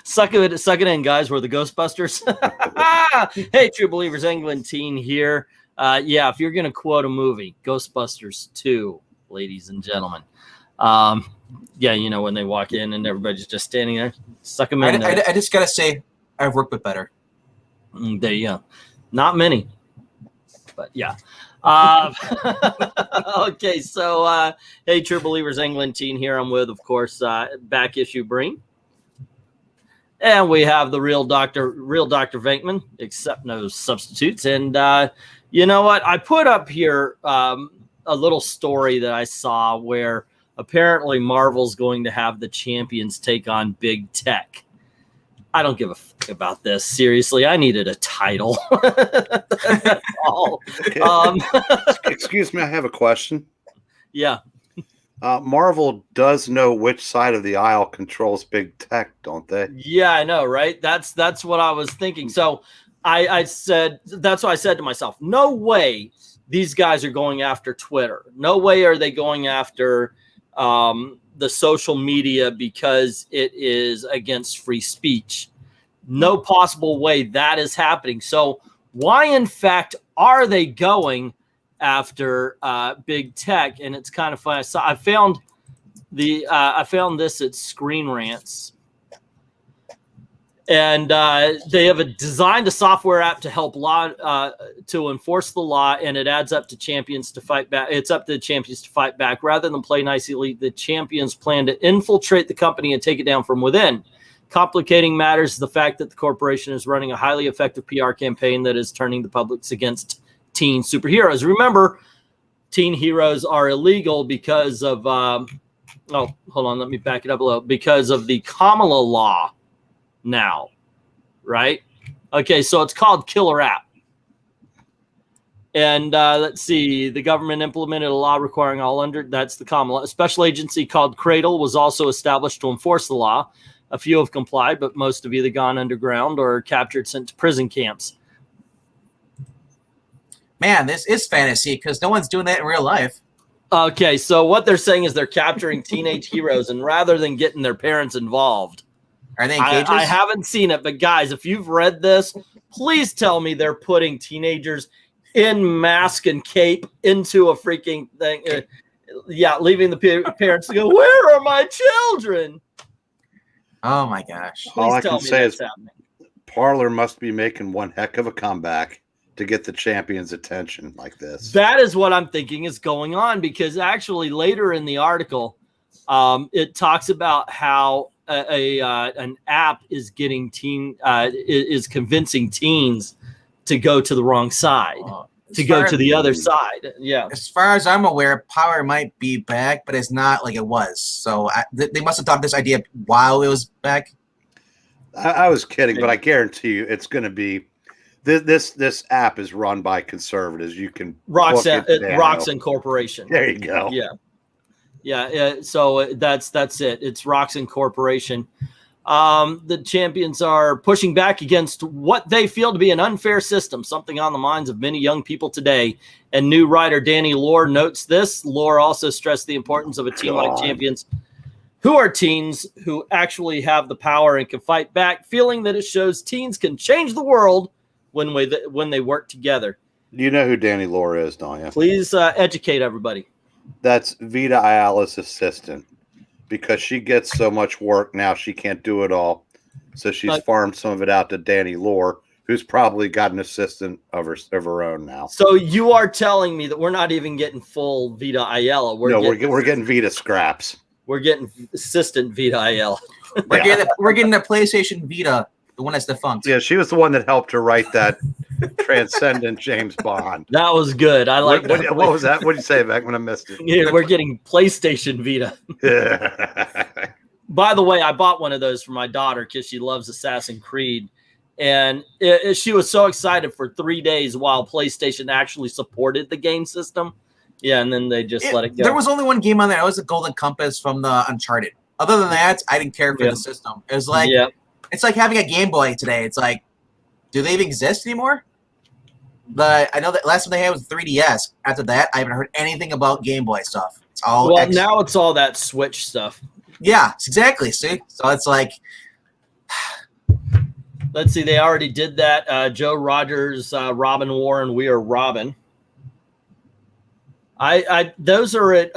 Suck it in, guys. We're the Ghostbusters. Hey, True Believers, England teen here. Yeah, if you're going to quote a movie, Ghostbusters 2, ladies and gentlemen. Yeah, you know, when they walk in and everybody's just standing there, suck them in. I just got to say, I've worked with better. There you go. Not many, but yeah. Okay, so hey, True Believers, England teen here. I'm with, of course, Back Issue Breen. And we have the real Dr. VENKMAN, except no substitutes. And you know what? I put up here a little story that I saw where apparently Marvel's going to have the Champions take on big tech. I don't give a fuck about this. Seriously, I needed a title. Excuse me, I have a question. Yeah. Marvel does know which side of the aisle controls big tech, don't they? Yeah, I know, right? That's what I was thinking. So I said, that's what I said to myself. No way these guys are going after Twitter. No way are they going after the social media because it is against free speech. No possible way that is happening. So why, in fact, are they going after big tech? And it's kind of fun. So I found this at Screen Rants, and they have designed a software app to help to enforce the law, and it adds up to champions to fight back. It's up to the champions to fight back rather than play nicely. The champions plan to infiltrate the company and take it down from within. Complicating matters is the fact that the corporation is running a highly effective PR campaign that is turning the public against teen superheroes. Remember, teen heroes are illegal because of oh, hold on, let me back it up a little. Because of the Kamala law now, right? Okay, so it's called Killer App. And let's see, the government implemented a law requiring that's the Kamala. A special agency called Cradle was also established to enforce the law. A few have complied, but most have either gone underground or captured, sent to prison camps. Man, this is fantasy because no one's doing that in real life. Okay, so what they're saying is they're capturing teenage heroes, and rather than getting their parents involved. Are they in cages? I haven't seen it, but guys, if you've read this, please tell me they're putting teenagers in mask and cape into a freaking thing. Yeah, leaving the parents to go, where are my children? Oh my gosh. All I can say is Parler must be making one heck of a comeback to get the champions' attention like this. That is what I'm thinking is going on, because actually later in the article, it talks about how an app is getting is convincing teens to go to the wrong side, to go to the other side. Yeah. As far as I'm aware, Power might be back, but it's not like it was. So they must have thought this idea while it was back. I was kidding, but I guarantee you it's going to be this app is run by conservatives. You can Roxanne Corporation. There you go. Yeah. So that's it. It's Roxanne Corporation. The champions are pushing back against what they feel to be an unfair system, something on the minds of many young people today. And new writer Danny Lore notes this. Lore also stressed the importance of a team like Champions, who are teens who actually have the power and can fight back, feeling that it shows teens can change the world when they work together. You know who Danny Lore is, don't you? Please educate everybody. That's Vita Ayala's assistant. Because she gets so much work now, she can't do it all. So she's farmed some of it out to Danny Lore, who's probably got an assistant of her own now. So you are telling me that we're not even getting full Vita Ayala. We're getting Vita scraps. We're getting assistant Vita Ayala. We're getting the PlayStation Vita, the one that's defunct. Yeah, she was the one that helped her write that transcendent James Bond. That was good. I like that. What was that? What did you say back when I missed it? Yeah, we're getting PlayStation Vita. By the way, I bought one of those for my daughter because she loves Assassin's Creed. And she was so excited for 3 days while PlayStation actually supported the game system. Yeah, and then they just let it go. There was only one game on there. It was the Golden Compass from the Uncharted. Other than that, I didn't care for the system. It was like it's like having a Game Boy today. It's like, do they even exist anymore? But I know that last one they had was 3DS. After that, I haven't heard anything about Game Boy stuff. It's all now it's all that Switch stuff. Yeah, exactly. See, so it's like Let's see. They already did that. Joe Rogers, Robin Warren, We Are Robin. Those are at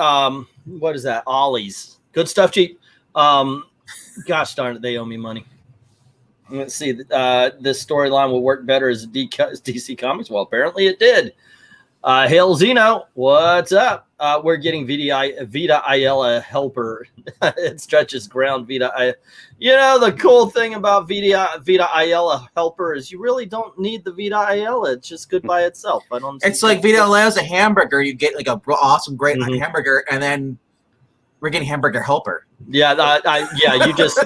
what is that? Ollie's. Good stuff, cheap. Gosh darn it, they owe me money. Let's see. This storyline will work better as DC Comics. Well, apparently it did. Hail Zeno, what's up? We're getting Vita Ayala helper. It stretches ground. You know, the cool thing about Vita Ayala helper is you really don't need the Vita Ayala. It's just good by itself. I don't. It's like Vita Ayala's a hamburger. You get like a awesome, great hamburger, and then we're getting hamburger helper. Yeah, you just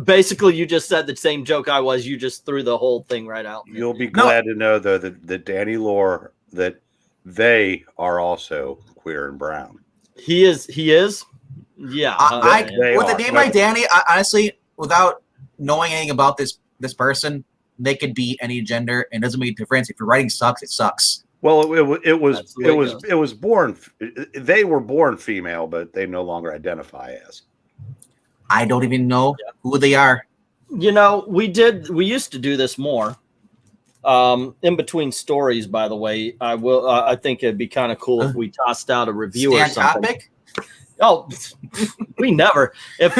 basically you just said the same joke I was. You just threw the whole thing right out. You'll be glad to know though that Danny Lore that they are also queer and brown. He is. Yeah. With a name like Danny, honestly, without knowing anything about this person, they could be any gender, and it doesn't make a difference. If your writing sucks, it sucks. Well, it was born. They were born female, but they no longer identify as. I don't even know who they are. You know, we used to do this more. In between stories, by the way, I think it'd be kind of cool if we tossed out a review or something. Topic? Oh, we never. If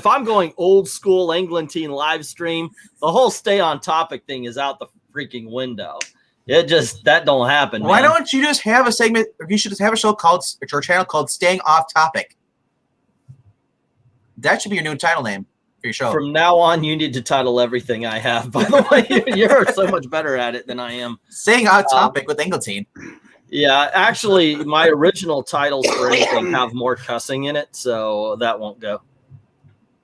I'm going old school Englentine live stream, the whole stay on topic thing is out the freaking window. That don't happen. Why man. don't you just have a segment? You should just have a show called or channel called "Staying Off Topic." That should be your new title name for your show. From now on, you need to title everything I have. By the way, you're so much better at it than I am. Staying Off Topic with Englentine. Yeah, actually, my original titles for anything have more cussing in it, so that won't go.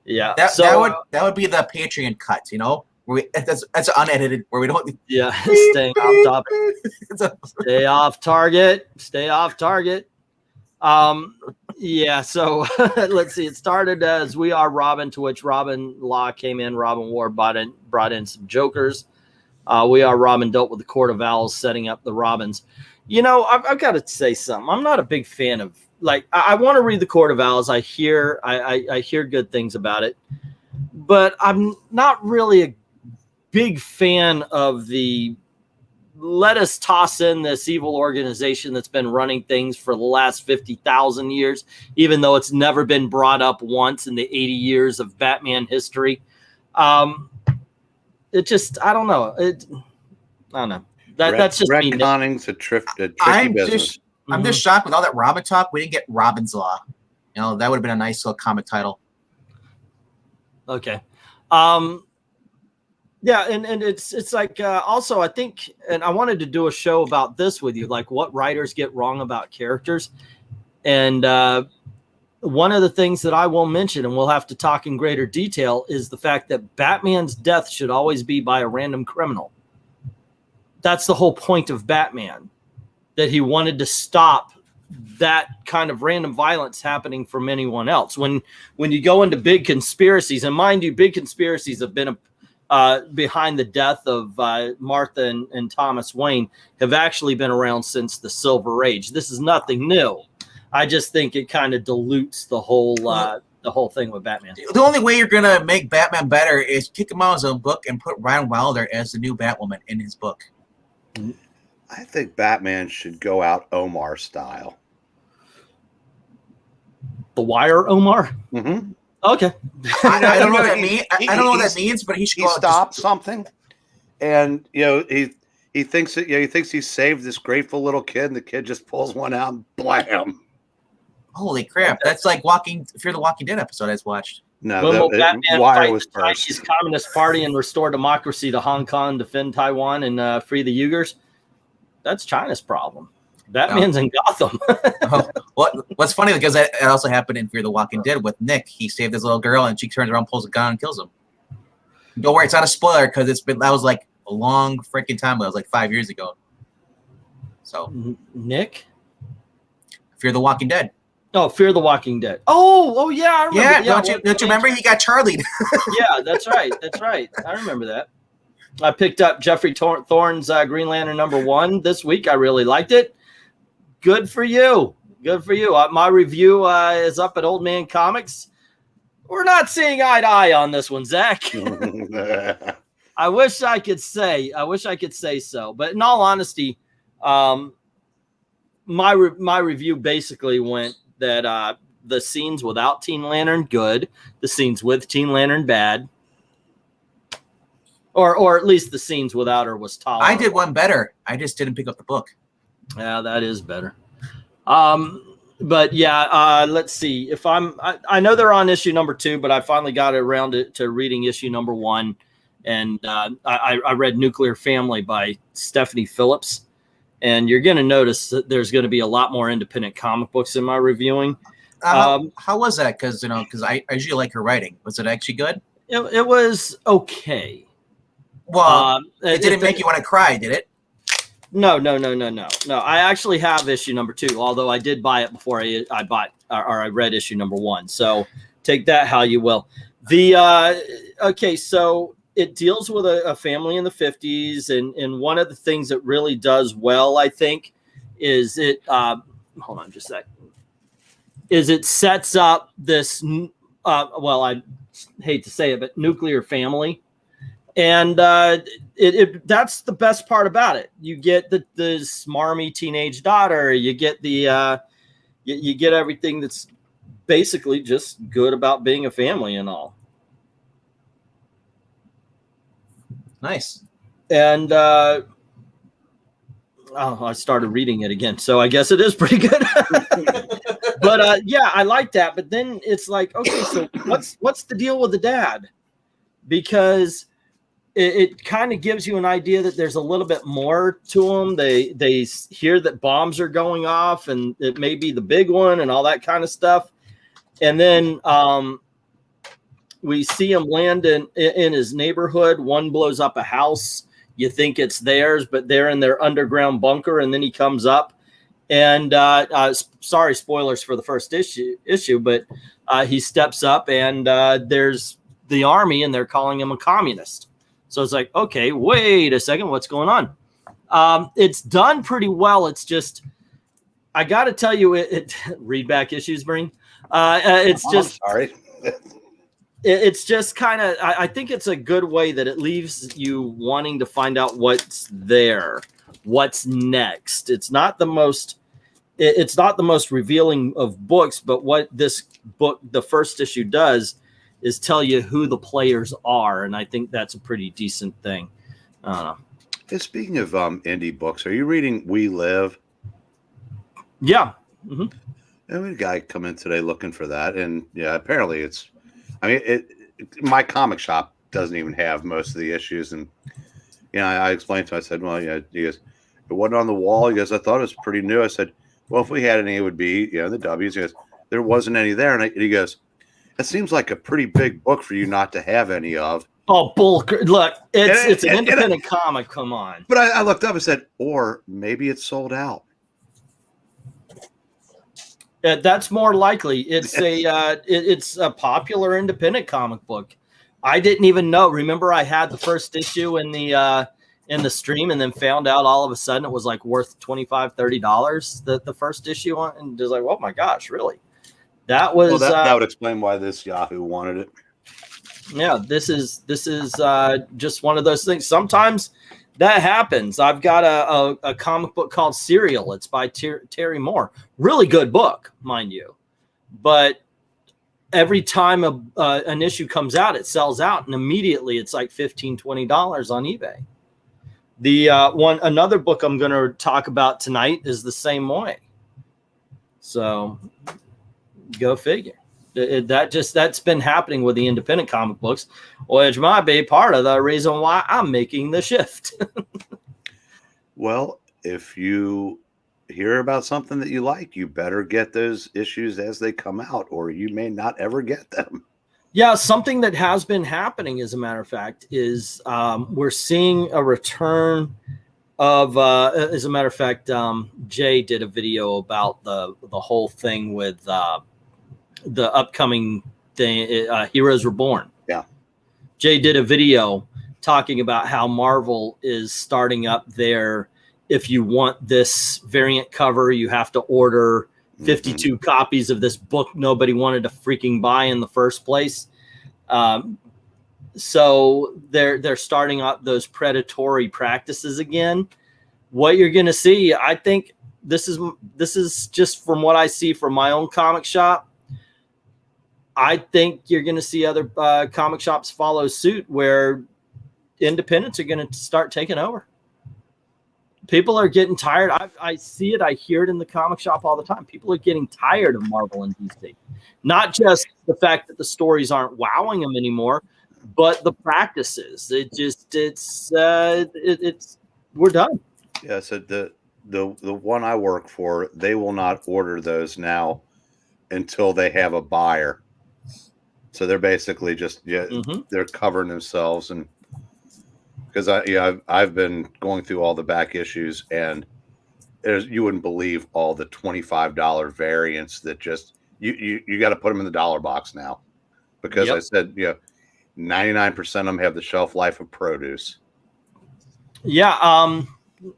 Yeah, that would be the Patreon cut, you know. That's unedited, where we don't. Yeah, staying off topic. Stay off target. Stay off target. Yeah. So let's see. It started as We Are Robin, to which Robin Law came in. Robin Ward brought in some jokers. We Are Robin dealt with the Court of Owls, setting up the Robins. You know, I've got to say something. I'm not a big fan of I want to read the Court of Owls. I hear good things about it, but I'm not really a big fan of the let us toss in this evil organization that's been running things for the last 50,000 years, even though it's never been brought up once in the 80 years of Batman history. It just, I don't know. I don't know. That's just me. Retconning's a tricky business. I'm just shocked with all that Robin talk. We didn't get Robin's Law. You know, that would have been a nice little comic title. Okay. Yeah, and it's like also I think, and I wanted to do a show about this with you, like what writers get wrong about characters. And one of the things that I will mention, and we'll have to talk in greater detail, is the fact that Batman's death should always be by a random criminal. That's the whole point of Batman, that he wanted to stop that kind of random violence happening from anyone else. When you go into big conspiracies, and mind you, big conspiracies have been behind the death of Martha and Thomas Wayne have actually been around since the Silver Age. This is nothing new. I just think it kind of dilutes the whole thing with Batman. The only way you're gonna make Batman better is kick him out of his own book and put Ryan Wilder as the new Batwoman in his book. I think Batman should go out Omar style. The Wire Omar? Mm-hmm. Okay. I don't know what that means. I don't know what that means, but he should stop something, and you know he thinks that he thinks he saved this grateful little kid, and the kid just pulls one out and blam. Holy crap! That's like Fear the Walking Dead episode I just watched. No, Batman Wire was the Chinese Communist Party and restore democracy to Hong Kong, defend Taiwan, and free the Uyghurs. That's China's problem. Batman's in Gotham. What's funny, because that also happened in Fear the Walking Dead with Nick. He saved his little girl, and she turns around, pulls a gun, and kills him. Don't worry, it's not a spoiler, because that was like a long freaking time ago. It was like 5 years ago. So Nick? Fear the Walking Dead. Oh, Fear the Walking Dead. Oh, yeah, I remember. Yeah, don't you remember? He got Charlied. Yeah, that's right. I remember that. I picked up Jeffrey Thorne's Green Lantern #1 this week. I really liked it. Good for you. Good for you. My review is up at Old Man Comics. We're not seeing eye to eye on this one, Zach. I wish I could say so, but in all honesty, my review basically went that the scenes without Teen Lantern good, the scenes with Teen Lantern bad, or at least the scenes without her was tolerable. I did one better. I just didn't pick up the book. Yeah, that is better. But yeah, let's see. If I know they're on issue number 2, but I finally got around to reading issue number 1, and I read Nuclear Family by Stephanie Phillips, and you're going to notice that there's going to be a lot more independent comic books in my reviewing. How was that? Because I usually like her writing. Was it actually good? It was okay. Well, it didn't make you want to cry, did it? No. I actually have issue number 2, although I did buy it before I read issue number 1. So take that how you will. Okay, so it deals with a family in the 50s, and one of the things it really does well, I think, is it hold on just a second. Is it sets up this well, I hate to say it, but nuclear family. And that's the best part about it. You get the smarmy teenage daughter. You get the you get everything that's basically just good about being a family and all. Nice. And I started reading it again, so I guess it is pretty good. But yeah, I like that. But then it's like, okay, so what's the deal with the dad? Because it kind of gives you an idea that there's a little bit more to them. They hear that bombs are going off, and it may be the big one and all that kind of stuff. And then we see him land in his neighborhood. One blows up a house. You think it's theirs, but they're in their underground bunker. And then he comes up, and sorry, spoilers for the first issue, but he steps up, and there's the army, and they're calling him a communist. So it's like, okay, wait a second, what's going on? It's done pretty well. It's just, I got to tell you, read back issues, Breen. It's just, sorry. It's just kind of, I think it's a good way that it leaves you wanting to find out what's there, what's next. It's not the most revealing of books, but what this book, the first issue, does is tell you who the players are, and I think that's a pretty decent thing. I don't know. Hey, speaking of indie books, are you reading We Live? Yeah. Mm-hmm. And we had a guy come in today looking for that, and yeah, apparently it's. I mean, my comic shop doesn't even have most of the issues, and I explained to him. I said, "Well, yeah." He goes, "It wasn't on the wall." He goes, "I thought it was pretty new." I said, "Well, if we had any, it would be the W's." He goes, "There wasn't any there," and he goes, "It seems like a pretty big book for you not to have any of." Oh, bull! Look, it's an independent comic. Come on. But I looked up and said, "Or maybe it's sold out." That's more likely. It's a popular independent comic book. I didn't even know. Remember, I had the first issue in the stream, and then found out all of a sudden it was like worth $25-$30. The first issue on, and just like, oh my gosh, really? That was that would explain why this Yahoo wanted it. Yeah, this is just one of those things. Sometimes that happens. I've got a comic book called Serial. It's by Terry Moore. Really good book, mind you. But every time an issue comes out, it sells out, and immediately it's like $15-$20 on eBay. Another book I'm going to talk about tonight is the same way. So go figure. That's been happening with the independent comic books, which might be part of the reason why I'm making the shift. Well, if you hear about something that you like, you better get those issues as they come out, or you may not ever get them. Yeah, something that has been happening, as a matter of fact, is we're seeing a return of, as a matter of fact, Jay did a video about the whole thing with the upcoming thing, Heroes Reborn. Yeah. Jay did a video talking about how Marvel is starting up their, if you want this variant cover, you have to order 52 copies of this book nobody wanted to freaking buy in the first place. So they're starting up those predatory practices again. What you're going to see, I think this is just from what I see from my own comic shop. I think you're going to see other comic shops follow suit where independents are going to start taking over. People are getting tired. I see it. I hear it in the comic shop all the time. People are getting tired of Marvel and DC. Not just the fact that the stories aren't wowing them anymore, but the practices. We're done. Yeah, so the one I work for, they will not order those now until they have a buyer. So they're basically just they're covering themselves. And because I've been going through all the back issues, and you wouldn't believe all the $25 variants that just you got to put them in the dollar box now, because I said 99% of them have the shelf life of produce. Yeah,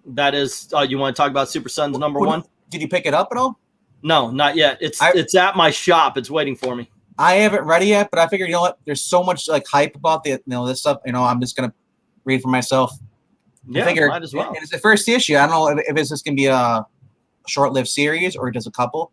that is. You want to talk about Super Sons #1? Did you pick it up at all? No, not yet. It's at my shop. It's waiting for me. I haven't read it yet, but I figured, you know what? There's so much like hype about this stuff. I'm just gonna read for myself. Yeah, I figured, might as well. And it's the first issue. I don't know if it's just gonna be a short-lived series or just a couple.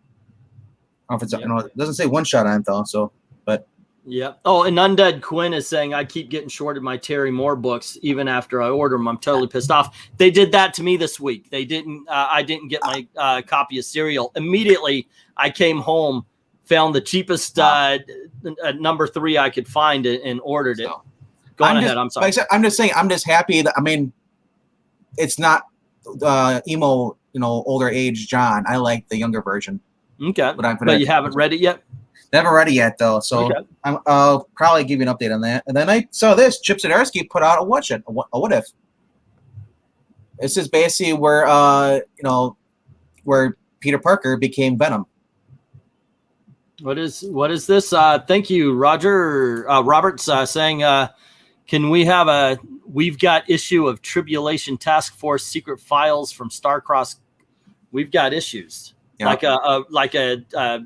I don't know if it's it doesn't say one shot on it though. So, but yeah. Oh, and Undead Quinn is saying I keep getting shorted my Terry Moore books even after I order them. I'm totally pissed off. They did that to me this week. They didn't. I didn't get my copy of Serial immediately. I came home, found the cheapest #3 I could find and ordered it. Go ahead. I'm sorry. I'm just saying. I'm just happy that it's not emo, older age John. I like the younger version. Okay, but you haven't read it yet. Never read it yet though, so I'll probably give you an update on that. And then I saw this. Chip Zdarsky put out a what if. This is basically where where Peter Parker became Venom. What is this? Thank you, Roger Roberts, saying, can we have we've got issue of Tribulation Task Force Secret Files from Starcross. We've got issues like a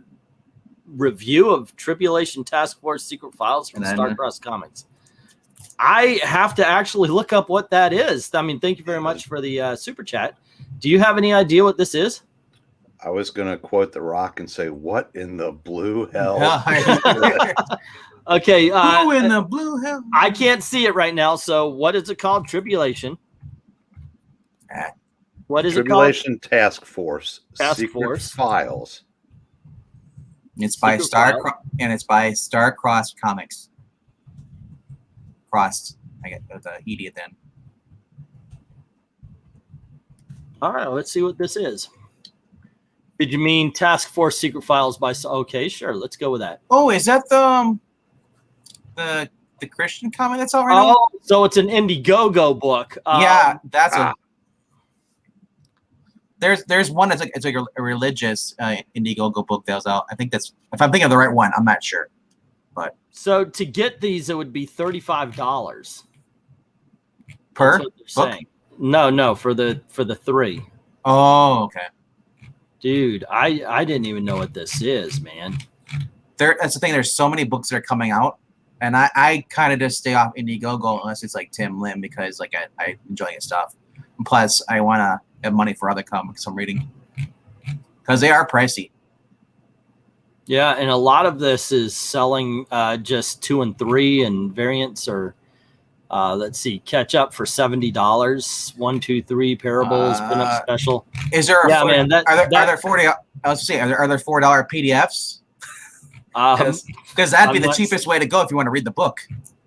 review of Tribulation Task Force Secret Files from Starcross Comics. I have to actually look up what that is. I mean, thank you very much for the super chat. Do you have any idea what this is? I was going to quote The Rock and say, what in the blue hell? Okay. Who in the blue hell? I can't see it right now. So what is it called? Tribulation. What is Tribulation it called? Task Force. Task Force. Files. It's by Starcross Comics. Crossed. I get the ED at the end. All right. Let's see what this is. Did you mean Task Force Secret Files by? Okay, sure. Let's go with that. Oh, is that the Christian comic that's out right now? Oh, so it's an Indiegogo book. Yeah, that's a. There's one that's it's like a religious Indiegogo book that was out. I think that's, if I'm thinking of the right one, I'm not sure. But so to get these, it would be $35 per book? Saying. No, for the 3. Oh, okay. Dude, I didn't even know what this is, man. That's the thing. There's so many books that are coming out, and I kind of just stay off Indiegogo unless it's like Tim Lim, because like I enjoy his stuff. And plus, I want to have money for other comics I'm reading because they are pricey. Yeah, and a lot of this is selling just 2 and 3, and variants are. Let's see, catch up for $70. 1, 2, 3 parables, spin-up special. Is there? Yeah, man. Are there 40? I was saying, are there $4 PDFs? Because that'd be the cheapest way to go if you want to read the book.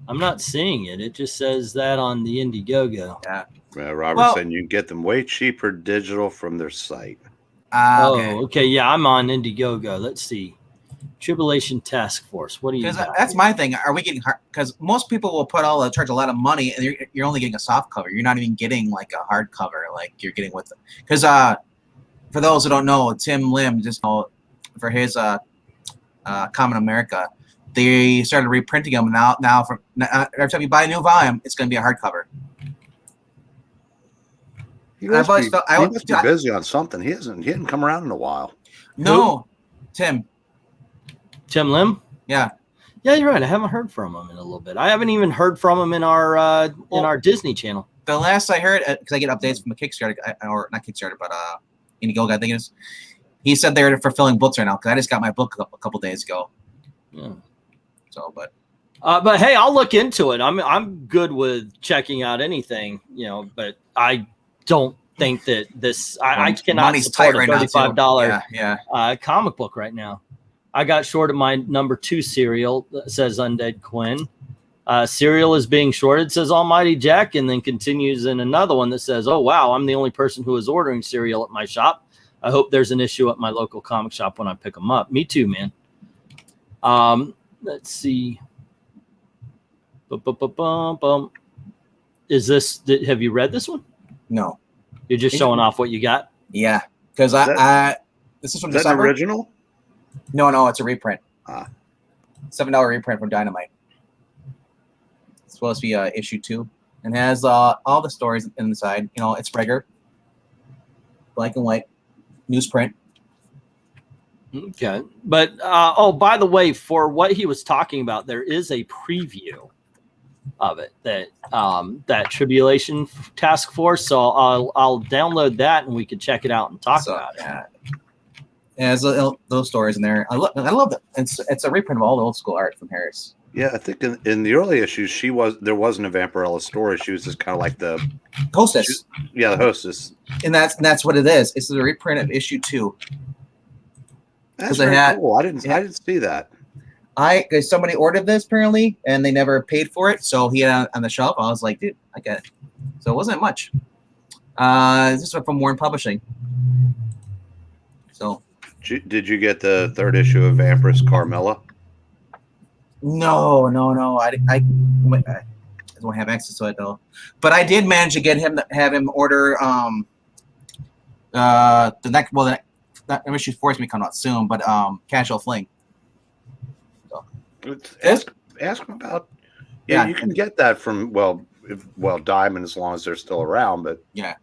I'm not seeing it. It just says that on the Indiegogo. Yeah. Robert said you can get them way cheaper digital from their site. Okay. Yeah, I'm on Indiegogo. Let's see. Tribulation Task Force. What do you? That's my thing. Are we getting hard? Because most people will charge a lot of money, and you're only getting a soft cover. You're not even getting like a hard cover, like you're getting with it. Because for those who don't know, Tim Lim just for his Common America, they started reprinting them now. Every time you buy a new volume, it's going to be a hardcover. He must be busy on something. He hadn't come around in a while. No, Tim Lim? Yeah. Yeah, you're right. I haven't heard from him in a little bit. I haven't even heard from him in our Disney channel. The last I heard, because I get updates from the Kickstarter, or not Kickstarter, but Indiegogo, I think it is. He said they're fulfilling books right now because I just got my book a couple days ago. Yeah. So, but hey, I'll look into it. I'm good with checking out anything, you know. But I don't think that this. I cannot support a $35 comic book right now. I got shorted my #2 cereal that says Undead Quinn. Cereal is being shorted, says Almighty Jack, and then continues in another one that says, "Oh wow, I'm the only person who is ordering cereal at my shop. I hope there's an issue at my local comic shop when I pick them up." Me too, man. Let's see. Is this? Have you read this one? No. You're just showing off what you got. Yeah, because this is from December. Is that an original? No, it's a reprint. $7 reprint from Dynamite. It's supposed to be issue 2, and has all the stories inside. You know, it's regular, black and white, newsprint. Okay, but oh, by the way, for what he was talking about, there is a preview of it that that Tribulation Task Force. So I'll download that and we can check it out and talk about it. Yeah, there's those stories in there. I love it. It's a reprint of all the old school art from Harris. Yeah, I think in the early issues there wasn't a Vampirella story. She was just kind of like the hostess. The hostess. And that's what it is. It's a reprint of issue 2. That's very cool. I didn't see that. Somebody ordered this apparently, and they never paid for it, so he had it on the shelf. I was like, dude, I get it. So it wasn't much. This was from Warren Publishing. So, did you get the 3rd issue of Vampiress Carmilla? No. I don't have access to it though. But I did manage to get him have him order the next. Well, that issue 4 is going to come out soon, but Casual Fling. So. Ask him about. Yeah, you can get that from Diamond as long as they're still around. But yeah,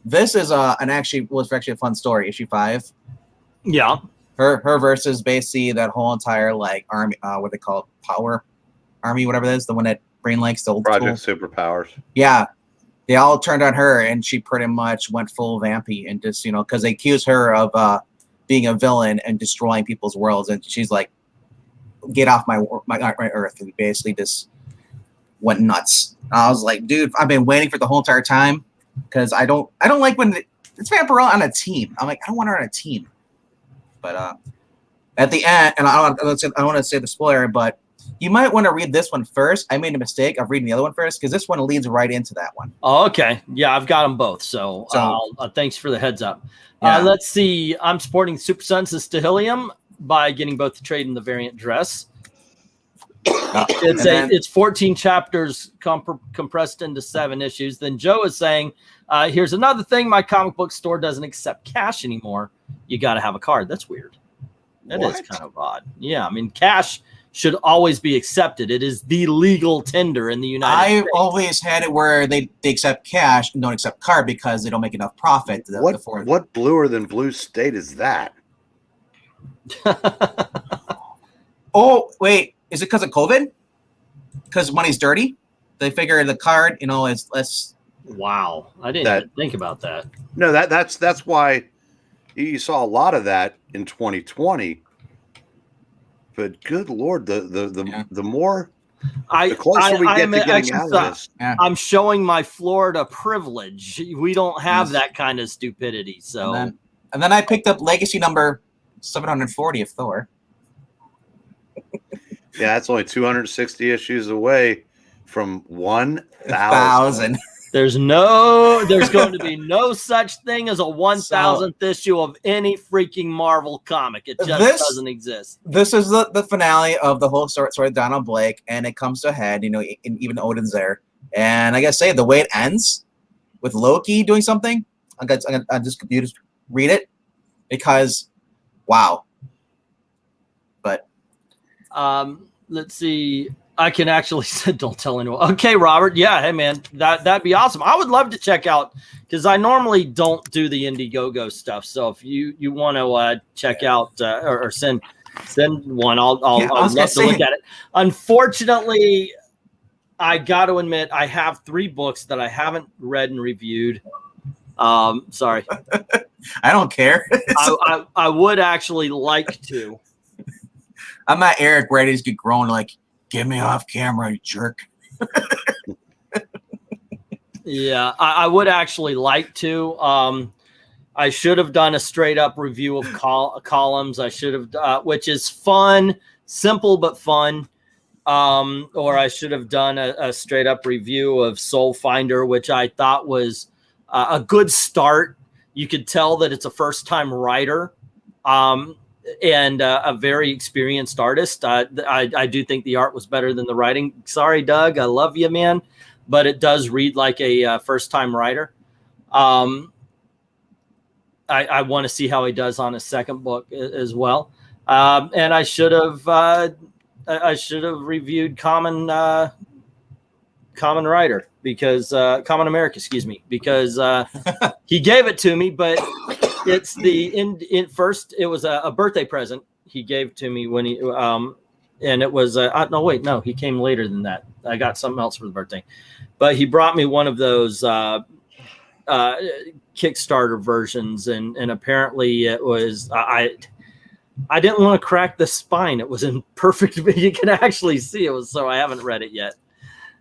this is was actually a fun story. Issue 5. Yeah, her versus basically that whole entire like army. What they call it, Power Army, whatever that is, the one that Brain likes, the old Project Superpowers. Yeah. They all turned on her, and she pretty much went full vampy and just, because they accused her of being a villain and destroying people's worlds, and she's like, "Get off my earth!" And basically just went nuts. I was like, "Dude, I've been waiting for the whole entire time because I don't like when it's Vampirella on a team. I'm like, I don't want her on a team." But at the end, and I don't want to say the spoiler, but you might want to read this one first. I made a mistake of reading the other one first because this one leads right into that one. Oh, okay. Yeah, I've got them both. So thanks for the heads up. Yeah. Let's see. I'm supporting Super Sons of Stahilium by getting both the trade and the variant dress. It's 14 chapters compressed into 7 issues. Then Joe is saying, here's another thing. My comic book store doesn't accept cash anymore. You got to have a card. That's weird. That is kind of odd. Yeah, I mean, cash should always be accepted. It is the legal tender in the United States. I've always had it where they accept cash and don't accept card because they don't make enough profit. What bluer than blue state is that? Oh, wait. Is it because of COVID? Because money's dirty? They figure the card, is less. Wow. I didn't even think about that. No, that's why you saw a lot of that in 2020. But good Lord, the more the closer we get to getting out of this. Yeah. I'm showing my Florida privilege. We don't have that kind of stupidity. So and then I picked up Legacy number 740 of Thor. Yeah, that's only 260 issues away from 1,000. There's going to be no such thing as a 1,000th issue of any freaking Marvel comic. It just doesn't exist. This is the finale of the whole story of Donald Blake, and it comes to a head, and even Odin's there. And I gotta say, the way it ends with Loki doing something, I just read it because, wow. But let's see. I can actually say, don't tell anyone. Okay, Robert. Yeah, hey man, that'd be awesome. I would love to check out because I normally don't do the Indiegogo stuff. So if you want to check out or send Send one. I'll I was love to gonna look say. at it. Unfortunately, I got to admit, I have 3 books that I haven't read and reviewed. Sorry. I don't care. I would actually like to. I'm not Eric where I just get grown like, get me off camera, you jerk. Yeah, I would actually like to. I should have done a straight up review of columns. I should have, which is fun, simple but fun. Or I should have done a straight up review of Soul Finder, which I thought was a good start. You could tell that it's a first time writer, and a very experienced artist. I do think the art was better than the writing. Sorry, Doug, I love you, man, but it does read like a first time writer. I want to see how he does on his second book as well. And I should have reviewed Common Writer because Common America, excuse me, because he gave it to me, but it's first it was a birthday present he gave to me when he and it was no, wait, no, he came later than that. I got something else for the birthday, but he brought me one of those Kickstarter versions, and apparently it was I didn't want to crack the spine. It was in perfect, you can actually see it was, so I haven't read it yet.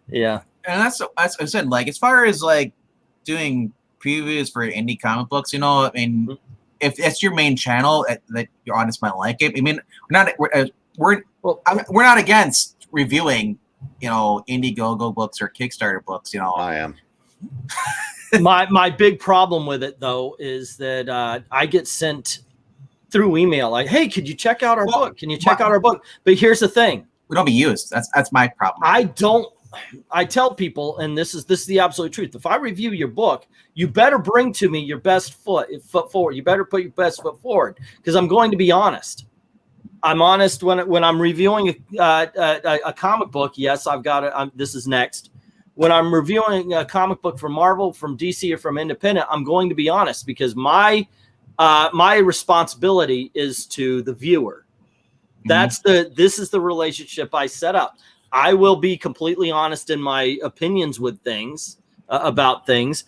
Yeah. And that's I said, like, as far as like doing previews for indie comic books, you know, I mean, if that's your main channel that your audience might like it, I mean, we're not against reviewing, you know, Indiegogo books or Kickstarter books, you know. I am. My big problem with it though is that I get sent through email like, hey, could you check out our book? Can you check out our book? But here's the thing. We don't be used. That's my problem. I tell people, and this is the absolute truth. If I review your book, you better bring to me your best foot forward. You better put your best foot forward, because I'm going to be honest. I'm honest when I'm reviewing a comic book. Yes, I've got it. This is next. When I'm reviewing a comic book from Marvel, from DC, or from Independent, I'm going to be honest, because my responsibility is to the viewer. This is the relationship I set up. I will be completely honest in my opinions with things, about things,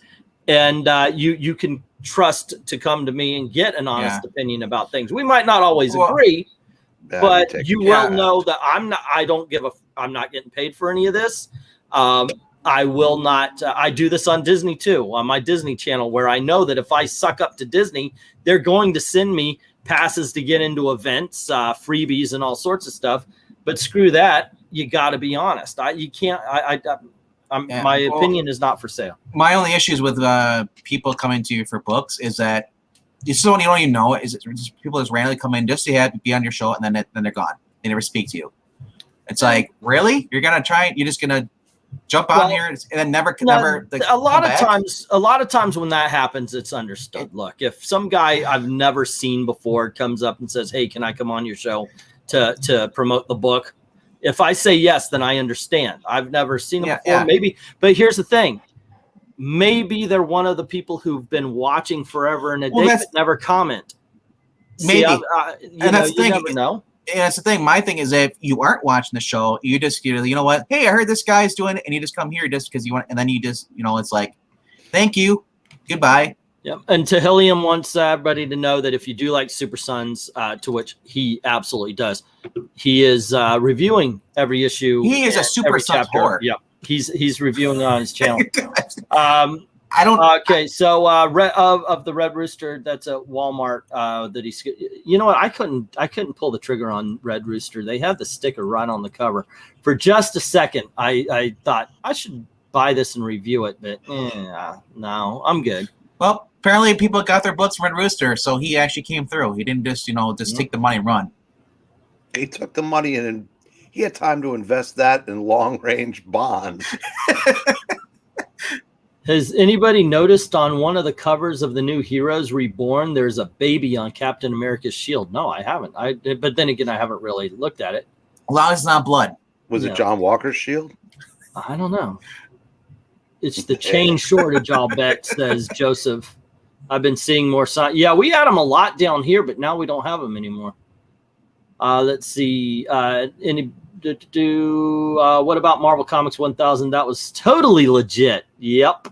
and you can trust to come to me and get an honest opinion about things. We might not always agree, but you will know that I'm not getting paid for any of this. I will not. I do this on Disney too, on my Disney channel, where I know that if I suck up to Disney, they're going to send me passes to get into events, freebies, and all sorts of stuff. But screw that. You got to be honest. You can't. My opinion is not for sale. My only issues with people coming to you for books is that someone you don't even know. Is just people just randomly come in just to be on your show, and then they're gone. They never speak to you. It's like, really? You're gonna try it? You're just gonna jump on here and then never. Like, a lot of times when that happens, it's understood. Look, if some guy I've never seen before comes up and says, "Hey, can I come on your show to promote the book?" If I say yes, then I understand. I've never seen them before. Maybe, but here's the thing. Maybe they're one of the people who've been watching forever and a day but never comment. Maybe. See, that's the thing. Never know. And that's the thing. My thing is, if you aren't watching the show, you just, you know what? Hey, I heard this guy's doing it, and you just come here just because you want, and then you just, it's like, thank you, goodbye. Yep. And Tehillium wants everybody to know that if you do like Super Sons, to which he absolutely does, he is reviewing every issue. He is a Super Sons whore. Yep. He's reviewing on his channel. I don't. Okay, so of the Red Rooster, that's at Walmart. That he's. You know what? I couldn't pull the trigger on Red Rooster. They have the sticker right on the cover. For just a second, I thought I should buy this and review it, but no, I'm good. Well, apparently people got their books from Red Rooster, so he actually came through. He didn't just take the money and run. He took the money and he had time to invest that in long-range bonds. Has anybody noticed on one of the covers of the new Heroes Reborn, there's a baby on Captain America's shield? No, I haven't. But then again, I haven't really looked at it. As long as it's not blood. Was it John Walker's shield? I don't know. It's the chain shortage, I'll bet, says Joseph. I've been seeing more signs. Yeah, we had them a lot down here, but now we don't have them anymore. Let's see. What about Marvel Comics 1000? That was totally legit. Yep.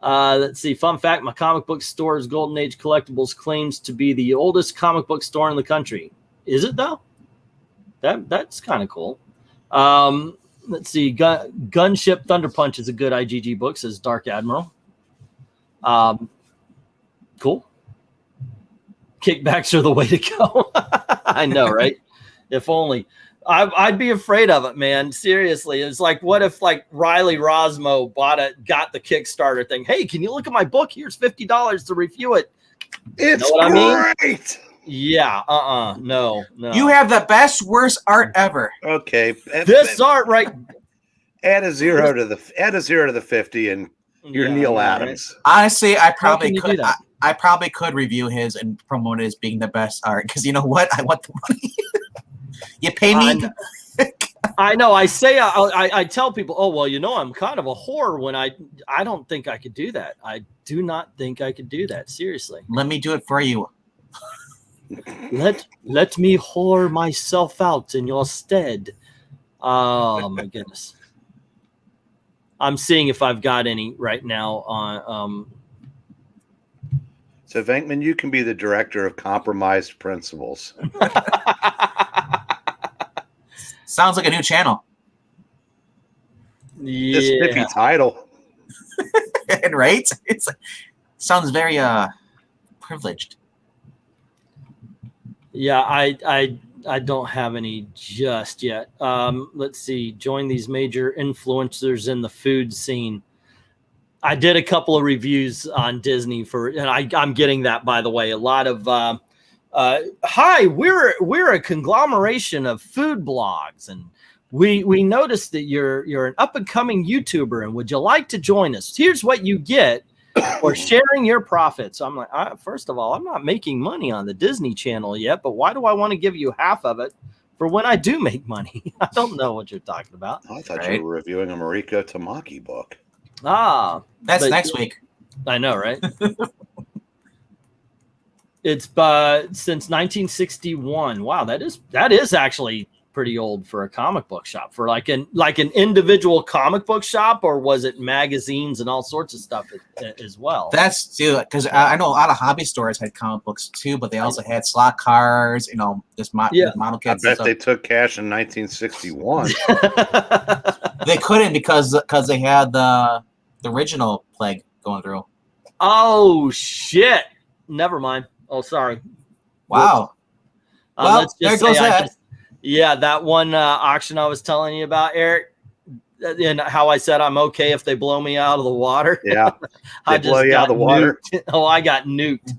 Let's see. Fun fact: my comic book store's Golden Age Collectibles claims to be the oldest comic book store in the country. Is it though? That's kind of cool. Let's see. Gunship Thunder Punch is a good IGG book, says Dark Admiral. Cool. Kickbacks are the way to go. I know, right? If only. I'd be afraid of it, man. Seriously. It's like, what if like Riley Rosmo got the Kickstarter thing? Hey, can you look at my book? Here's $50 to review it. It's know what great. I mean? Yeah. No. You have the best, worst art ever. Okay. This art right. Add a zero to the 50, and you're Neil Adams. Right? Honestly, I probably could. Do that? I probably could review his and promote it as being the best art, because you know what? I want the money. You pay me. I know. I say I tell people, oh well, you know, I'm kind of a whore when I don't think I could do that. I do not think I could do that. Seriously. Let me do it for you. Let me whore myself out in your stead. Oh my goodness. I'm seeing if I've got any right now on. So Venkman, you can be the director of Compromised Principles. Sounds like a new channel. Yeah. This spiffy title. Right? Sounds very privileged. Yeah, I don't have any just yet. Let's see. Join these major influencers in the food scene. I did a couple of reviews on Disney and I'm getting that, by the way. A lot of hi, we're a conglomeration of food blogs, and we noticed that you're an up and coming YouTuber, and would you like to join us? Here's what you get for sharing your profits. I'm like, first of all, I'm not making money on the Disney Channel yet, but why do I want to give you half of it for when I do make money? I don't know what you're talking about. I thought you were reviewing a Mariko Tamaki book. That's next week. I know, right? It's since 1961. Wow, that is actually pretty old for a comic book shop. For like an individual comic book shop, or was it magazines and all sorts of stuff as well? That's too, because I know a lot of hobby stores had comic books too, but they also had slot cars, you know, just model kits. I bet they took cash in 1961. They couldn't because they had the original plague going through. Oh shit! Never mind. Oh, sorry. Wow. Well, let's just say that one auction I was telling you about, Eric, and how I said I'm okay if they blow me out of the water. Yeah. I just blow you out of the water. Oh, I got nuked.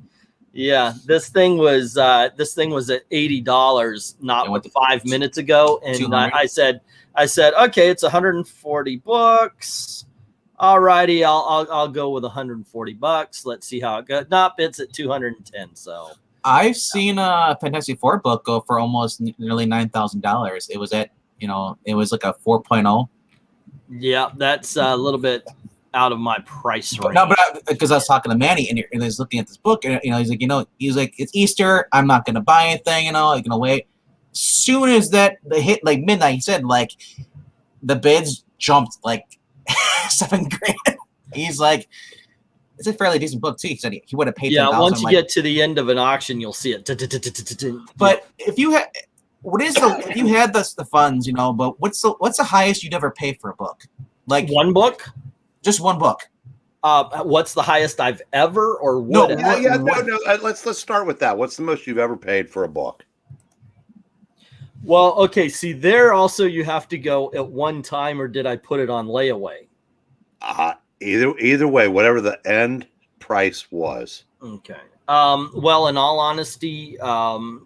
Yeah, this thing was at $80 not 5 minutes ago, and I said, okay, it's 140 bucks. All righty, I'll go with $140. Let's see how it goes. Nope, it's at 210. So I've seen a Fantastic Four book go for almost nearly $9,000. It was at, it was like a 4.0. Yeah, that's a little bit out of my price range. No, but because I was talking to Manny and he was looking at this book, and he's like, it's Easter. I'm not gonna buy anything. I'm gonna wait. Soon as they hit like midnight, he said like the bids jumped like $7,000. He's like, it's a fairly decent book too. He said he would have paid. Yeah, once you get to the end of an auction, you'll see it. But if you had, if you had the funds, but what's the highest you'd ever pay for a book? Like one book, just one book. What's the highest I've ever or what? No. Let's start with that. What's the most you've ever paid for a book? Well, okay. See, there also you have to go at one time, or did I put it on layaway? Either way, whatever the end price was. Okay. Well, in all honesty, I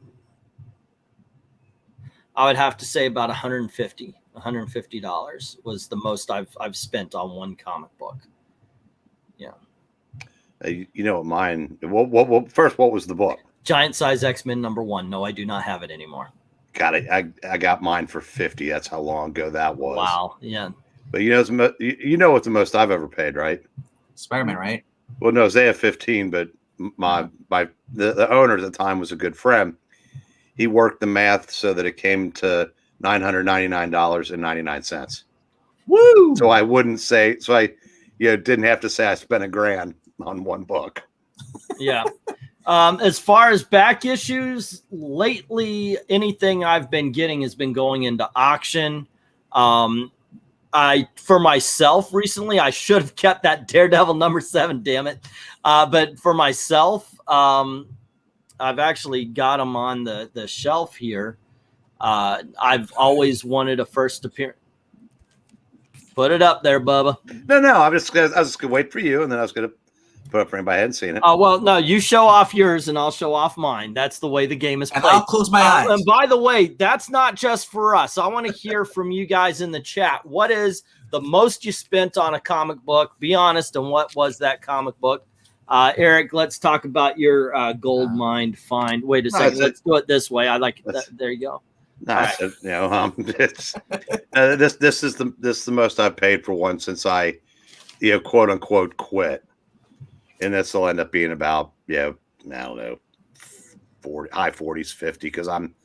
would have to say about $150 was the most I've spent on one comic book. Yeah. Mine. Well, first, what was the book? Giant Size X-Men #1. No, I do not have it anymore. Got it. I got mine for $50. That's how long ago that was. Wow. Yeah. But what's the most I've ever paid, right? Spider-Man, right? Well, no, they have 15, but the owner at the time was a good friend. he worked the math so that it came to $999.99. Woo! So I wouldn't say, so I, didn't have to say I spent $1,000 on one book. Yeah. As far as back issues, lately, anything I've been getting has been going into auction. For myself recently, I should have kept that Daredevil number 7, damn it. But for myself, I've actually got them on the shelf here. I've always wanted a first appearance. Put it up there, Bubba. No, I was just gonna wait for you, and then I was gonna put up for anybody who hadn't seen it. Oh, well, no, you show off yours and I'll show off mine. That's the way the game is played. And I'll close my eyes. And by the way, that's not just for us. I want to hear from you guys in the chat. What is the most you spent on a comic book? Be honest, and what was that comic book? Eric, let's talk about your gold mine find. Wait a second. Let's do it this way. I like that. There you go. No, right. This is the most I've paid for one since I, quote unquote, quit. And this will end up being about, I don't know, high 40s, 50, because I'm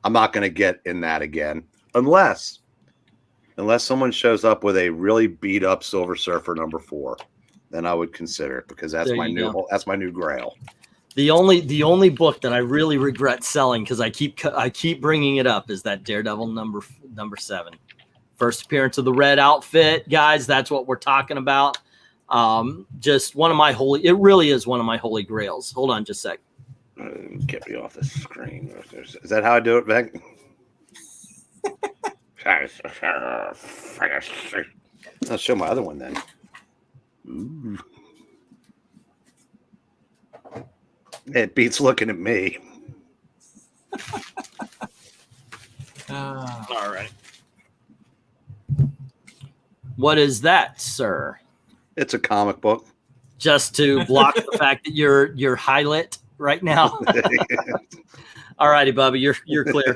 not going to get in that again unless someone shows up with a really beat up Silver Surfer number 4, then I would consider it, because that's my new grail. The only book that I really regret selling, because I keep bringing it up, is that Daredevil number 7, first appearance of the red outfit, guys. That's what we're talking about. Just one of my it really is one of my holy grails. Hold on just a sec. Get me off the screen. Is that how I do it, Venk? I'll show my other one then. Ooh. It beats looking at me. All right. What is that, sir? It's a comic book. Just to block the fact that you're highlight right now. All righty, Bubba, you're clear.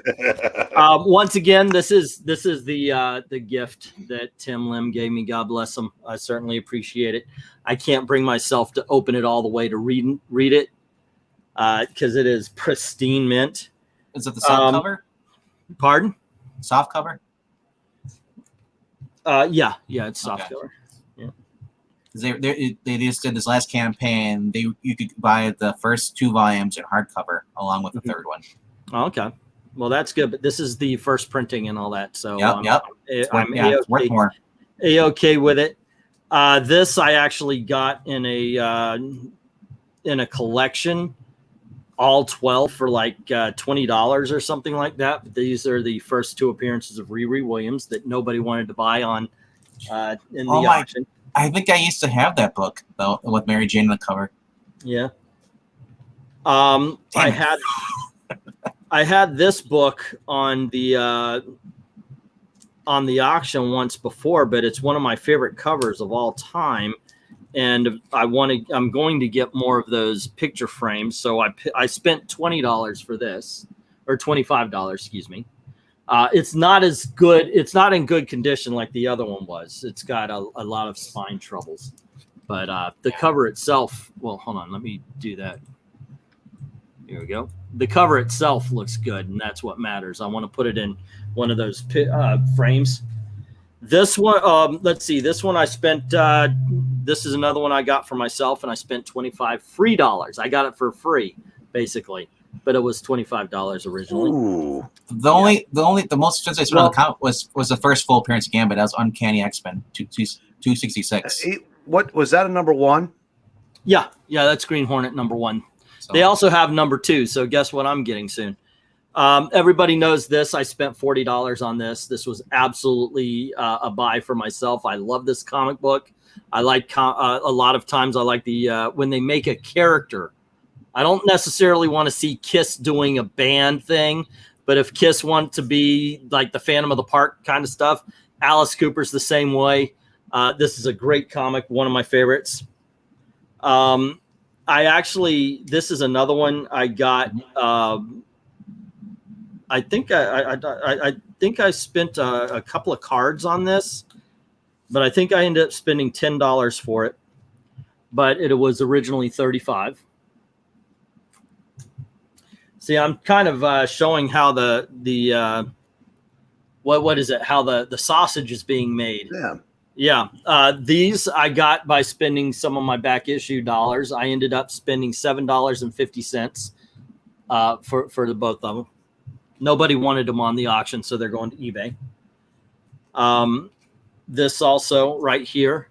Once again, this is the gift that Tim Lim gave me. God bless him. I certainly appreciate it. I can't bring myself to open it all the way to read it because it is pristine mint. Is it the soft cover? Pardon? Soft cover? Yeah, it's soft cover. They just did this last campaign. You could buy the first 2 volumes in hardcover along with the third one. Oh, okay, well that's good. But this is the first printing and all that, so yep. It's worth more. A-okay with it. This I actually got in a collection, all 12 for like $20 or something like that. But these are the first 2 appearances of Riri Williams that nobody wanted to buy on in the auction. I think I used I have that book though with Mary Jane on the cover. Yeah. I had this book on the auction once before, but it's one of my favorite covers of all time, and I'm going to get more of those picture frames. So I spent $20 for this, or $25, excuse me. It's not as good. It's not in good condition like the other one was. It's got a lot of spine troubles, but the cover itself, well, hold on, let me do that. Here we go. The cover itself looks good, and that's what matters. I want to put it in one of those frames. This one, let's see. This one I spent. This is another one I got for myself, and I spent $25 free. I got it for free, basically, but it was $25 originally. Ooh. The most expensive I spent on the comic was the first full appearance of Gambit. That was Uncanny X-Men 266. What was that? A number 1? Yeah, that's Green Hornet number 1. So, they also have number 2. So guess what I'm getting soon. Everybody knows this. I spent $40 on this. This was absolutely a buy for myself. I love this comic book. I like a lot of times I like the when they make a character. I don't necessarily want to see Kiss doing a band thing, but if Kiss want to be like the Phantom of the Park kind of stuff, Alice Cooper's the same way. This is a great comic, one of my favorites. This is another one I got. I think I spent a couple of cards on this, but I think I ended up spending $10 for it. But it was originally $35. See, I'm kind of showing how the what is it? How the sausage is being made. Yeah. Yeah. These I got by spending some of my back issue dollars. I ended up spending $7.50 for the both of them. Nobody wanted them on the auction, so they're going to eBay. This also right here.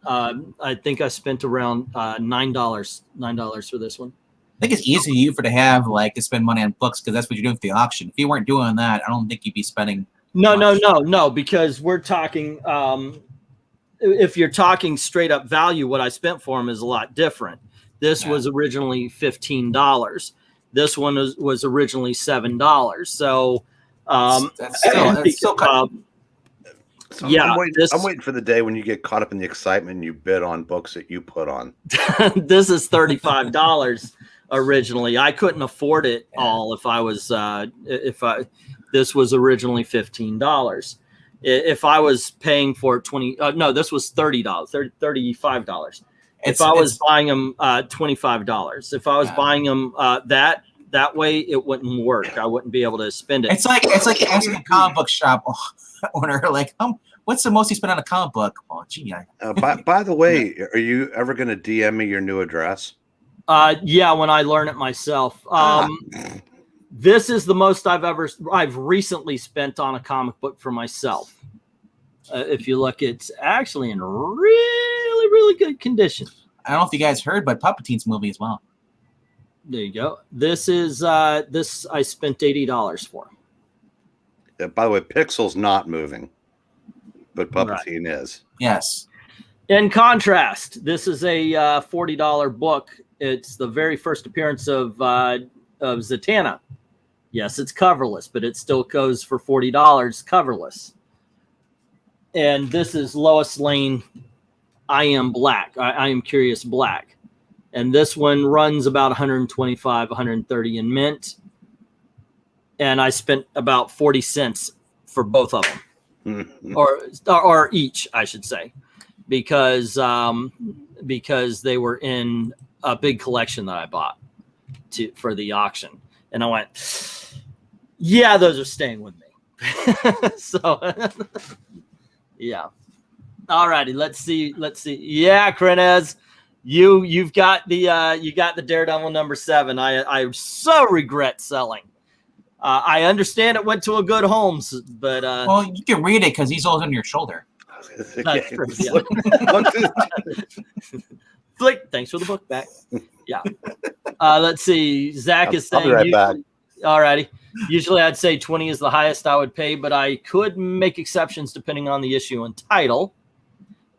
I think I spent around $9 for this one. I think it's easy for you to have to spend money on books because that's what you're doing for the auction. If you weren't doing that, I don't think you'd be spending. No, because we're talking. If you're talking straight up value, what I spent for them is a lot different. This was originally $15. This one was originally $7. So that's still So yeah, I'm waiting for the day when you get caught up in the excitement and you bid on books that you put on. This is $35 originally. I couldn't afford it all if I was this was originally $15. If I was paying for no, this was $30, $35. If I was buying them $25. If I was buying them that way, it wouldn't work. I wouldn't be able to spend it. It's like asking a comic book shop owner, what's the most you spend on a comic book? Oh, gee. By the way, are you ever going to DM me your new address? Yeah, when I learn it myself. This is the most I've recently spent on a comic book for myself. If you look, it's actually in really, really good condition. I don't know if you guys heard, but Palpatine's movie as well. There you go. This is this I spent $80 for. By the way, Pixel's not moving, but Palpatine is. Yes. In contrast, this is a $40 book. It's the very first appearance of Zatanna. Yes, it's coverless, but it still goes for $40 coverless. And this is Lois Lane, I Am Black. I Am Curious Black. And this one runs about 125, 130 in mint. And I spent about 40 cents for both of them, or each, I should say, because they were in a big collection that I bought for the auction, and I went, yeah, those are staying with me. So, yeah. All righty, let's see. Yeah, Krenez, you've got the Daredevil number 7. I so regret selling. I understand it went to a good homes, but well, you can read it because he's always on your shoulder. That's true, yeah. Flick, thanks for the book back. Yeah. Let's see. Zach is saying, I'll be right back. All righty. Usually I'd say 20 is the highest I would pay, but I could make exceptions depending on the issue and title.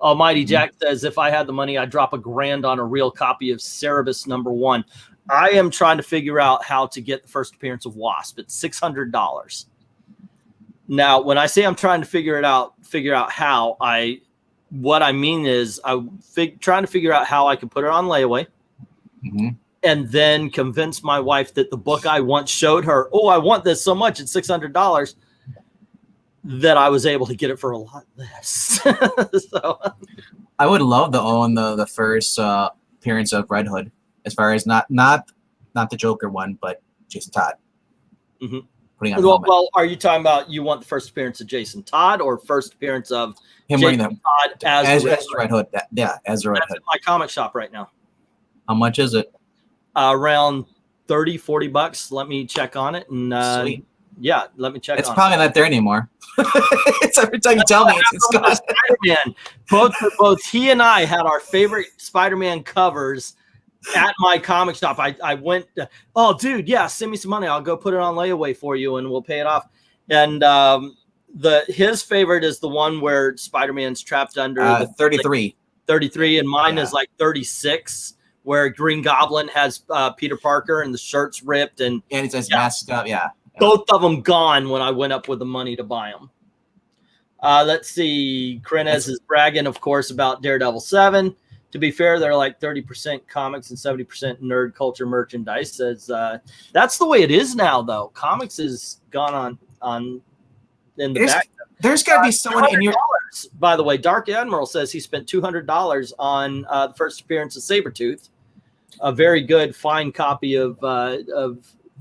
Almighty Jack says, if I had the money, I'd drop $1,000 on a real copy of Cerebus number 1. I am trying to figure out how to get the first appearance of Wasp. It's $600. Now, when I say I'm trying to figure out how, what I mean is I'm trying to figure out how I can put it on layaway, and then convince my wife that the book I once showed her, oh, I want this so much, it's $600, that I was able to get it for a lot less. So, I would love to own the first appearance of Red Hood. As far as not the Joker one, but Jason Todd. Putting on well, are you talking about you want the first appearance of Jason Todd or first appearance of him wearing them Todd as Red Hood? Yeah, as a Red Hood. At my comic shop right now. How much is it? Around $30-$40. Let me check on it, and sweet. Yeah, let me check. It's probably not there anymore. It's every time you tell me it's gone. Spider-Man. Both he and I had our favorite Spider-Man covers at my comic shop. I went, oh, dude, yeah, send me some money. I'll go put it on layaway for you, and we'll pay it off. And his favorite is the one where Spider-Man's trapped under 33. 33, and mine is like 36, where Green Goblin has Peter Parker and the shirt's ripped, and it says masked up. Yeah. Both of them gone when I went up with the money to buy them. Let's see. Krenez is bragging, of course, about Daredevil 7. To be fair, they're like 30% comics and 70% nerd culture merchandise. Says that's the way it is now, though. Comics has gone on in the back. There's got to be someone in your. By the way, Dark Admiral says he spent $200 on the first appearance of Sabretooth. a very good, fine copy of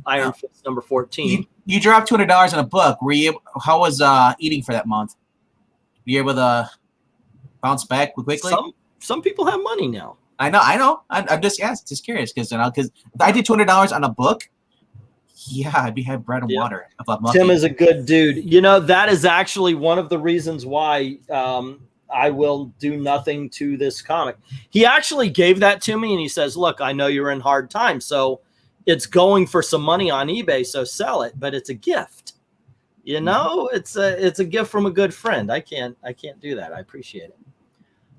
Iron Fist number 14. You dropped $200 on a book. How was eating for that month? Were you able to bounce back quickly? Some people have money now. I know. I'm just curious because if I did $200 on a book, yeah, I'd have bread and water. Tim is a good dude. You know, that is actually one of the reasons why I will do nothing to this comic. He actually gave that to me and he says, look, I know you're in hard times, so it's going for some money on eBay, so sell it, but it's a gift. You know, it's a gift from a good friend. I can't do that. I appreciate it.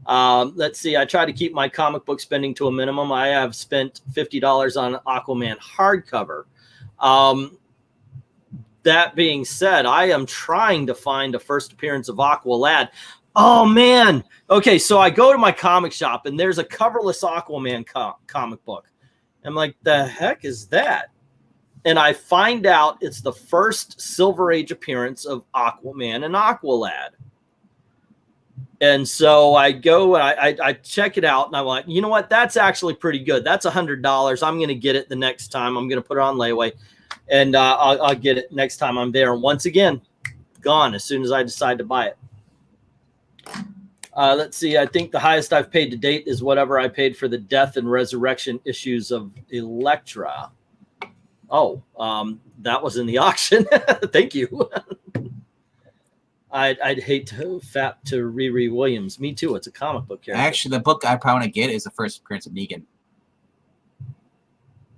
Let's see. I try to keep my comic book spending to a minimum. I have spent $50 on Aquaman hardcover. That being said, I am trying to find a first appearance of Aqualad. Oh man. Okay, so I go to my comic shop and there's a coverless Aquaman comic book. I'm like, the heck is that? And I find out it's the first Silver Age appearance of Aquaman and Aqualad. And so I go and I check it out and I'm like, you know what? That's actually pretty good. That's $100. I'm going to get it the next time. I'm going to put it on layaway and I'll get it next time I'm there. And once again, gone as soon as I decide to buy it. Let's see. I think the highest I've paid to date is whatever I paid for the Death and Resurrection issues of Elektra. Oh, that was in the auction. Thank you. I'd hate to fap to Riri Williams. Me too. It's a comic book character. Actually, the book I probably want to get is the first appearance of Negan.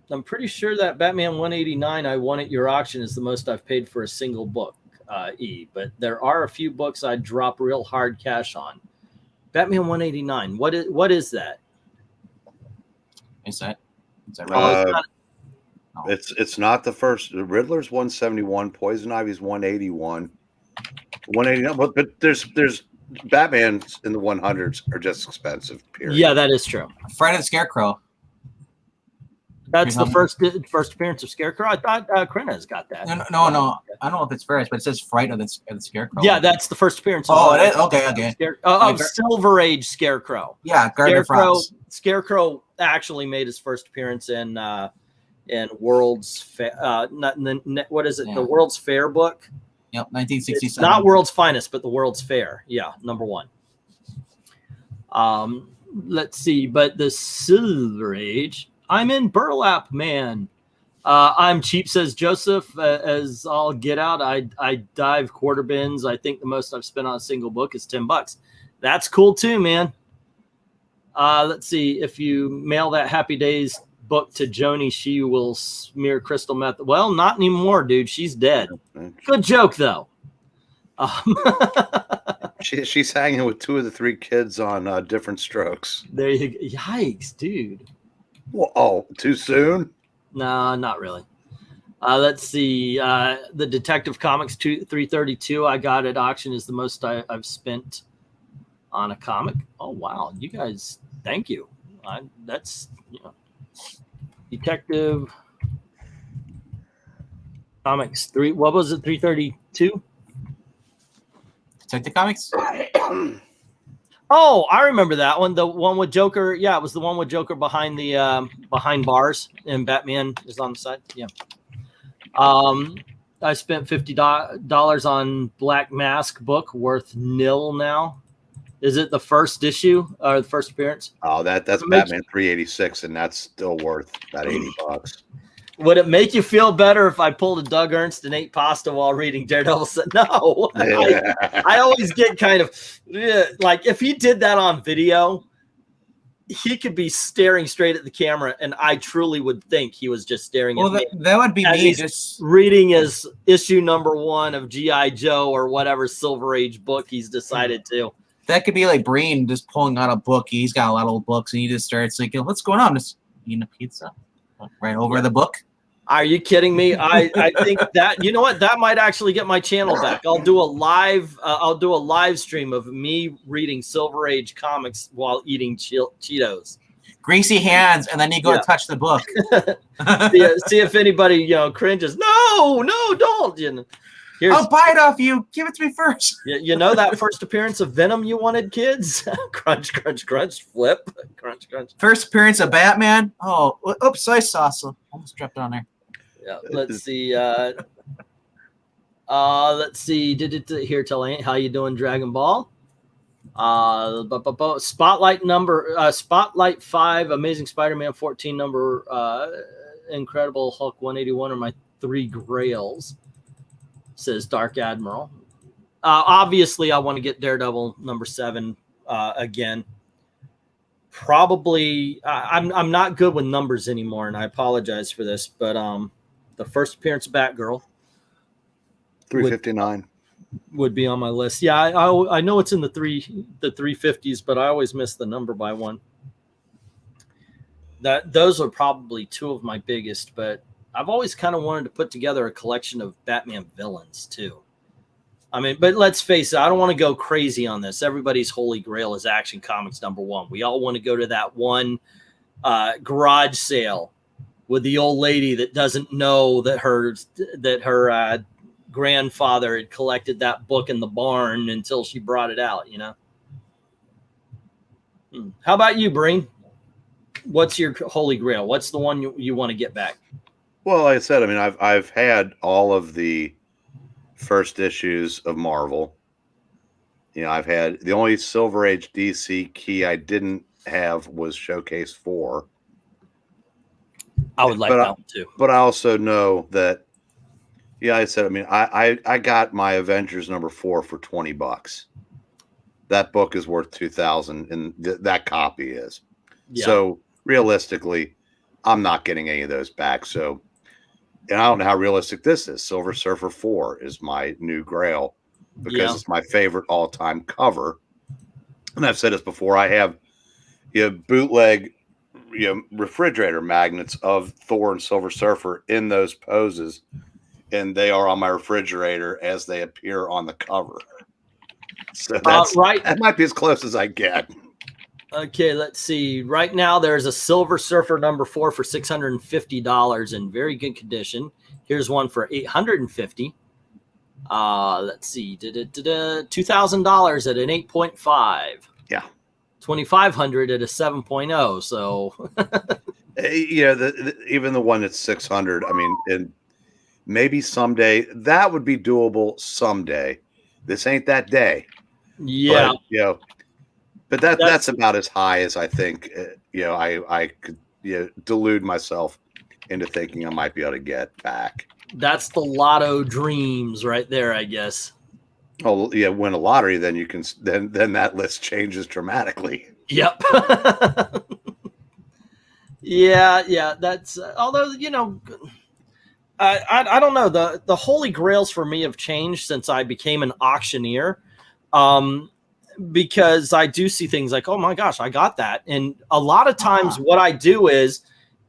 I'm pretty sure that Batman 189 I won at your auction is the most I've paid for a single book, but there are a few books I'd drop real hard cash on. Batman 189. What is that? Is that right? It's not the first. The Riddler's 171. Poison Ivy's 181. 189. But there's Batman's in the 100s are just expensive. Period. Yeah, that is true. Friday the Scarecrow. That's the first appearance of Scarecrow. I thought Krenna's got that. No. I don't know if it's first, but it says Fright of the Scarecrow. Yeah, that's the first appearance. Oh, it is? Okay. Silver Age Scarecrow. Yeah, Scarecrow actually made his first appearance in World's Fair. What is it? Yeah. The World's Fair book. Yep, 1967. It's not World's Finest, but the World's Fair. Yeah, number 1. Let's see, but the Silver Age. I'm in Burlap, man. I'm cheap, says Joseph. As I'll get out, I dive quarter bins. I think the most I've spent on a single book is $10. That's cool too, man. Let's see. If you mail that Happy Days book to Joni, she will smear crystal meth. Well, not anymore, dude. She's dead. Good joke, though. She's hanging with 2 of the 3 kids on Different Strokes. There you go. Yikes, dude. Well, too soon? No, not really. Let's see. The Detective Comics 332 I got at auction is the most I've spent on a comic. Oh, wow. You guys, thank you. That's, Detective Comics 3. What was it? 332? Detective Comics? Oh, I remember that one. The one with Joker. Yeah, it was the one with Joker behind the behind bars and Batman is on the side. Yeah. I spent $50 on Black Mask book worth nil now. Is it the first issue or the first appearance? Oh, that's Batman 386, and that's still worth about $80. Would it make you feel better if I pulled a Doug Ernst and ate pasta while reading Daredevil? No. Yeah. I always get kind of like if he did that on video, he could be staring straight at the camera, and I truly would think he was just staring at me. That would be me just reading his issue number 1 of G.I. Joe or whatever Silver Age book he's decided to. That could be like Breen just pulling out a book. He's got a lot of old books, and he just starts like, what's going on? Just eating a pizza right over the book. Are you kidding me? I think that, you know what, that might actually get my channel back. I'll do a live stream of me reading Silver Age comics while eating Cheetos. Greasy hands, and then you go to touch the book. see if anybody cringes. No, don't. I'll buy it off you. Give it to me first. You know that first appearance of Venom you wanted, kids? Crunch, crunch, crunch, flip. Crunch, crunch. First appearance of Batman. Oh, oops, soy sauce. Almost dropped on there. Yeah, let's see. Let's see. Here, tell Aunt how you doing, Dragon Ball. Spotlight number, Spotlight 5, Amazing Spider-Man 14 number, Incredible Hulk 181 are my 3 grails, says Dark Admiral. Obviously, I want to get Daredevil number 7 again. Probably, I'm not good with numbers anymore, and I apologize for this, but the first appearance of Batgirl, 359. would be on my list. Yeah, I know it's in the 350s, but I always miss the number by 1. Those are probably 2 of my biggest, but I've always kind of wanted to put together a collection of Batman villains too. I mean, but let's face it, I don't want to go crazy on this. Everybody's holy grail is Action Comics number 1. We all want to go to that one garage sale with the old lady that doesn't know that her grandfather had collected that book in the barn until she brought it out, you know. How about you, Breen? What's your holy grail? What's the one you want to get back? Well, like I said, I mean, I've had all of the first issues of Marvel. You know, I've had the only Silver Age DC key I didn't have was Showcase 4. I would like that one too. But I also know that, yeah, I said, I mean, I got my Avengers number 4 for $20. That book is worth $2,000, and that copy is. Yeah. So realistically, I'm not getting any of those back. So, and I don't know how realistic this is. Silver Surfer 4 is my new grail because it's my favorite all-time cover. And I've said this before. I have bootleg, refrigerator magnets of Thor and Silver Surfer in those poses, and they are on my refrigerator as they appear on the cover. So that's right. That might be as close as I get. Okay, let's see. Right now, there's a Silver Surfer number 4 for $650 in very good condition. Here's one for $850. Let's see, $2,000 at an 8.5. Yeah, $2,500 at a 7.0. So, even the one that's $600. I mean, and maybe someday that would be doable. Someday, this ain't that day. Yeah, but that's about as high as I think. I could delude myself into thinking I might be able to get back. That's the lotto dreams right there, I guess. Oh yeah, win a lottery, then you can. Then that list changes dramatically. Yep. yeah. That's although I don't know, the holy grails for me have changed since I became an auctioneer. Because I do see things like, oh my gosh, I got that. And a lot of times what I do is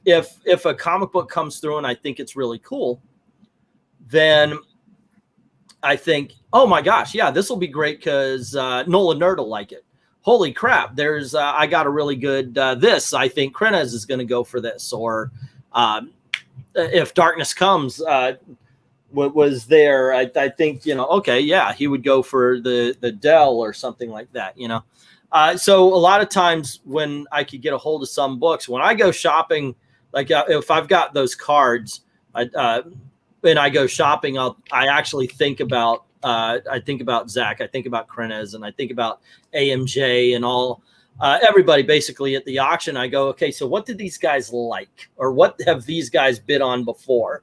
if a comic book comes through and I think it's really cool, then I think, oh my gosh, yeah, this will be great because Nolan Nerd will like it. Holy crap, there's I got a really good this. I think Krenez is going to go for this. Or if Darkness Comes was there, I think, okay, yeah, he would go for the Dell or something like that, So a lot of times when I could get a hold of some books, when I go shopping, like if I've got those cards, and I go shopping, I actually think about Zach, I think about Krenez, and I think about AMJ and all everybody basically at the auction. I go, okay, so what did these guys like, or what have these guys bid on before?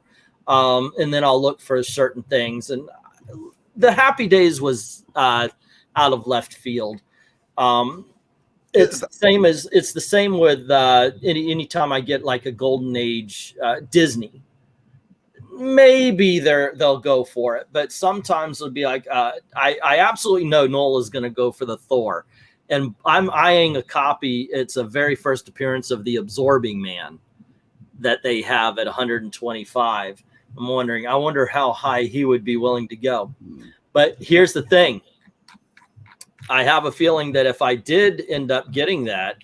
And then I'll look for certain things. And the Happy Days was out of left field. It's the same with anytime I get like a Golden Age Disney. Maybe they'll go for it, but sometimes it'll be like I absolutely know Noel is going to go for the Thor, and I'm eyeing a copy. It's a very first appearance of the Absorbing Man that they have at 125. I wonder how high he would be willing to go. But here's the thing. I have a feeling that if I did end up getting that,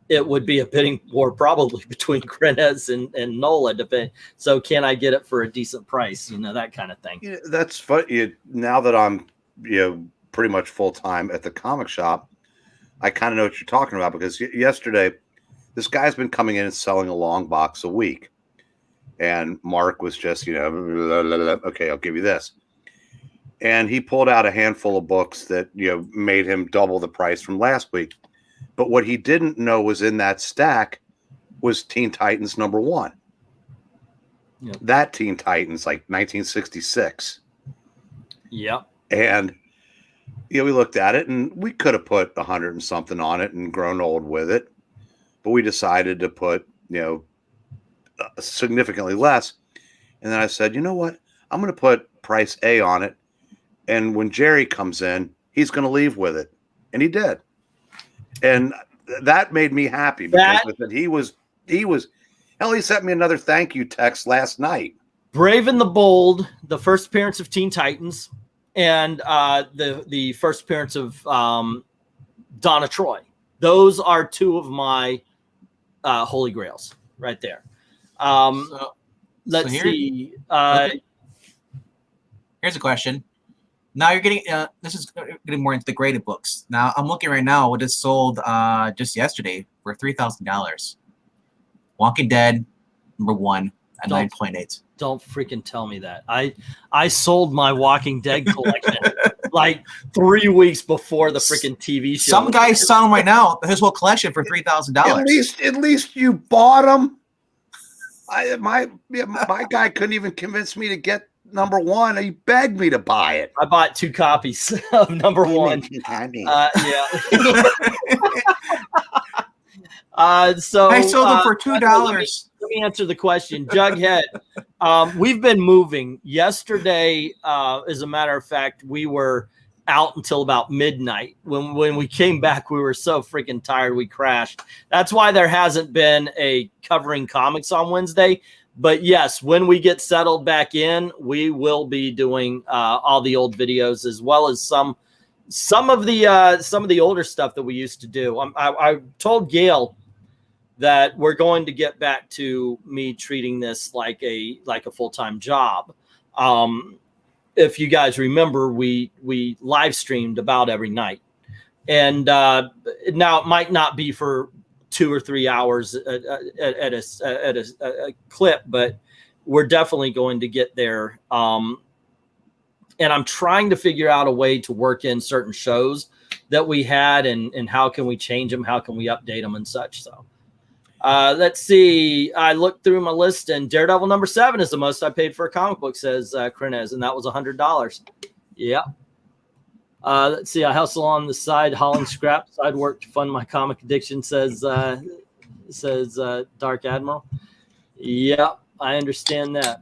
it would be a bidding war probably between Grenez and Nola. So can I get it for a decent price? You know, that kind of thing. Yeah, that's funny. Now that I'm, pretty much full time at the comic shop, I kind of know what you're talking about, because yesterday, this guy's been coming in and selling a long box a week. And Mark was just, okay, I'll give you this. And he pulled out a handful of books that, made him double the price from last week. But what he didn't know was in that stack was Teen Titans #1. Yep. That Teen Titans, like 1966. Yep. And we looked at it, and we could have put 100 and something on it and grown old with it. But we decided to put, significantly less. And then I said, you know what? I'm going to put price A on it. And when Jerry comes in, he's going to leave with it. And he did. And that made me happy, because he was, hell, he sent me another thank you text last night. Brave and the Bold, the first appearance of Teen Titans, and the first appearance of Donna Troy. Those are two of my holy grails right there. Let's see. Okay. Here's a question. Now you're getting this is getting more into the graded books. Now I'm looking right now. What is sold just yesterday for $3,000. Walking Dead #1 at 9.8. Don't freaking tell me that. I sold my Walking Dead collection like 3 weeks before the freaking TV show. Some guy's selling right now his whole collection for $3,000. At least you bought them. My guy couldn't even convince me to get #1. He begged me to buy it. I bought 2 copies of #1. So I sold them for $2. Let me answer the question, Jughead. We've been moving. Yesterday, as a matter of fact, we were out until about midnight. When we came back, we were so freaking tired, we crashed. That's why there hasn't been a covering comics on Wednesday. But yes, when we get settled back in, we will be doing all the old videos, as well as some of the older stuff that we used to do. I told Gail that we're going to get back to me treating this like a full-time job. If you guys remember, we live streamed about every night, and now it might not be for 2 or 3 hours at a clip, but we're definitely going to get there. And I'm trying to figure out a way to work in certain shows that we had, and how can we change them? How can we update them and such? So let's see. I looked through my list, and Daredevil #7 is the most I paid for a comic book, says Crenez, and that was $100. Yeah. Let's see. I hustle on the side, hauling scrap, side work to fund my comic addiction, says Dark Admiral. Yeah, I understand that.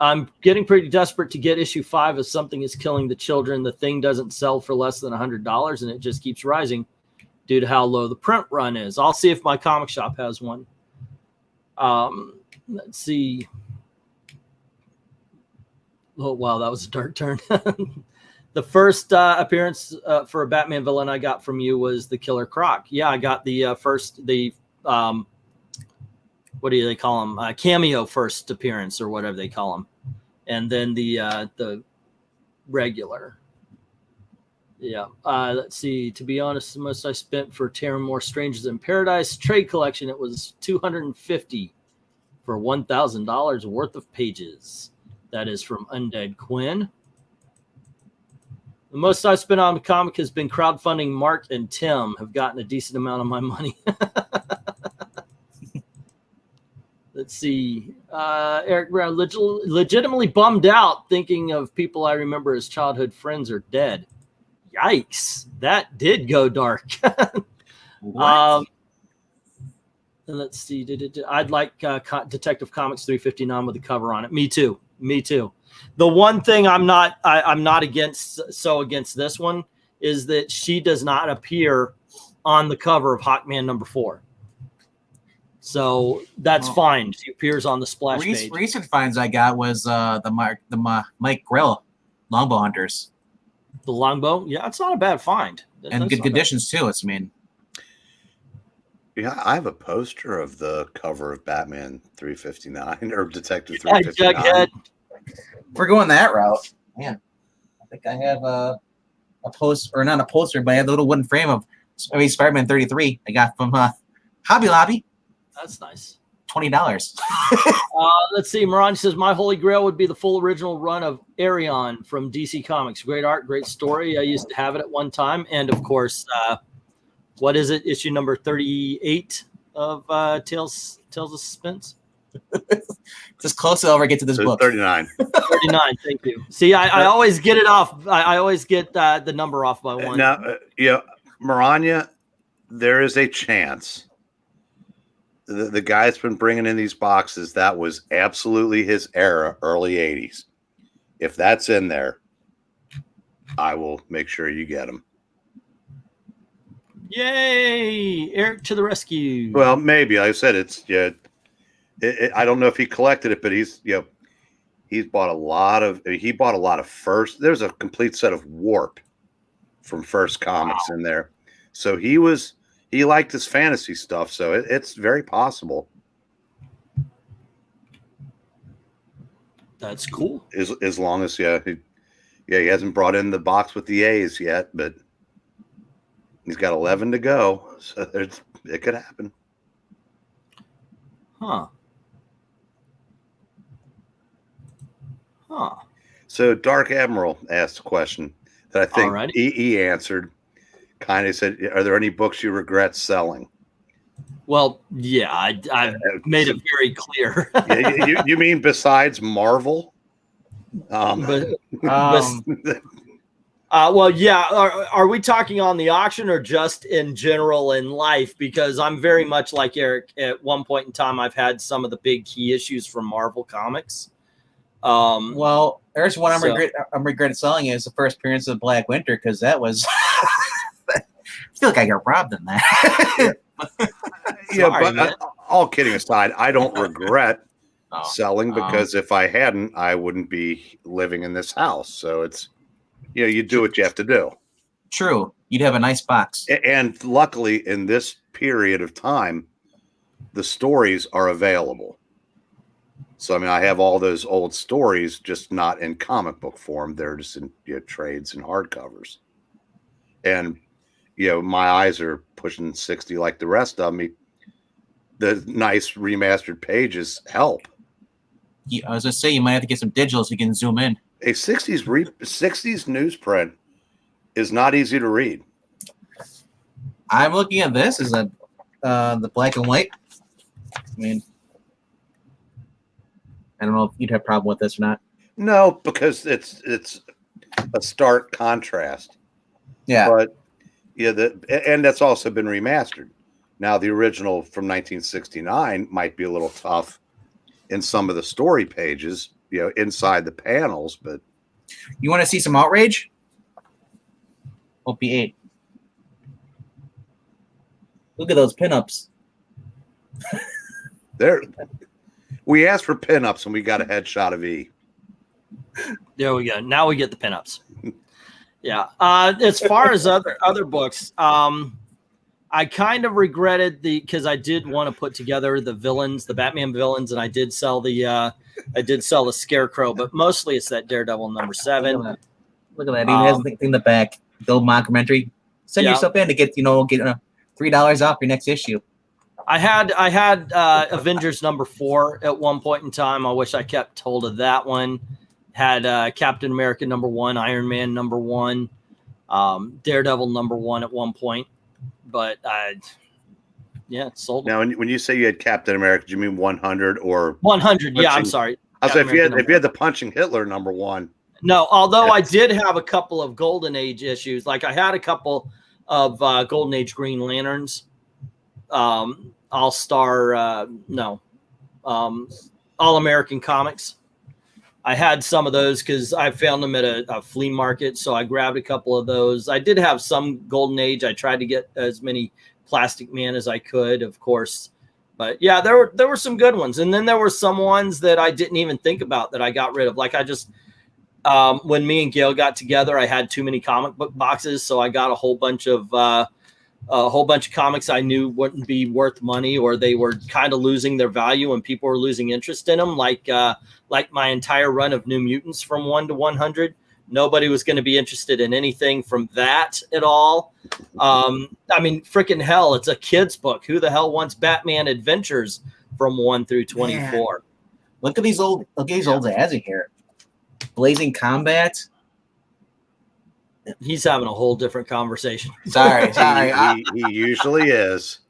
I'm getting pretty desperate to get issue 5 of Something is Killing the Children. The thing doesn't sell for less than $100, and it just keeps rising due to how low the print run is. I'll see if my comic shop has one. Let's see. Oh, wow, that was a dark turn. The first appearance for a Batman villain I got from you was the Killer Croc. Yeah, I got the what do they call them? Cameo first appearance, or whatever they call them, and then the regular. Yeah. Let's see. To be honest, the most I spent for tearing more Strangers in Paradise trade collection, it was $250 for $1,000 worth of pages. That is from Undead Quinn. The most I spent on a comic has been crowdfunding. Mark and Tim have gotten a decent amount of my money. Let's see. Eric Brown, legitimately bummed out thinking of people I remember as childhood friends are dead. Yikes. That did go dark. What? Let's see. I'd like Detective Comics 359 with a cover on it. Me too. Me too. The one thing I'm not against this one is that she does not appear on the cover of Hawkman #4. So that's fine. She appears on the splash page. Recent finds I got was the Mike Grell Longbow Hunters. The Longbow? Yeah, it's not a bad find. And good conditions too, it's Yeah, I have a poster of the cover of Batman 359 or Detective 359. Jughead. We're going that route, man. I think I have a post, or not a poster, but I have the little wooden frame of Spider-Man 33 I got from Hobby Lobby. That's nice. $20. Let's see. Moran says, my holy grail would be the full original run of Arion from DC Comics. Great art, great story. I used to have it at one time. And, of course, what is it? Issue number 38 of Tales of Suspense? Just close to over get to this book. 39. 39, thank you. See, I always get it off. I always get the number off by one. Now, Maranya, there is a chance the guy that's been bringing in these boxes, that was absolutely his era, early 80s. If that's in there, I will make sure you get them. Yay! Eric to the rescue. Well, maybe. Like I said, I don't know if he collected it, but he's bought a lot of First. There's a complete set of Warp from First Comics in there. So he liked his fantasy stuff, so it's very possible. That's cool. As long as he hasn't brought in the box with the A's yet, but he's got 11 to go, so it could happen. Huh. So Dark Admiral asked a question that I think Alrighty. EE answered. Kind of said, are there any books you regret selling? Well, yeah, I've made it very clear. you mean besides Marvel? Well, yeah. Are we talking on the auction or just in general in life? Because I'm very much like Eric. At one point in time, I've had some of the big key issues from Marvel Comics. Well, there's one I'm regretting selling is the first appearance of Black Winter, because that was I feel like I got robbed in that. But all kidding aside, I don't regret selling, because if I hadn't, I wouldn't be living in this house. So it's, you do what you have to do. True. You'd have a nice box. And luckily, in this period of time, the stories are available. So, I mean, I have all those old stories, just not in comic book form. They're just in trades and hardcovers. And, my eyes are pushing 60 like the rest of me. The nice remastered pages help. I was going to say, you might have to get some digital so you can zoom in. A 60s newsprint is not easy to read. I'm looking at this as the black and white. I mean, I don't know if you'd have a problem with this or not. No, because it's a stark contrast. Yeah. But and that's also been remastered. Now the original from 1969 might be a little tough in some of the story pages, inside the panels, but you want to see some outrage? OP8. Look at those pinups. We asked for pinups and we got a headshot of E. There we go. Now we get the pinups. Yeah. As far as other books, I kind of regretted because I did want to put together the villains, the Batman villains, and I did sell the Scarecrow, but mostly it's that Daredevil number 7. Look at that. He has the thing in the back. Build mockumentary. Send yourself in to get $3 off your next issue. I had Avengers number 4 at one point in time. I wish I kept hold of that one. Had Captain America number 1, Iron Man number 1, Daredevil number 1 at one point, but it sold. Now, when you say you had Captain America, do you mean 100 or 100? Yeah, I'm sorry. I was if you had the Punching Hitler number 1. No, although I did have a couple of Golden Age issues. Like I had a couple of Golden Age Green Lanterns, All-Star, All-American Comics. I had some of those because I found them at a flea market, so I grabbed a couple of those. I did have some Golden Age. I tried to get as many Plastic Man as I could, of course. But yeah, there were some good ones. And then there were some ones that I didn't even think about that I got rid of. Like I just, when me and Gail got together, I had too many comic book boxes, so I got a whole bunch of a whole bunch of comics I knew wouldn't be worth money, or they were kind of losing their value and people were losing interest in them. Like my entire run of New Mutants from 1 to 100. Nobody was going to be interested in anything from that at all. I mean, freaking hell, it's a kid's book. Who the hell wants Batman Adventures from 1 through 24? Man. Look at these old ads in here. Blazing Combat. He's having a whole different conversation. Sorry. He usually is.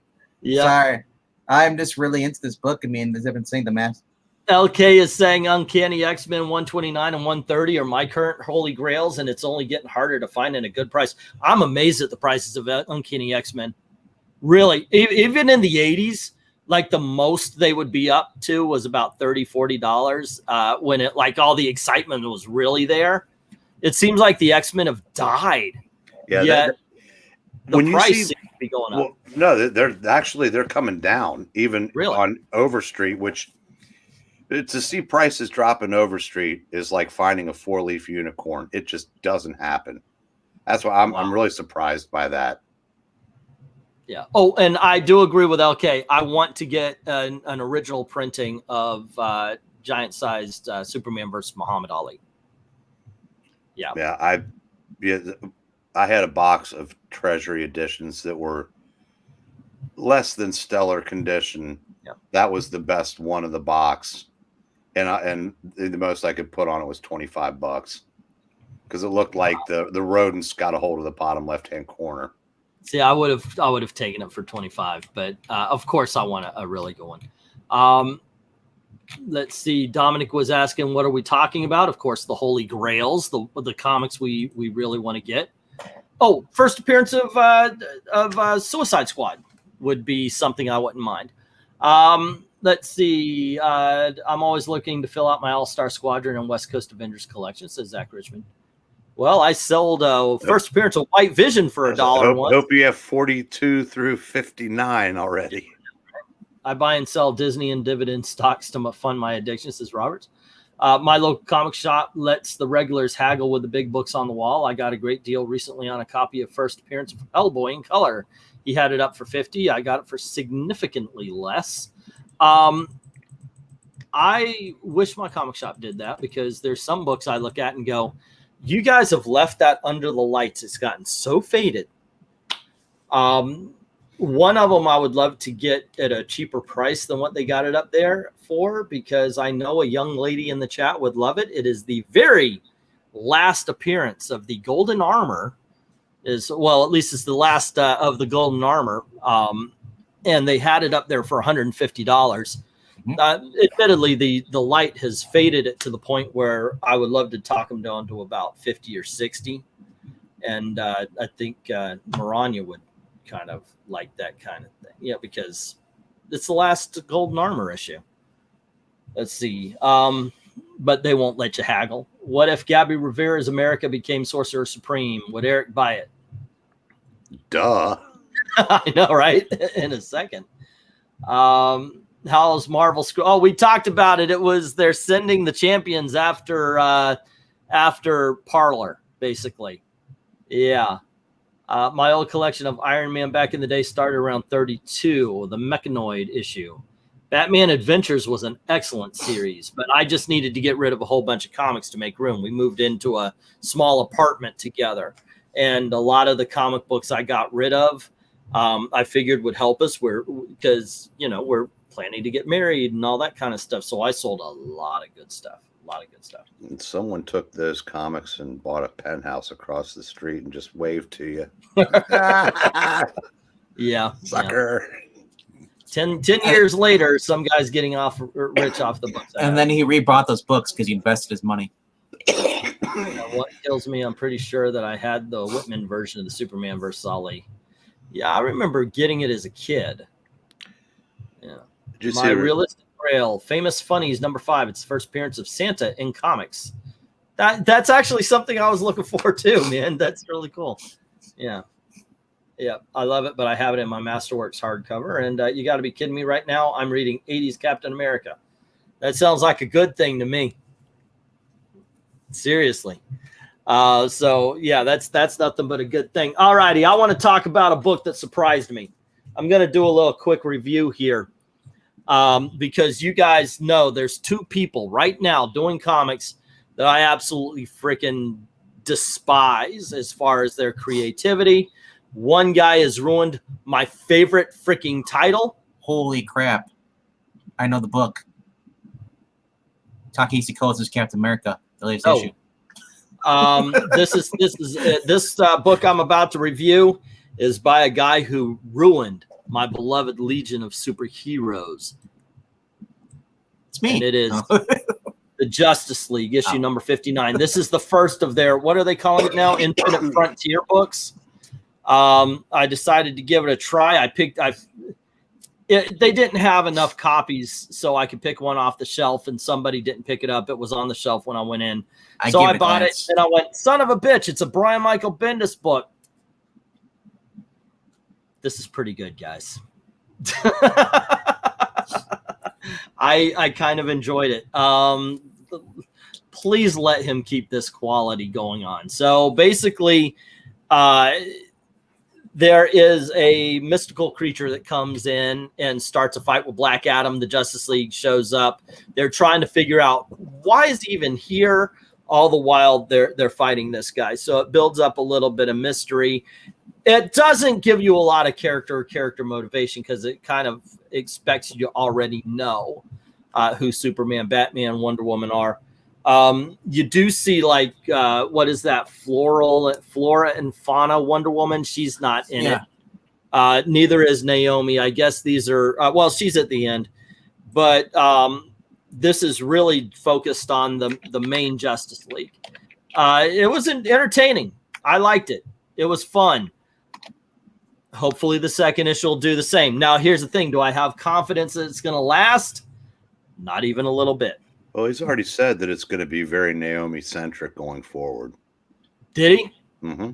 Yeah. Sorry. I'm just really into this book. I mean, as I've been saying, the math. LK is saying Uncanny X-Men 129 and 130 are my current holy grails, and it's only getting harder to find at a good price. I'm amazed at the prices of Uncanny X-Men. Really, even in the 80s, like the most they would be up to was about $30, $40 when it like all the excitement was really there. It seems like the X-Men have died. Yeah, yet the when price you see, seems to be going up. Well, no, they're coming down even Really? on Overstreet, which to see prices drop in Overstreet is like finding a 4-leaf unicorn. It just doesn't happen. That's why I'm really surprised by that. Yeah. Oh, and I do agree with LK. I want to get an original printing of giant-sized Superman versus Muhammad Ali. Yeah. Yeah, I had a box of Treasury editions that were less than stellar condition. Yeah. That was the best one of the box, and the most I could put on it was $25 because it looked like the rodents got a hold of the bottom left-hand corner. See, I would have taken it for 25, but of course I want a really good one. Let's see. Dominic was asking, what are we talking about? Of course, the Holy Grails, the comics we really want to get. Oh, first appearance of Suicide Squad would be something I wouldn't mind. Let's see. I'm always looking to fill out my All-Star Squadron and West Coast Avengers collection, says Zach Richmond. Well, I sold first appearance of White Vision for $1 once. Hope you have 42 through 59 already. I buy and sell Disney and dividend stocks to fund my addiction, says Roberts. My local comic shop lets the regulars haggle with the big books on the wall. I got a great deal recently on a copy of first appearance of Hellboy in color. He had it up for $50. I got it for significantly less. I wish my comic shop did that because there's some books I look at and go, you guys have left that under the lights. It's gotten so faded. One of them I would love to get at a cheaper price than what they got it up there for, because I know a young lady in the chat would love it. It is the very last appearance of the Golden Armor. At least it's the last of the Golden Armor. And they had it up there for $150. Admittedly, the light has faded it to the point where I would love to talk them down to about 50 or 60. And I think Maranya would kind of like that kind of thing. Yeah, because it's the last Golden Armor issue. Let's see. But they won't let you haggle. What if Gabby Rivera's America became Sorcerer Supreme? Would Eric buy it? Duh. I know, right? In a second. How's Marvel? Oh, we talked about it. It was they're sending the champions after Parlor, basically. Yeah. My old collection of Iron Man back in the day started around 32, the Mechanoid issue. Batman Adventures was an excellent series, but I just needed to get rid of a whole bunch of comics to make room. We moved into a small apartment together, and a lot of the comic books I got rid of, I figured would help us because, we're planning to get married and all that kind of stuff. So I sold a lot of good stuff. And someone took those comics and bought a penthouse across the street and just waved to you. Yeah. Sucker. Yeah. 10 years later, some guy's getting rich off the books. And then he rebought those books because he invested his money. What kills me, I'm pretty sure that I had the Whitman version of the Superman versus Ali. Yeah, I remember getting it as a kid. Yeah. My Realistic Grail, Famous Funnies #5. It's the first appearance of Santa in comics. That's actually something I was looking for too, man. That's really cool. Yeah. Yeah, I love it, but I have it in my Masterworks hardcover. And you got to be kidding me right now. I'm reading 80s Captain America. That sounds like a good thing to me. Seriously. So yeah, that's nothing but a good thing. All righty, I want to talk about a book that surprised me. I'm going to do a little quick review here, because you guys know there's two people right now doing comics that I absolutely freaking despise as far as their creativity. One guy has ruined my favorite freaking title. Holy crap. I know the book. Ta-Nehisi Coates' Captain America, the latest issue. This book I'm about to review is by a guy who ruined my beloved Legion of Superheroes. It's me. And it is the Justice League, issue number 59. This is the first of their, what are they calling it now? Infinite Frontier books. I decided to give it a try. They didn't have enough copies, so I could pick one off the shelf, and somebody didn't pick it up. It was on the shelf when I went in. So I bought it, and I went, son of a bitch, it's a Brian Michael Bendis book. This is pretty good, guys. I kind of enjoyed it. Please let him keep this quality going on. So basically, there is a mystical creature that comes in and starts a fight with Black Adam. The Justice League shows up. They're trying to figure out, why is he even here? All the while they're fighting this guy. So it builds up a little bit of mystery. It doesn't give you a lot of character motivation, because it kind of expects you to already know who Superman, Batman, Wonder Woman are. You do see, like, what is that? Flora and Fauna Wonder Woman. She's not in it. Neither is Naomi. I guess these are, well, she's at the end, but this is really focused on the main Justice League. It was entertaining. I liked it. It was fun. Hopefully the second issue will do the same. Now, here's the thing. Do I have confidence that it's going to last? Not even a little bit. Well, he's already said that it's going to be very Naomi-centric going forward. Did he? Mm-hmm.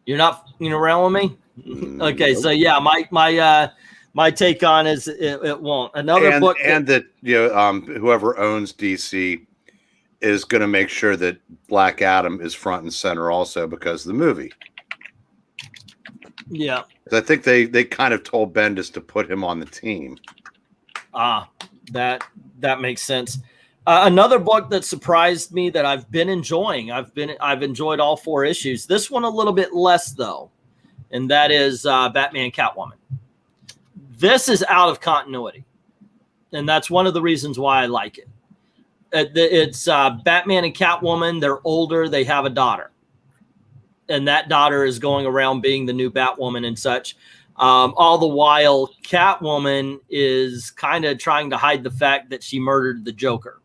You're not around with me? Okay, nope. So yeah, my take on is it won't. Another book. And that whoever owns DC is going to make sure that Black Adam is front and center also because of the movie. Yeah. I think they kind of told Bendis to put him on the team. That makes sense. Another book that surprised me that I've been enjoying. I've enjoyed all 4 issues. This one a little bit less though, and that is Batman Catwoman. This is out of continuity, and that's one of the reasons why I like it. It's Batman and Catwoman. They're older. They have a daughter, and that daughter is going around being the new Batwoman and such. All the while, Catwoman is kind of trying to hide the fact that she murdered the Joker.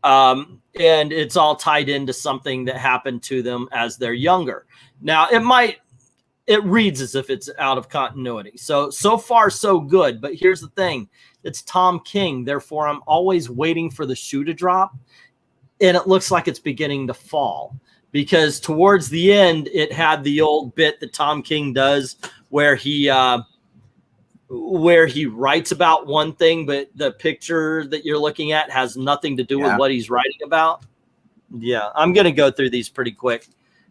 And it's all tied into something that happened to them as they're younger. Now, it reads as if it's out of continuity. So far, so good. But here's the thing. It's Tom King. Therefore, I'm always waiting for the shoe to drop. And it looks like it's beginning to fall. Because towards the end, it had the old bit that Tom King does where he writes about one thing, but the picture that you're looking at has nothing to do with what he's writing about. Yeah, I'm going to go through these pretty quick,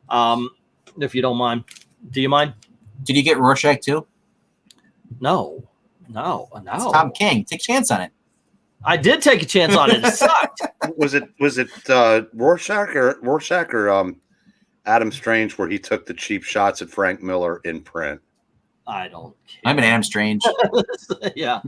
if you don't mind. Do you mind? Did you get Rorschach too? No. It's Tom King. Take a chance on it. I did take a chance on it. It sucked. Was it Rorschach or Adam Strange where he took the cheap shots at Frank Miller in print? I don't care. I'm an Adam Strange. Yeah.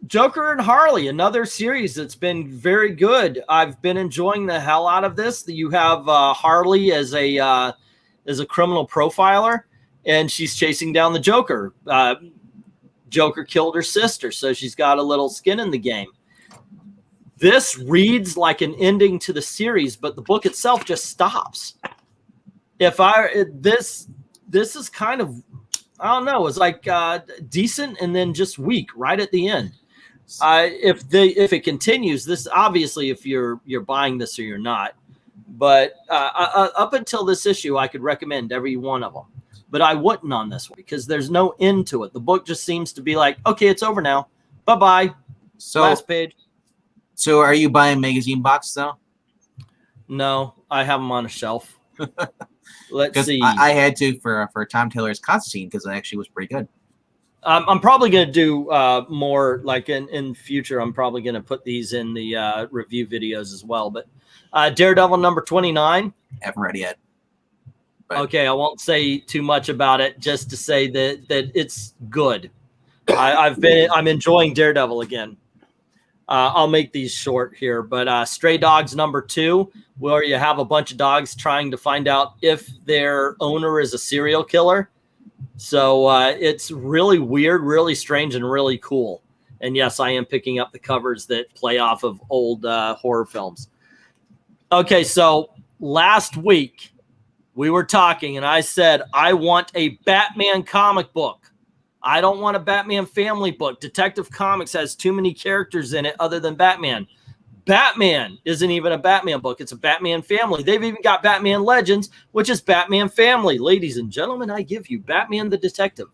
Joker and Harley, another series that's been very good. I've been enjoying the hell out of this. You have Harley as a criminal profiler, and she's chasing down the Joker. Joker killed her sister, so she's got a little skin in the game. This reads like an ending to the series, but the book itself just stops. This is kind of, I don't know, it's like decent and then just weak right at the end. If it continues, this obviously if you're buying this or you're not, but up until this issue, I could recommend every one of them. But I wouldn't on this one because there's no end to it. The book just seems to be like, okay, it's over now. Bye-bye. So last page. So are you buying magazine box though? No, I have them on a shelf. Let's see. I had to for Tom Taylor's Constantine because it actually was pretty good. I'm probably going to do more like in future. I'm probably going to put these in the review videos as well. But Daredevil number 29. Haven't read it yet. But. Okay, I won't say too much about it. Just to say that it's good. I'm enjoying Daredevil again. I'll make these short here, but Stray Dogs number 2, where you have a bunch of dogs trying to find out if their owner is a serial killer. So it's really weird, really strange, and really cool. And yes, I am picking up the covers that play off of old horror films. Okay, so last week we were talking, and I said, I want a Batman comic book. I don't want a Batman family book. Detective Comics has too many characters in it other than Batman. Batman isn't even a Batman book. It's a Batman family. They've even got Batman Legends, which is Batman family. Ladies and gentlemen, I give you Batman the Detective.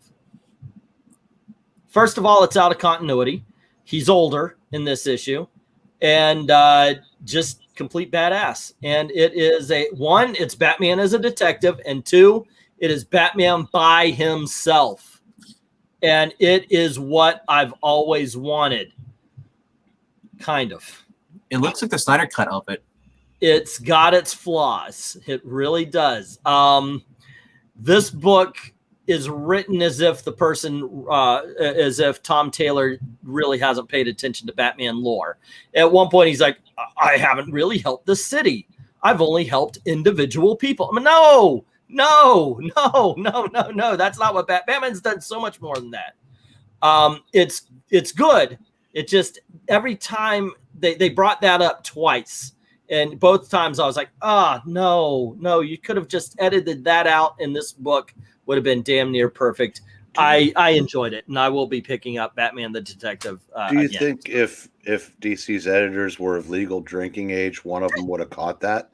First of all, it's out of continuity. He's older in this issue. And just complete badass. And it is one, it's Batman as a detective. And 2, it is Batman by himself. And it is what I've always wanted. Kind of. It looks like the Snyder cut of it. It's got its flaws. It really does. This book is written as if the person, as if Tom Taylor really hasn't paid attention to Batman lore. At one point, he's like, I haven't really helped the city. I've only helped individual people. I mean, no. That's not what Batman's done so much more than that. It's good. It just, every time they brought that up twice. And both times I was like, no, you could have just edited that out, and this book would have been damn near perfect. I enjoyed it, and I will be picking up Batman the Detective. Do you think if DC's editors were of legal drinking age, one of them would have caught that?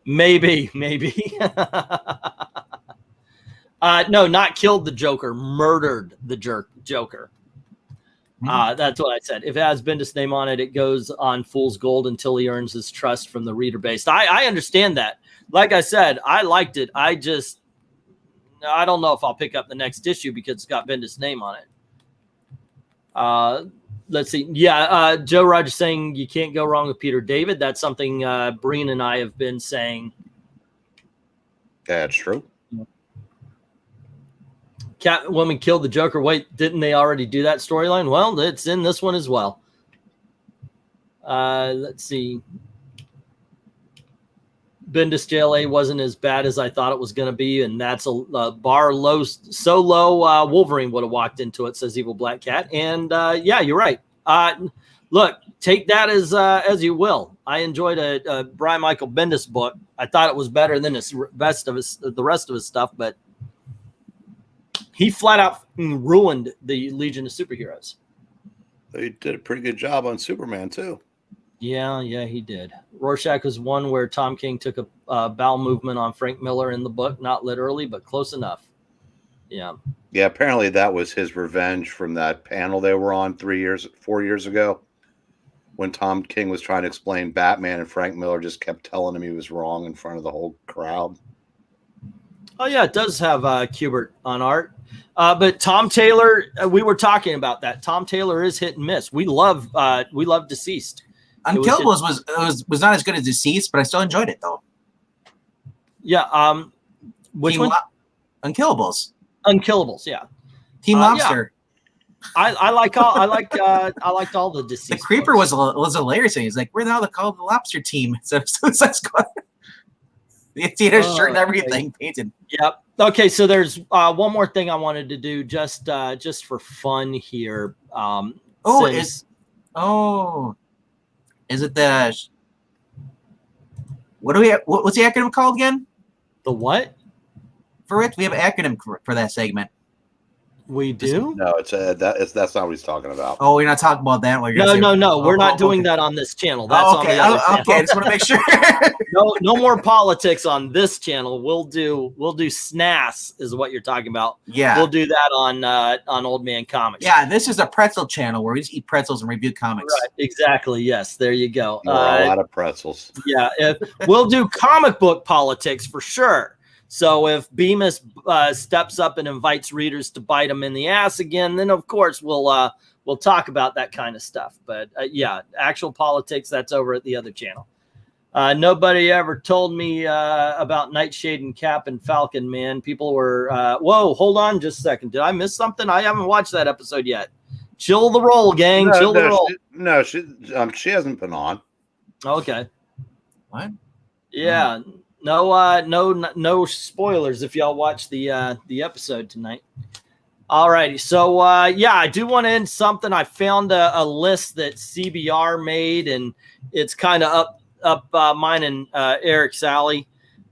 Maybe. No, not killed the Joker, murdered the Joker. That's what I said. If it has Bendis' name on it, it goes on fool's gold until he earns his trust from the reader base. I understand that. Like I said, I liked it. I don't know if I'll pick up the next issue because it's got Bendis' name on it. Let's see. Yeah, Joe Rogers saying you can't go wrong with Peter David. That's something Breen and I have been saying. That's true. Catwoman killed the Joker. Wait, didn't they already do that storyline? Well, it's in this one as well. Let's see. Bendis JLA wasn't as bad as I thought it was going to be, and that's a bar low, so low. Wolverine would have walked into it, says Evil Black Cat. And yeah, you're right. Look, take that as you will. I enjoyed a Brian Michael Bendis book. I thought it was better than the rest of his stuff, but he flat out ruined the Legion of Superheroes. He did a pretty good job on Superman too. Yeah, he did. Rorschach was one where Tom King took a bowel movement on Frank Miller in the book, not literally, but close enough. Yeah. Yeah, apparently that was his revenge from that panel they were on 4 years ago, when Tom King was trying to explain Batman and Frank Miller just kept telling him he was wrong in front of the whole crowd. Oh yeah, it does have Kubert on art. But Tom Taylor, we were talking about that. Tom Taylor is hit and miss. We love Deceased. Unkillables was not as good as Deceased, but I still enjoyed it though. Yeah. Which one? Unkillables. Unkillables. Yeah. Team Lobster. Yeah. I liked all the Deceased. The Creeper was hilarious. He's like, we're now called the Lobster Team. So Suicide Squad. The theater shirt and everything painted. Yep. Okay, so there's one more thing I wanted to do just for fun here. Is it the what do we have? What's the acronym called again? The what? For it, we have an acronym for that segment. We do? No, that's not what he's talking about. Oh, you're not talking about that one. No. We're not doing that on this channel. That's on the other channel. Okay, I just want to make sure. No more politics on this channel. We'll do SNAS is what you're talking about. Yeah, we'll do that on Old Man Comics. Yeah, this is a pretzel channel where we just eat pretzels and review comics. Right, exactly. Yes, there you go. We're all out of pretzels. Yeah, we'll do comic book politics for sure. So if Bemis steps up and invites readers to bite him in the ass again, then of course we'll talk about that kind of stuff. But yeah, actual politics, that's over at the other channel. Nobody ever told me about Nightshade and Cap and Falcon, man. People were, whoa, hold on just a second. Did I miss something? I haven't watched that episode yet. Chill the roll, gang. Chill the roll. She hasn't been on. Okay. What? Yeah. No spoilers if y'all watch the episode tonight. All righty. So yeah, I do want to end something. I found a list that CBR made, and it's kind of up mine and Eric's alley.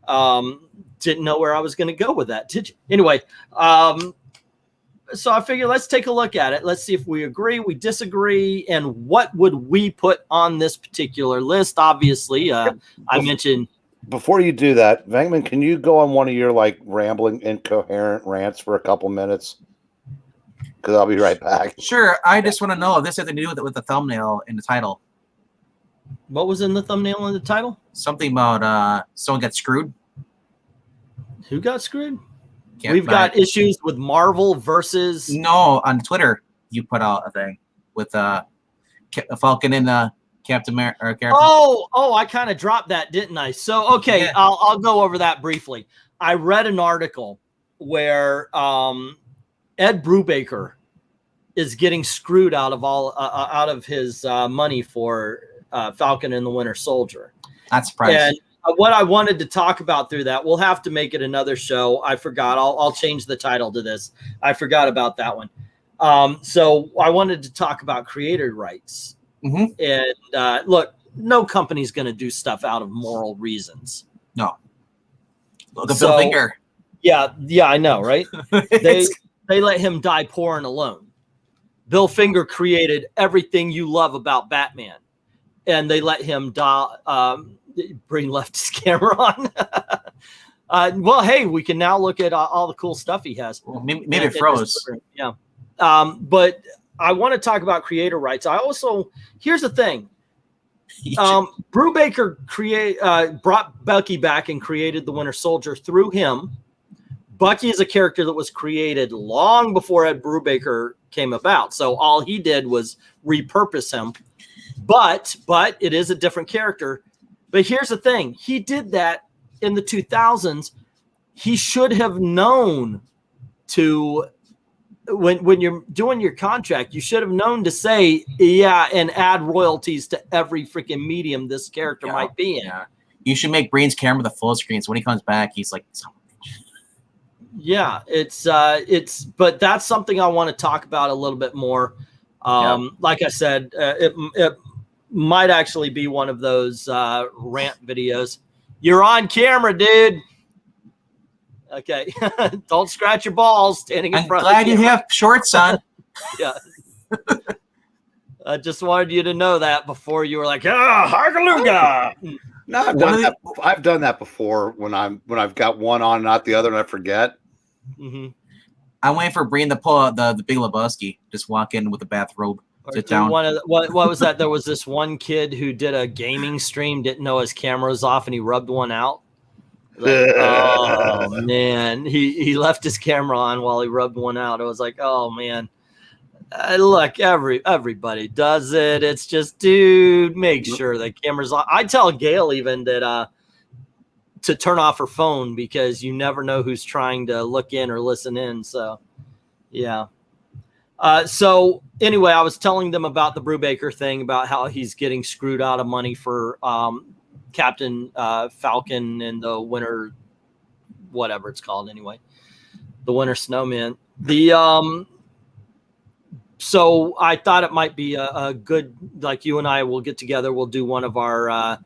Didn't know where I was going to go with that, did you? Anyway, so I figured let's take a look at it. Let's see if we agree, we disagree, and what would we put on this particular list. Obviously, I mentioned. Before you do that, VENKMAN, can you go on one of your like rambling, incoherent rants for a couple minutes? Because I'll be right back. Sure. I just want to know if this has to do with the thumbnail in the title. What was in the thumbnail in the title? Something about someone got screwed. Who got screwed? We've got issues with Marvel versus. No, on Twitter you put out a thing with Falcon and Captain America. Oh, I kind of dropped that, didn't I? So, okay, yeah. I'll go over that briefly. I read an article where Ed Brubaker is getting screwed out of his money for Falcon and the Winter Soldier. Not surprising. And what I wanted to talk about through that, we'll have to make it another show. I forgot. I'll change the title to this. I forgot about that one. So I wanted to talk about creator rights. Mm-hmm. And look, no company's going to do stuff out of moral reasons. No. Look at Bill Finger. Yeah, I know, right? They let him die poor and alone. Bill Finger created everything you love about Batman, and they let him die. Breen left his camera on. Well, hey, we can now look at all the cool stuff he has. Well, maybe it froze. Yeah. But I want to talk about creator rights. Here's the thing. Brubaker brought Bucky back and created the Winter Soldier through him. Bucky is a character that was created long before Ed Brubaker came about. So all he did was repurpose him. But it is a different character. But here's the thing. He did that in the 2000s. He should have known to... When you're doing your contract, you should have known to say, yeah, and add royalties to every freaking medium this character might be in. Yeah. You should make Breen's camera the full screen, so when he comes back, he's like, yeah, but that's something I want to talk about a little bit more. Like I said, it might actually be one of those rant videos. You're on camera, dude. Okay, don't scratch your balls standing in front. I'm glad you have shorts on. Yeah. I just wanted you to know that before you were like, hargalooga. No, I've done that before when I've got one on, not the other, and I forget. Mm-hmm. I'm waiting for Breen to pull out the Big Lebowski. Just walk in with a bathrobe, sit down. What was that? There was this one kid who did a gaming stream, didn't know his camera was off, and he rubbed one out. Like, oh man, he left his camera on while he rubbed one out. I was like, oh man. Look, everybody does it. It's just, dude, make sure the camera's on. I tell Gail even that to turn off her phone because you never know who's trying to look in or listen in. So yeah. So anyway, I was telling them about the Brubaker thing, about how he's getting screwed out of money for Captain Falcon and the Winter, whatever it's called anyway, the Winter Snowman. So I thought it might be a good, like you and I will get together. We'll do one of our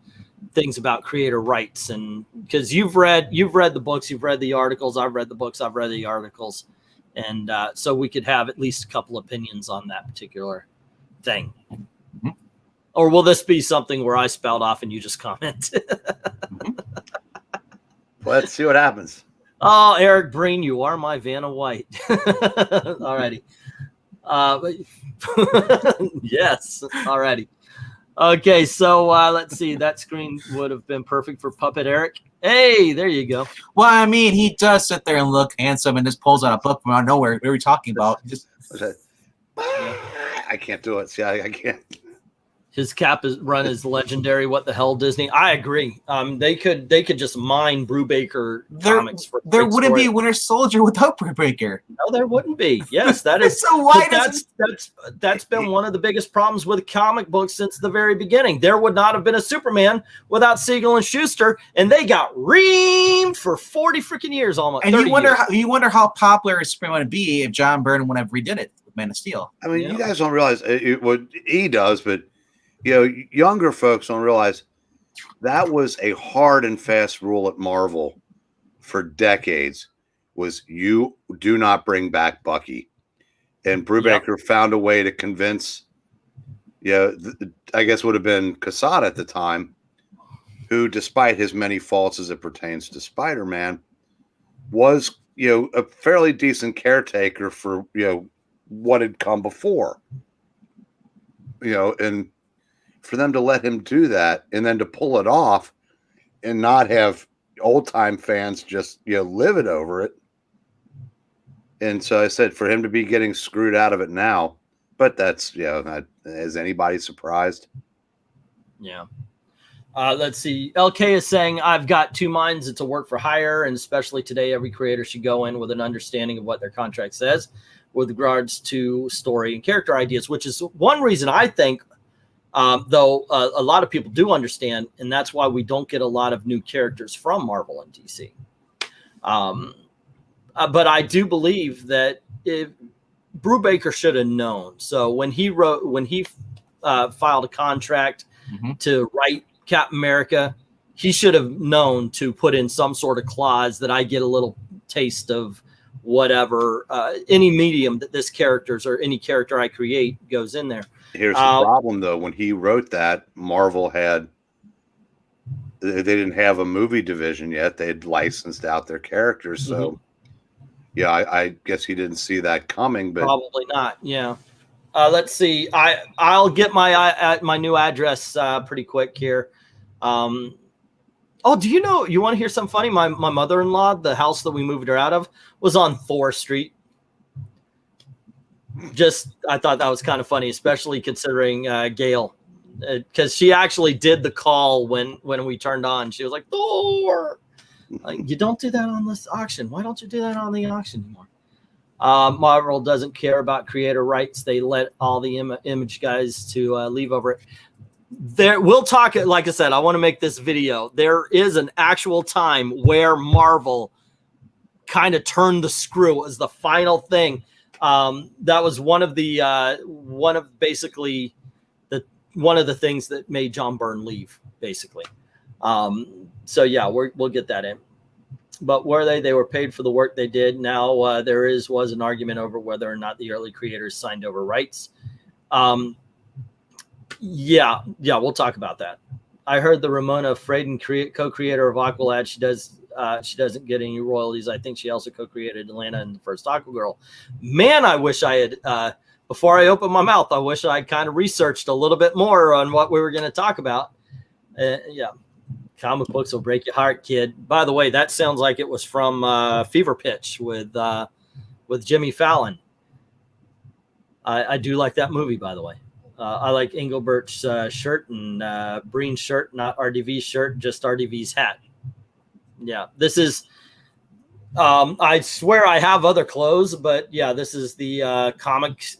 things about creator rights, and because you've read the books, you've read the articles. I've read the books. I've read the articles, And so we could have at least a couple opinions on that particular thing. Mm-hmm. Or will this be something where I spout off and you just comment? Let's see what happens. Oh, Eric Breen, you are my Vanna White. Alrighty. Yes, alrighty. Okay, so let's see. That screen would have been perfect for Puppet Eric. Hey, there you go. Well, I mean, he does sit there and look handsome and just pulls out a book from out of nowhere. What are we talking about? Just I can't do it. See, I can't. His cap run is legendary. What the hell, Disney? I agree. They could just mine Brubaker comics. For there wouldn't be Winter Soldier without Brubaker. No, there wouldn't be. Yes, that is. So why that's been one of the biggest problems with comic books since the very beginning. There would not have been a Superman without Siegel and Schuster, and they got reamed for 40 freaking years almost. And you wonder how popular Superman would be if John Byrne would have redid it with Man of Steel. I mean, you guys don't realize what he does, but younger folks don't realize that was a hard and fast rule at Marvel for decades. Was you do not bring back Bucky, and Brubaker found a way to convince, I guess would have been Quesada at the time, who, despite his many faults as it pertains to Spider-Man, was a fairly decent caretaker for what had come before, and for them to let him do that and then to pull it off and not have old time fans just livid over it. And so I said, for him to be getting screwed out of it now, but that's not, is anybody surprised? Yeah. Let's see. LK is saying, I've got two minds. It's a work for hire, and especially today, every creator should go in with an understanding of what their contract says with regards to story and character ideas, which is one reason I think, though a lot of people do understand, and that's why we don't get a lot of new characters from Marvel and DC. But I do believe that Brubaker should have known. So when he filed a contract to write Captain America, he should have known to put in some sort of clause that I get a little taste of whatever, any medium that this character's or any character I create goes in there. Here's the problem, though. When he wrote that, Marvel they didn't have a movie division yet. They had licensed out their characters. So, I guess he didn't see that coming. But probably not. Yeah. Let's see. I'll get my new address pretty quick here. Oh, do you know? You want to hear something funny? My mother-in-law, the house that we moved her out of, was on Thor Street. I thought that was kind of funny, especially considering Gail, because she actually did the call when we turned on. She was like, Thor! Like, you don't do that on this auction. Why don't you do that on the auction anymore? Marvel doesn't care about creator rights. They let all the image guys to leave over it. We'll talk, like I said, I want to make this video. There is an actual time where Marvel kind of turned the screw as the final thing. That was one of the things that made John Byrne leave, basically. So yeah, we'll get that in. But were they were paid for the work they did. Now there was an argument over whether or not the early creators signed over rights. Yeah, we'll talk about that. I heard the Ramona Fraden, co-creator of Aqualad, she doesn't get any royalties. I think she also co-created Atlanta and the first Aquagirl. Man, I wish I had, before I opened my mouth, I wish I kind of researched a little bit more on what we were going to talk about. Yeah, comic books will break your heart, kid. By the way, that sounds like it was from Fever Pitch with Jimmy Fallon. I do like that movie, by the way. I like Engelbert's shirt and Breen's shirt, not RDV's shirt, just RDV's hat. Yeah, this is, I swear I have other clothes, but yeah, this is the Comics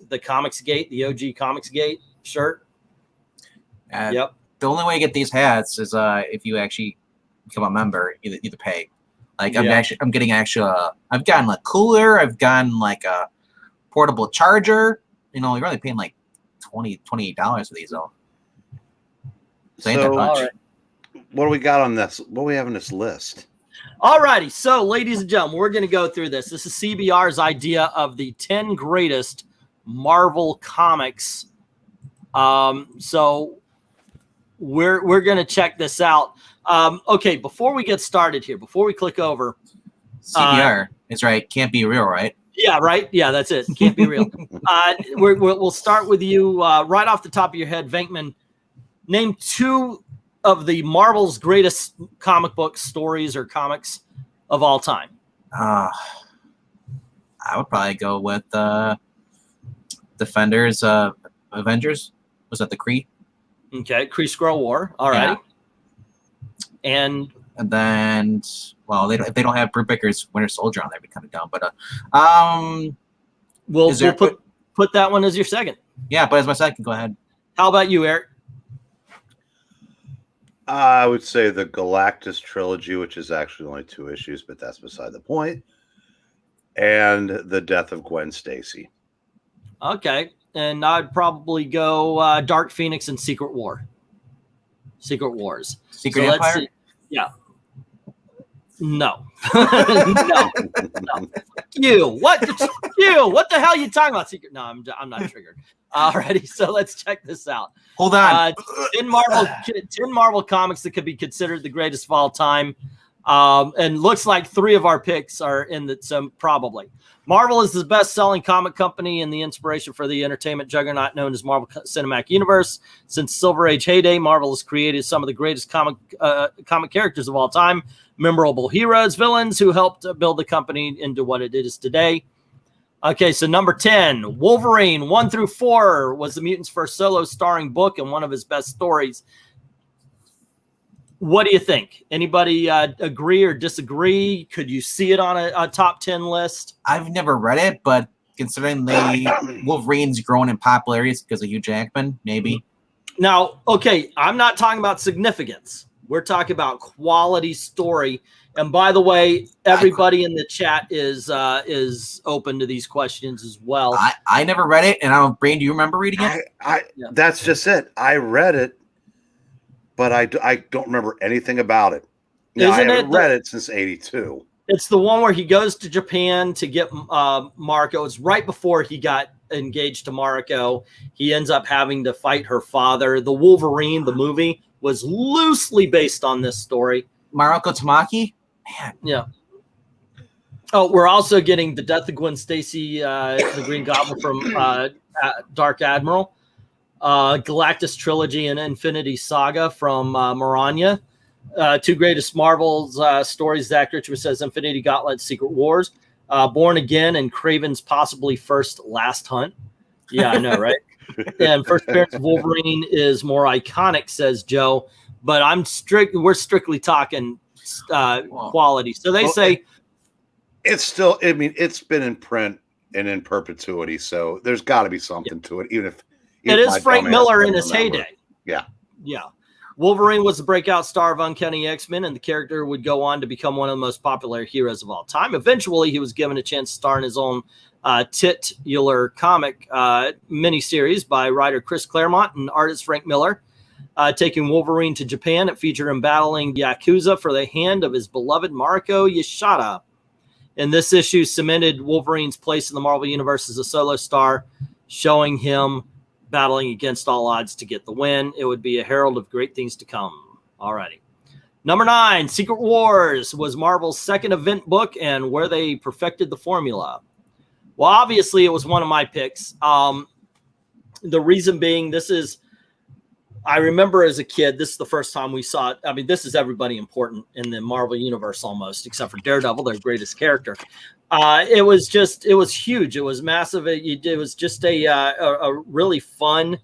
Gate, the OG Comics Gate shirt. Yep. The only way to get these hats is if you actually become a member, either pay. Like I've gotten a cooler, I've gotten like a portable charger. You're only paying like $28 for these though. So ain't that much. Right. What do we got on this? What do we have on this list? All righty. So, ladies and gentlemen, we're going to go through this. This is CBR's idea of the 10 greatest Marvel comics. So we're going to check this out. Okay, before we get started here, before we click over. CBR is right. Can't be real, right? Yeah, right. Yeah, that's it. Can't be real. We'll start with you right off the top of your head, Venkman. Name 2 of the Marvel's greatest comic book stories or comics of all time. I would probably go with Defenders, Avengers. Was that the Kree? Okay, Kree Skrull War. All right. Yeah. And then, well, if they don't have Brubaker's Winter Soldier on there, it'd be kind of dumb. But we'll put that one as your second. Yeah, but as my second, go ahead. How about you, Eric? I would say the Galactus Trilogy, which is actually only 2 issues, but that's beside the point. And the Death of Gwen Stacy. Okay. And I'd probably go Dark Phoenix and Secret War. Secret Wars. Secret Empire? Yeah. No. No. You. What? You. What the hell are you talking about? Secret? No, I'm not triggered. Alrighty, so let's check this out. Hold on. 10 Marvel comics that could be considered the greatest of all time. And looks like 3 of our picks are in that, so probably. Marvel is the best-selling comic company and the inspiration for the entertainment juggernaut known as Marvel Cinematic Universe. Since Silver Age heyday, Marvel has created some of the greatest comic characters of all time, memorable heroes, villains who helped build the company into what it is today. Okay, so number 10, Wolverine 1 through 4 was the mutant's first solo starring book and one of his best stories. What do you think? Anybody agree or disagree? Could you see it on a top 10 list? I've never read it, but considering the Wolverine's grown in popularity because of Hugh Jackman, maybe. Now, okay, I'm not talking about significance. We're talking about quality story. And by the way, everybody in the chat is open to these questions as well. I never read it, and I don't. Brain, do you remember reading it? Yeah. That's just it. I read it, but I don't remember anything about it. Now, I haven't read it since '82. It's the one where he goes to Japan to get Mariko. It's right before he got engaged to Mariko. He ends up having to fight her father. The Wolverine, the movie, was loosely based on this story. Mariko Tamaki? Man. Yeah. Oh, we're also getting the Death of Gwen Stacy, the Green Goblin from Dark Admiral, Galactus Trilogy and Infinity Saga from Maranya. 2 greatest Marvel's stories, Zach Richmond says Infinity Gauntlet, Secret Wars, Born Again, and Craven's possibly first Last Hunt. Yeah, I know, right? And first appearance of Wolverine is more iconic, says Joe. But we're strictly talking quality. So they say it's still. I mean, it's been in print and in perpetuity. So there's got to be something to it, even if it is Frank Miller in his heyday. Yeah. Wolverine was the breakout star of Uncanny X-Men, and the character would go on to become one of the most popular heroes of all time. Eventually, he was given a chance to star in his own titular comic miniseries by writer Chris Claremont and artist Frank Miller. Taking Wolverine to Japan, it featured him battling Yakuza for the hand of his beloved Mariko Yashida. And this issue cemented Wolverine's place in the Marvel Universe as a solo star, showing him battling against all odds to get the win. It would be a herald of great things to come. Alrighty. Number 9, Secret Wars was Marvel's second event book and where they perfected the formula. Well, obviously, it was one of my picks. The reason being, I remember as a kid, this is the first time we saw it. I mean, this is everybody important in the Marvel Universe almost, except for Daredevil, their greatest character. It was huge. It was massive. It was just a really fun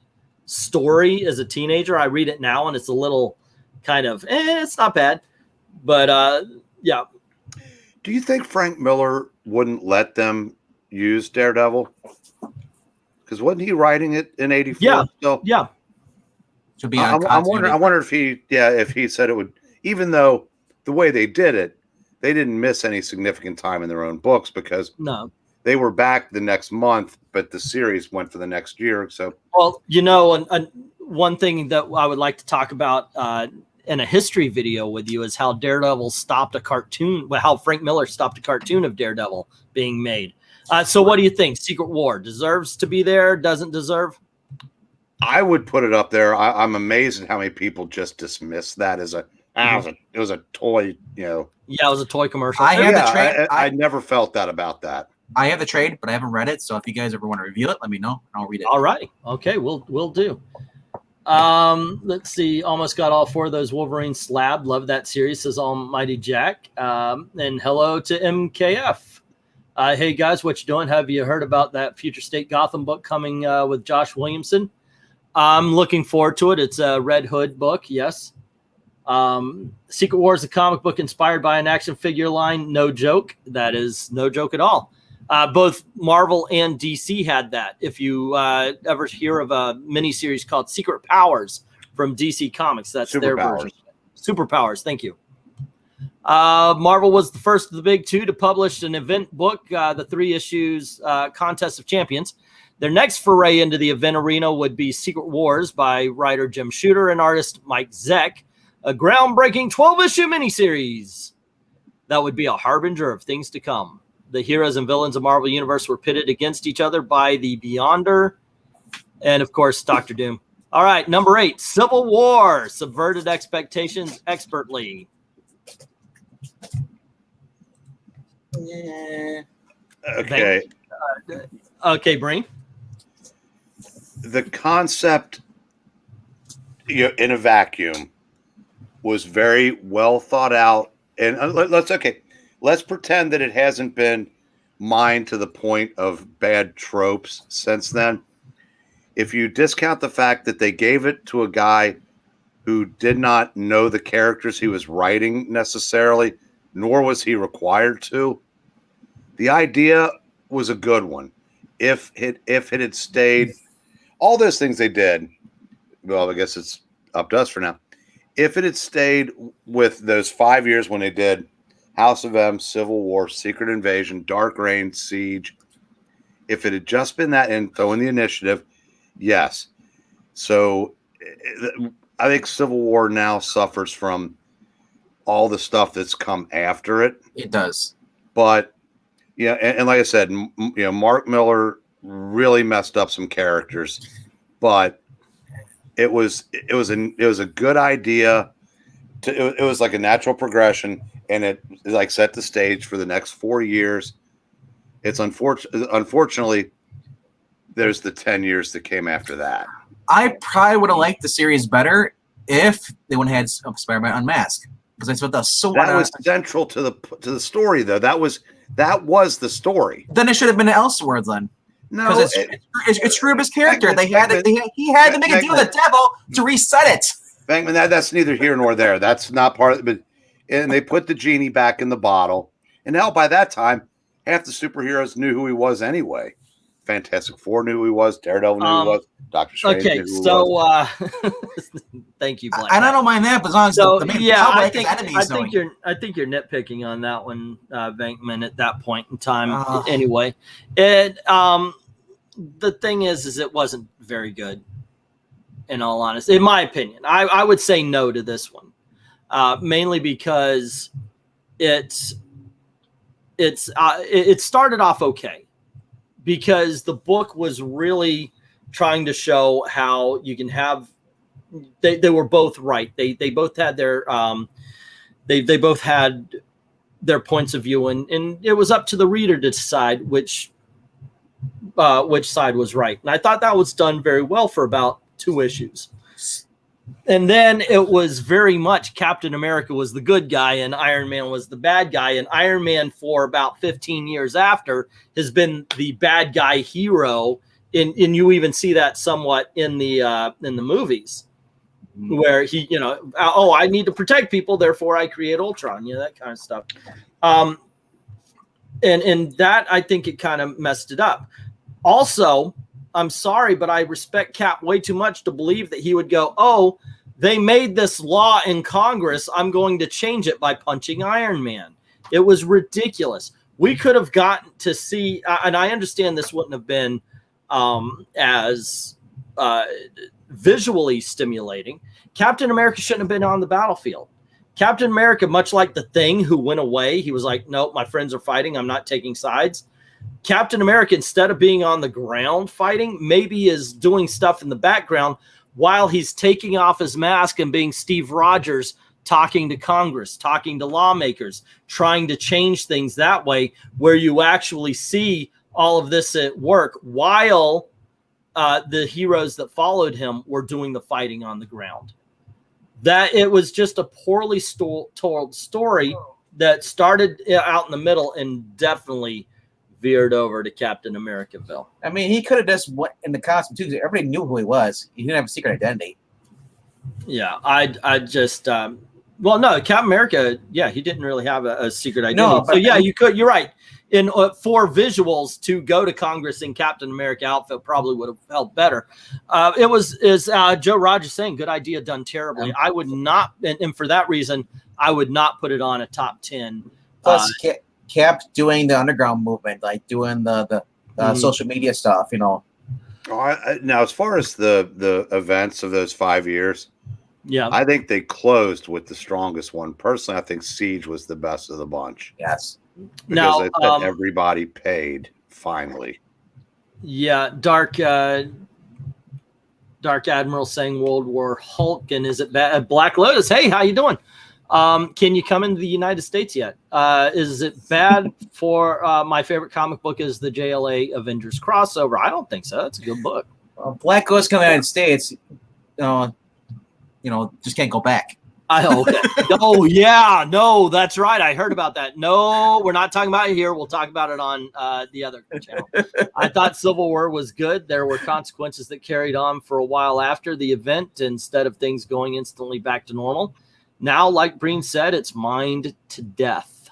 story as a teenager. I read it now, and it's a little kind of, it's not bad. But, yeah. Do you think Frank Miller wouldn't let them use Daredevil? Because wasn't he writing it in '84? Yeah, still? Yeah. I wonder if he said it would, even though the way they did it, they didn't miss any significant time in their own books because they were back the next month, but the series went for the next year. So, well, and one thing that I would like to talk about in a history video with you is how Daredevil stopped a cartoon, how Frank Miller stopped a cartoon of Daredevil being made. So what do you think? Secret War deserves to be there, doesn't deserve? I would put it up there. I'm amazed at how many people just dismiss that as it was a toy, you know. Yeah, it was a toy commercial. I have the trade. I never felt that about that. I have the trade, but I haven't read it. So if you guys ever want to review it, let me know. I'll read it. All right. Okay, we'll do. Let's see. Almost got all 4 of those Wolverine slab. Love that series, says Almighty Jack. And hello to MKF. Hey guys, what you doing? Have you heard about that Future State Gotham book coming with Josh Williamson? I'm looking forward to it. It's a Red Hood book. Yes. Secret War is a comic book inspired by an action figure line. No joke. That is no joke at all. Both Marvel and DC had that. If you ever hear of a miniseries called Secret Powers from DC Comics, that's their version. Superpowers. Thank you. Marvel was the first of the big 2 to publish an event book, the 3 issues Contest of Champions. Their next foray into the event arena would be Secret Wars by writer Jim Shooter and artist Mike Zeck, a groundbreaking 12-issue miniseries that would be a harbinger of things to come. The heroes and villains of Marvel Universe were pitted against each other by the Beyonder and, of course, Doctor Doom. All right, number 8, Civil War, subverted expectations expertly. Yeah. Okay. Okay, Brain. The concept, you know, in a vacuum was very well thought out, and let's pretend that it hasn't been mined to the point of bad tropes since then. If you discount the fact that they gave it to a guy who did not know the characters he was writing necessarily, nor was he required to, the idea was a good one. If it had stayed, all those things they did, well, I guess it's up to us for now. If it had stayed with those 5 years when they did House of M, Civil War, Secret Invasion, Dark Reign, Siege, if it had just been that and throw in the initiative, yes. So I think Civil War now suffers from all the stuff that's come after it. It does. But yeah, and like I said, you know, Mark Miller really messed up some characters, but it was a good idea. It was like a natural progression, and it like set the stage for the next 4 years. It's unfortunately, there's the 10 years that came after that. I probably would have liked the series better if they would have had Spider-Man Unmasked, because I thought that was so. That was central to the story, though. That was the story. Then it should have been Elseworlds then. No, because it screwed up his character. He had to make a deal with the devil to reset it. Venkman, that's neither here nor there. That's not part of it. But and they put the genie back in the bottle, and now by that time, half the superheroes knew who he was anyway. Fantastic Four knew who he was. Daredevil knew who he was. Doctor Strange knew who he was. Thank you, Black. And I don't mind that, but as long as the main public enemies I think you're nitpicking on that one, Venkman, at that point in time. Anyway, the thing is it wasn't very good. In all honesty, in my opinion, I would say no to this one, mainly because it started off okay. Because the book was really trying to show how you can have. They were both right. They both had their they both had their points of view, and it was up to the reader to decide which side was right. And I thought that was done very well for about 2 issues. And then it was very much Captain America was the good guy and Iron Man was the bad guy. And Iron Man, for about 15 years after, has been the bad guy hero. And you even see that somewhat in the movies, where he, I need to protect people, therefore I create Ultron, that kind of stuff. And that, I think it kind of messed it up. Also, I'm sorry, but I respect Cap way too much to believe that he would go, oh, they made this law in Congress, I'm going to change it by punching Iron Man. It was ridiculous. We could have gotten to see, and I understand this wouldn't have been as visually stimulating. Captain America shouldn't have been on the battlefield. Captain America, much like the Thing, who went away, he was like, nope, my friends are fighting. I'm not taking sides. Captain America, instead of being on the ground fighting, maybe is doing stuff in the background while he's taking off his mask and being Steve Rogers, talking to Congress, talking to lawmakers, trying to change things that way, where you actually see all of this at work while the heroes that followed him were doing the fighting on the ground. That it was just a poorly told story that started out in the middle and definitely veered over to Captain Americaville. I mean, he could have just went in the costume too, because everybody knew who he was. He didn't have a secret identity. Yeah, I just well, no, Captain America, yeah, he didn't really have a secret identity. No, so yeah, you're right. In for visuals, to go to Congress in Captain America outfit probably would have helped better. It was, is Joe Rogers saying, good idea done terribly. I would not, and for that reason, I would not put it on a top 10. Plus, Cap doing the underground movement, like doing the social media stuff, you know. Now, as far as the events of those 5 years, yeah, I think they closed with the strongest one. Personally, I think Siege was the best of the bunch. Yes. Because I said everybody paid finally. Yeah, Dark Admiral saying World War Hulk, and is it bad? Black Lotus, hey, how you doing? Can you come into the United States yet? Is it bad for my favorite comic book is the JLA Avengers crossover? I don't think so. It's a good book. Black Ghost coming to the United States, just can't go back. Okay. Oh, yeah. No, that's right. I heard about that. No, we're not talking about it here. We'll talk about it on the other channel. I thought Civil War was good. There were consequences that carried on for a while after the event instead of things going instantly back to normal. Now, like Breen said, it's mined to death.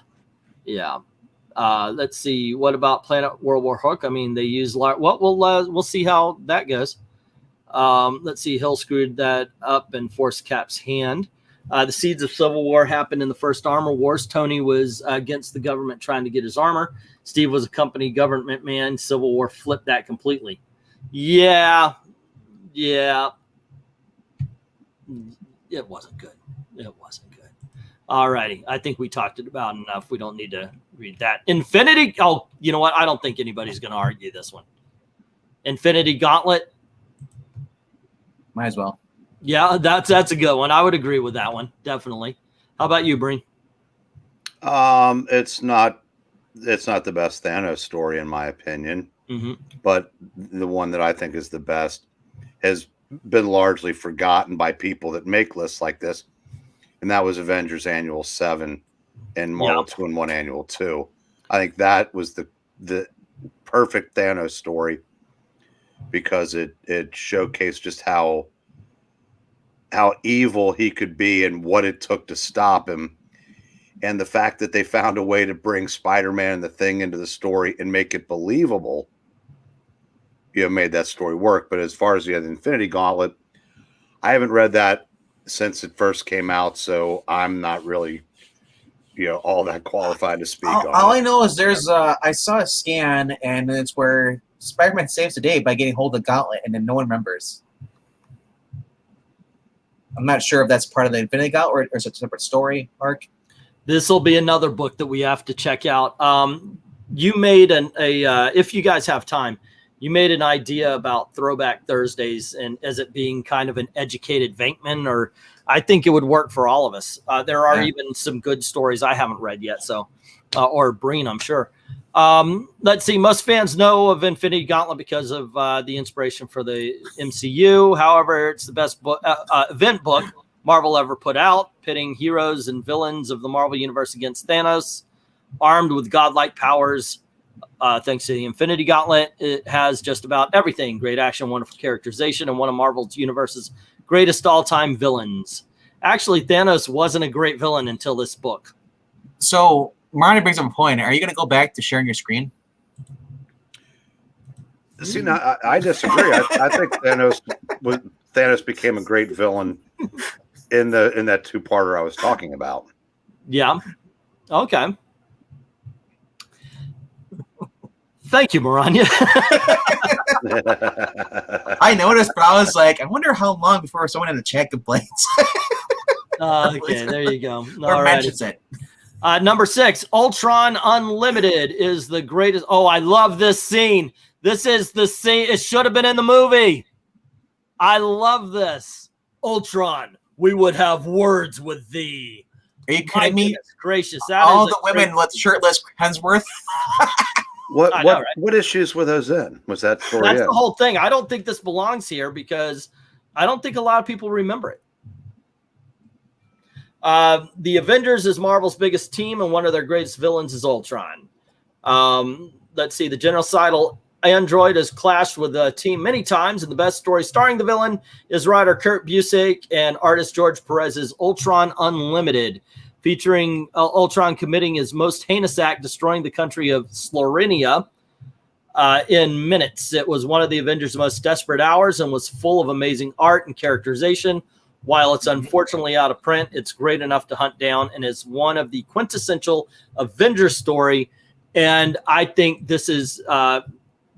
Yeah. Let's see. What about Planet World War Hulk? I mean, they use we'll see how that goes. Let's see. Hill screwed that up and forced Cap's hand. The seeds of Civil War happened in the first Armor Wars. Tony was against the government trying to get his armor. Steve was a company government man. Civil War flipped that completely. Yeah. It wasn't good. It wasn't good. All righty. I think we talked it about enough. We don't need to read that. Infinity. Oh, you know what? I don't think anybody's going to argue this one. Infinity Gauntlet. Might as well. Yeah, that's a good one. I would agree with that one. Definitely. How about you, Breen? It's not the best Thanos story in my opinion, but the one that I think is the best has been largely forgotten by people that make lists like this, and that was Avengers Annual 7 and Marvel 2-in-1 Annual 2. I think that was the perfect Thanos story because it showcased just how evil he could be and what it took to stop him. And the fact that they found a way to bring Spider-Man and the Thing into the story and make it believable, made that story work. But as far as the Infinity Gauntlet, I haven't read that since it first came out, so I'm not really, all that qualified to speak on it. All I know is I saw a scan, and it's where Spider-Man saves the day by getting hold of the gauntlet, and then no one remembers. I'm not sure if that's part of the Infinity Gauntlet or is it a separate story arc. This will be another book that we have to check out. You made if you guys have time, you made an idea about Throwback Thursdays and as it being kind of an educated Venkman, or I think it would work for all of us. There are even some good stories I haven't read yet, so or Breen, I'm sure. Let's see. Most fans know of Infinity Gauntlet because of the inspiration for the MCU. However, it's the best book, event book Marvel ever put out, pitting heroes and villains of the Marvel Universe against Thanos, armed with godlike powers. Thanks to the Infinity Gauntlet, it has just about everything: great action, wonderful characterization, and one of Marvel's universe's greatest all-time villains. Actually, Thanos wasn't a great villain until this book. So Marnie brings up a point. Are you going to go back to sharing your screen? See, now I disagree. I think Thanos became a great villain in that two-parter I was talking about. Yeah. Okay. Thank you, Maranya. I noticed, but I was like, I wonder how long before someone in the chat complains. Okay, there you go. Or mentions it. Number 6, Ultron Unlimited is the greatest. Oh, I love this scene. This is the scene. It should have been in the movie. I love this. Ultron, we would have words with thee. Are you kidding me? Gracious. All the women with shirtless Hemsworth. What issues were those in? Was that story? That's the whole thing. I don't think this belongs here because I don't think a lot of people remember it. The Avengers is Marvel's biggest team, and one of their greatest villains is Ultron. Let's see. The genocidal android has clashed with the team many times, and the best story starring the villain is writer Kurt Busiek and artist George Perez's Ultron Unlimited, featuring Ultron committing his most heinous act, destroying the country of Slorenia in minutes. It was one of the Avengers' most desperate hours and was full of amazing art and characterization. While it's unfortunately out of print, it's great enough to hunt down and is one of the quintessential Avengers story. And I think this is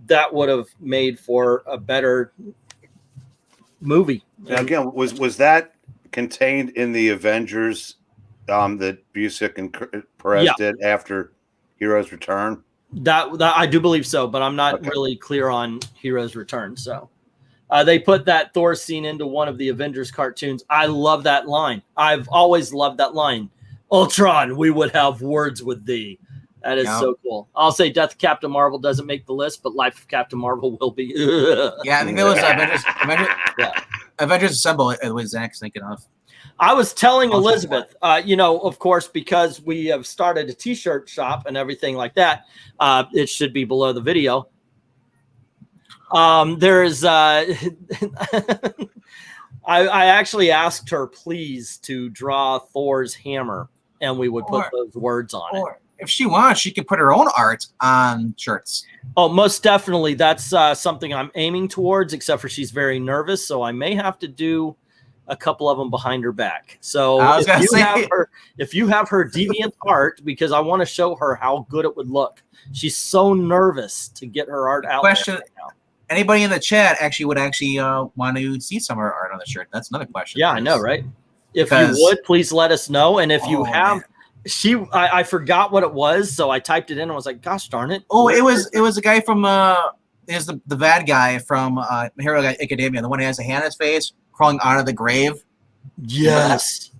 that would have made for a better movie. Now, again, was that contained in the Avengers that Busiek and Perez did after Heroes Return? That I do believe so, but I'm not really clear on Heroes Return. So they put that Thor scene into one of the Avengers cartoons. I love that line. I've always loved that line. Ultron, we would have words with thee. That is so cool. I'll say Death of Captain Marvel doesn't make the list, but Life of Captain Marvel will be. Yeah, I think that was Avengers Assemble. It was Zach's thinking of. I was telling Elizabeth, of course, because we have started a T-shirt shop and everything like that, it should be below the video. There is, I actually asked her, please, to draw Thor's hammer, and we would put those words on it. If she wants, she can put her own art on shirts. Oh, most definitely. That's something I'm aiming towards, except for she's very nervous, so I may have to do a couple of them behind her back. So if you have her deviant art, because I want to show her how good it would look. She's so nervous to get her art out. Question: right now. Anybody in the chat would want to see some of her art on the shirt? That's another question. Yeah, I know, right? If you would, please let us know. And if you have, I forgot what it was, so I typed it in and was like, "Gosh darn it!" Oh, it was a guy from is the bad guy from Hero Academia, the one who has a hand in his face, crawling out of the grave. Yes.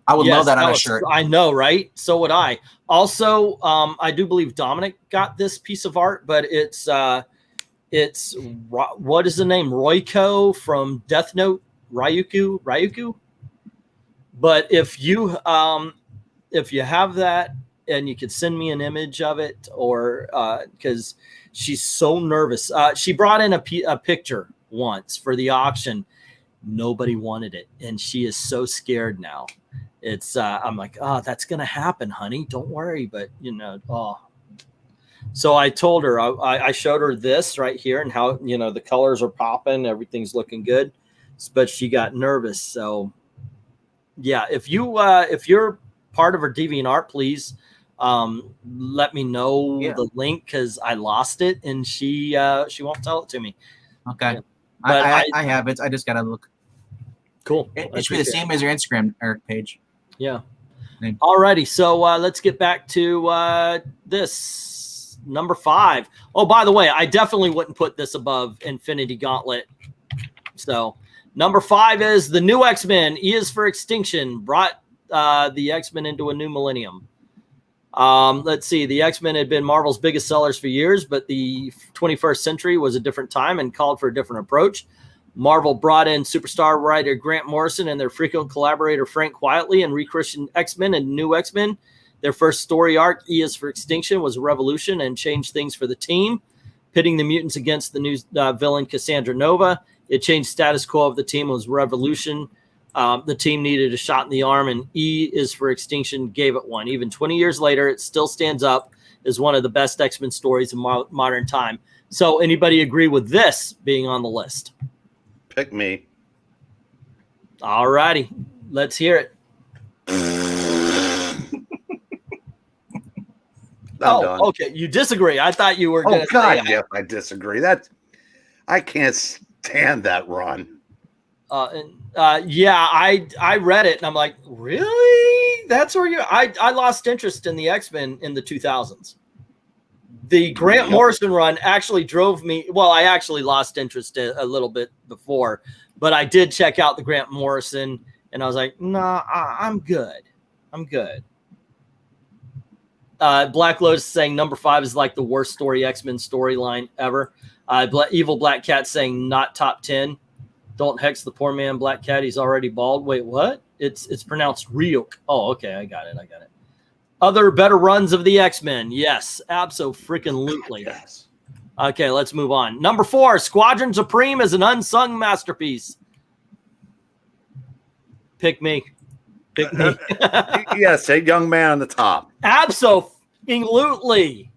I would love that on a shirt. I know, right? So would I. Also, I do believe Dominic got this piece of art, but it's what is the name? Royko from Death Note, Ryuku. But if you have that and you could send me an image of it, or because she's so nervous. She brought in a picture once for the auction. Nobody wanted it, and she is so scared now. It's I'm like, oh, that's gonna happen, honey. Don't worry. But so I told her, I showed her this right here and how the colors are popping, everything's looking good, but she got nervous. So yeah, if you're part of her DeviantArt, please let me know the link, because I lost it and she won't tell it to me. Okay. Yeah. But I have it. I just gotta look. Cool. It should be the same as your Instagram page. Yeah. Alrighty. So let's get back to this number 5. Oh, by the way, I definitely wouldn't put this above Infinity Gauntlet. So number 5 is the new X-Men. E is for Extinction. Brought the X-Men into a new millennium. Let's see. The X-Men had been Marvel's biggest sellers for years, but the 21st century was a different time and called for a different approach. Marvel brought in superstar writer Grant Morrison and their frequent collaborator Frank Quitely and rechristened X-Men and New X-Men. Their first story arc, E is for Extinction, was a revolution and changed things for the team, pitting the mutants against the new villain Cassandra Nova. It changed status quo of the team. It was revolution. The team needed a shot in the arm, and E is for Extinction gave it one. Even 20 years later, it still stands up as one of the best X-Men stories in modern time. So anybody agree with this being on the list? Pick me. All righty. Let's hear it. Done. Okay. You disagree. I thought you were going to say. Oh, God, yeah, I disagree. I can't stand that run. Yeah, I read it and I'm like, really? That's where I lost interest in the X-Men in the 2000s. The Grant Morrison run actually drove me. Well, I actually lost interest a little bit before, but I did check out the Grant Morrison and I was like, nah, I'm good. I'm good. Black Lotus saying number 5 is like the worst story X-Men storyline ever. Evil Black Cat saying not top 10. Don't hex the poor man Black Cat. He's already bald. Wait, what? It's pronounced Ryuk. Oh, okay. I got it. Other better runs of the X-Men. Yes, abso-freaking-lutely. Yes. Okay, let's move on. Number 4, Squadron Supreme is an unsung masterpiece. Pick me. Pick me. Yes, a young man on the top. Absolutely.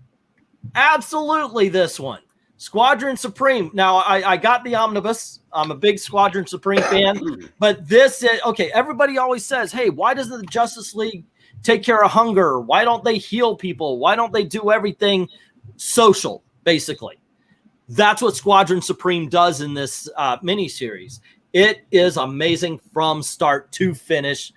Absolutely this one. Squadron Supreme. Now, I got the omnibus. I'm a big Squadron Supreme fan. But this is, okay, everybody always says, hey, why doesn't the Justice League take care of hunger? Why don't they heal people? Why don't they do everything social, basically? That's what Squadron Supreme does in this miniseries. It is amazing from start to finish.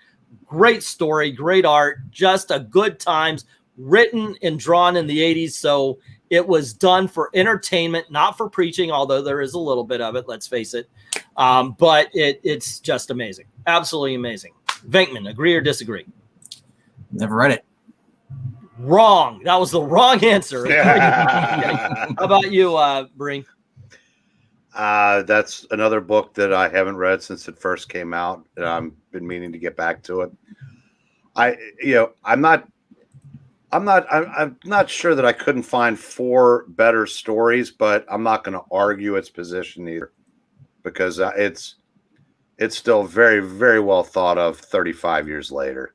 Great story, great art, just a good times, written and drawn in the 80s. So it was done for entertainment, not for preaching, although there is a little bit of it, let's face it. But it's just amazing. Absolutely amazing. Venkman, agree or disagree? Never read it. Wrong. That was the wrong answer. How about you, Breen? That's another book that I haven't read since it first came out, and I've been meaning to get back to it. I'm not sure that I couldn't find 4 better stories, but I'm not going to argue its position either, because it's still very, very well thought of 35 years later.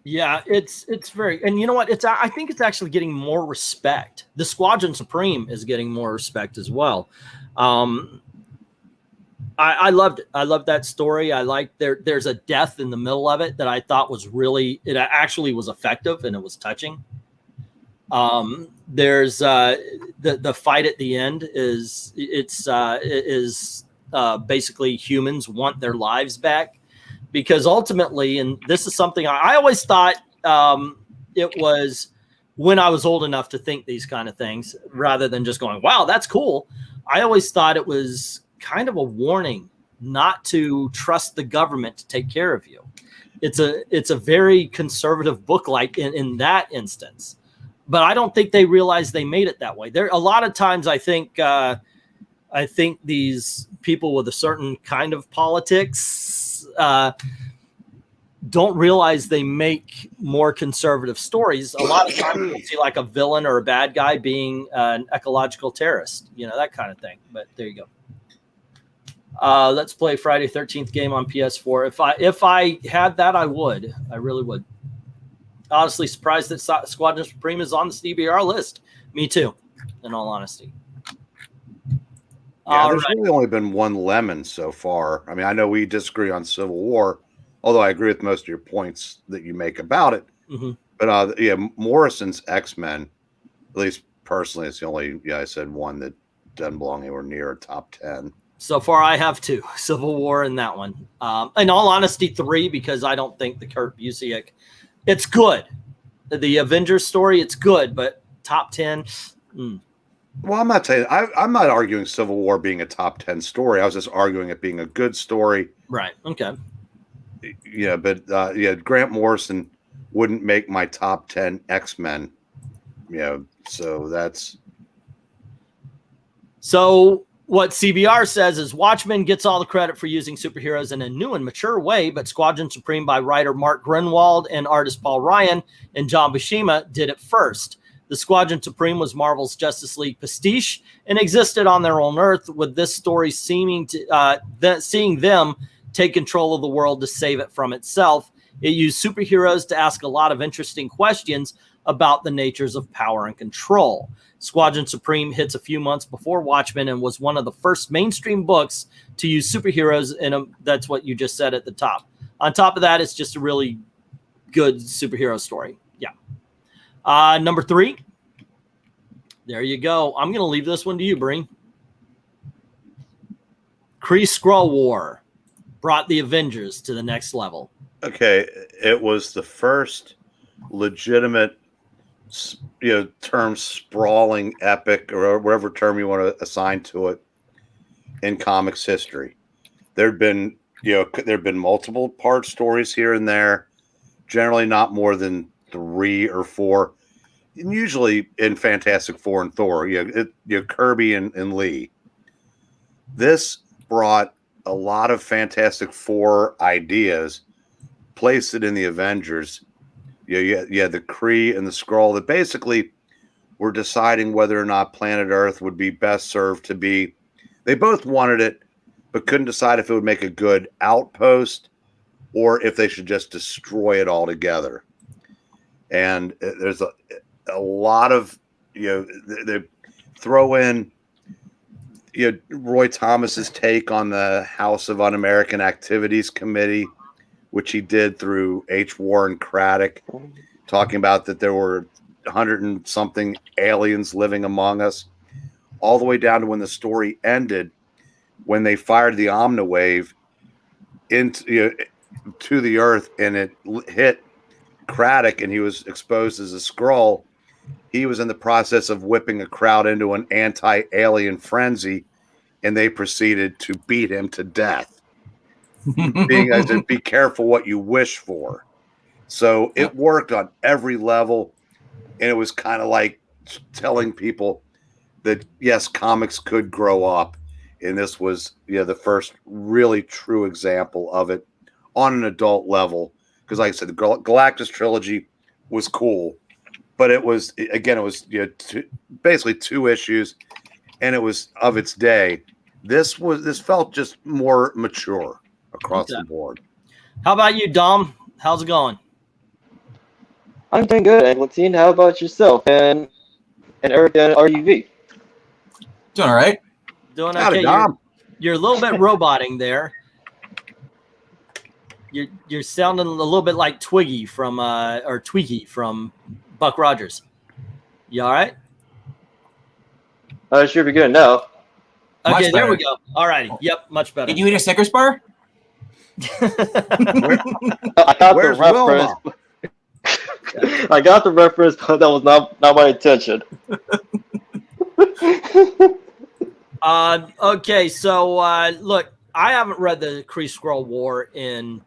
Yeah, it's very, and you know what? I think it's actually getting more respect. The Squadron Supreme is getting more respect as well. I loved it. I loved that story. I liked there's a death in the middle of it that I thought was it actually was effective and it was touching. There's the fight at the end is basically humans want their lives back. Because ultimately, and this is something I always thought it was when I was old enough to think these kind of things, rather than just going, wow, that's cool. I always thought it was kind of a warning not to trust the government to take care of you. It's a very conservative book, like in that instance. But I don't think they realize they made it that way. There a lot of times I think these people with a certain kind of politics don't realize they make more conservative stories. A lot of times you see like a villain or a bad guy being an ecological terrorist, that kind of thing. But there you go. Let's play Friday 13th game on PS4. If I had that, I would. I really would. Honestly, surprised that Squadron Supreme is on the CBR list. Me too, in all honesty. Yeah, there's really only been one lemon so far. I mean, I know we disagree on Civil War, although I agree with most of your points that you make about it. Mm-hmm. But Morrison's X-Men, at least personally, it's the only, I said one that doesn't belong anywhere near a top 10. So far, I have 2, Civil War and that one. In all honesty, 3, because I don't think the Kurt Busiek, it's good. The Avengers story, it's good, but top 10, Well, I'm not saying I'm not arguing Civil War being a top 10 story. I was just arguing it being a good story. Right. Okay. Yeah, but Grant Morrison wouldn't make my top 10 X-Men. So that's. So what CBR says is Watchmen gets all the credit for using superheroes in a new and mature way, but Squadron Supreme by writer Mark Grunwald and artist Paul Ryan and John Buscema did it first. The Squadron Supreme was Marvel's Justice League pastiche and existed on their own Earth, with this story seeing them take control of the world to save it from itself. It used superheroes to ask a lot of interesting questions about the natures of power and control. Squadron Supreme hits a few months before Watchmen and was one of the first mainstream books to use superheroes that's what you just said at the top. On top of that, it's just a really good superhero story. Yeah. Number 3, There you go. I'm going to leave this one to you, Breen. Kree-Skrull War brought the Avengers to the next level. Okay, it was the first legitimate, term sprawling epic or whatever term you want to assign to it in comics history. There'd been multiple part stories here and there, generally not more than 3 or 4, and usually in Fantastic Four and Thor. Kirby and Lee. This brought a lot of Fantastic Four ideas, placed it in the Avengers. Yeah, the Kree and the Skrull that basically were deciding whether or not planet Earth would be best served to be. They both wanted it, but couldn't decide if it would make a good outpost or if they should just destroy it altogether. And there's a lot of, they throw in, Roy Thomas's take on the House of Un-American Activities Committee, which he did through H. Warren Craddock, talking about that there were 100 and something aliens living among us, all the way down to when the story ended, when they fired the Omniwave into to the Earth and it hit Craddock and he was exposed as a Skrull. He was in the process of whipping a crowd into an anti-alien frenzy, and they proceeded to beat him to death. Being as in, be careful what you wish for. So it worked on every level, and it was kind of like telling people that yes, comics could grow up, and this was the first really true example of it on an adult level. Because, like I said, the Galactus Trilogy was cool, but it was basically 2 issues, and it was of its day. This felt just more mature across the board. How about you, Dom? How's it going? I'm doing good, Eglinton. How about yourself and Eric and REV? Doing all right. Doing okay. You're a little bit roboting there. You're sounding a little bit like Twiggy from or Tweaky from Buck Rogers. You all right? Should be good now. Okay, there we go. All righty. Yep, much better. Did you eat a Snickers bar? I got the reference. I got the reference, but that was not my intention. Okay, so look, I haven't read the Kree-Skrull War in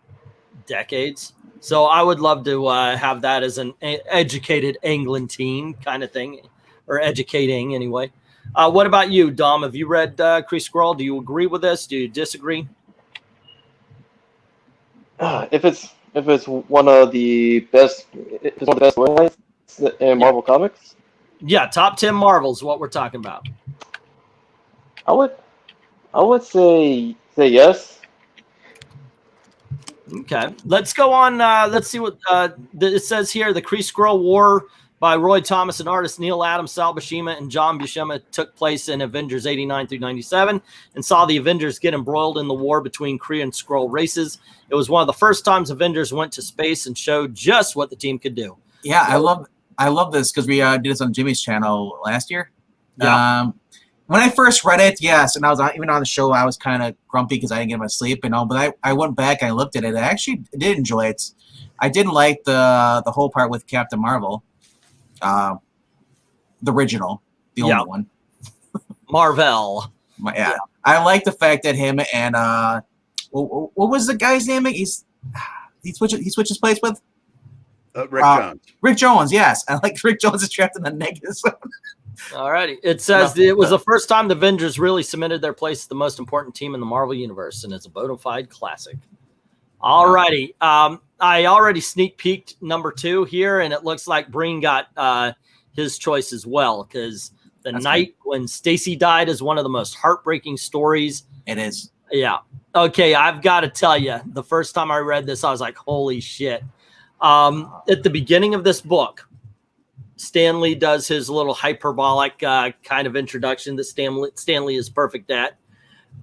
decades, so I would love to have that as an educated Englentine kind of thing, or educating anyway. What about you, Dom? Have you read Kree-Skrull? Do you agree with this? Do you disagree? If it's one of the best, storylines in Marvel Comics. Yeah, top 10 Marvels. What we're talking about. I would say yes. Okay, let's go on. Let's see what it says here. The Kree-Skrull War by Roy Thomas and artist Neil Adams, Sal Buscema, and John Buscema took place in Avengers 89 through 97 and saw the Avengers get embroiled in the war between Kree and Skrull races. It was one of the first times Avengers went to space and showed just what the team could do. Yeah, I love this because we did this on Jimmy's channel last year. Yeah. When I first read it, yes, and I was even on the show, I was kind of grumpy because I didn't get my sleep and all. But I went back and I looked at it. I actually did enjoy it. I didn't like the whole part with Captain Marvel. The original, the only one. Marvel. Yeah. I like the fact that him and what was the guy's name? He switches place with Rick Jones. Rick Jones, yes. I like Rick Jones is trapped in the negative zone. All righty. It says it was the first time the Avengers really cemented their place as the most important team in the Marvel Universe, and it's a bona fide classic. All righty. I already sneak peeked number 2 here, and it looks like Breen got his choice as well, because the night when Stacy died is one of the most heartbreaking stories. It is. Yeah. Okay, I've got to tell you, the first time I read this, I was like, holy shit. At the beginning of this book, Stan Lee does his little hyperbolic kind of introduction that Stan Lee is perfect at.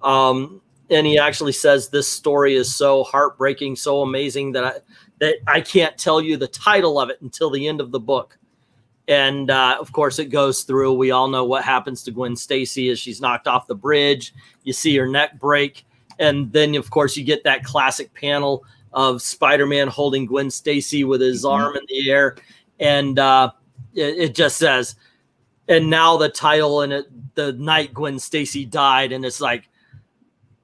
And he actually says this story is so heartbreaking, so amazing that I can't tell you the title of it until the end of the book. And of course, it goes through. We all know what happens to Gwen Stacy as she's knocked off the bridge. You see her neck break. And then, of course, you get that classic panel of Spider-Man holding Gwen Stacy with his arm in the air. And it just says, and now the title, and the night Gwen Stacy died. And it's like,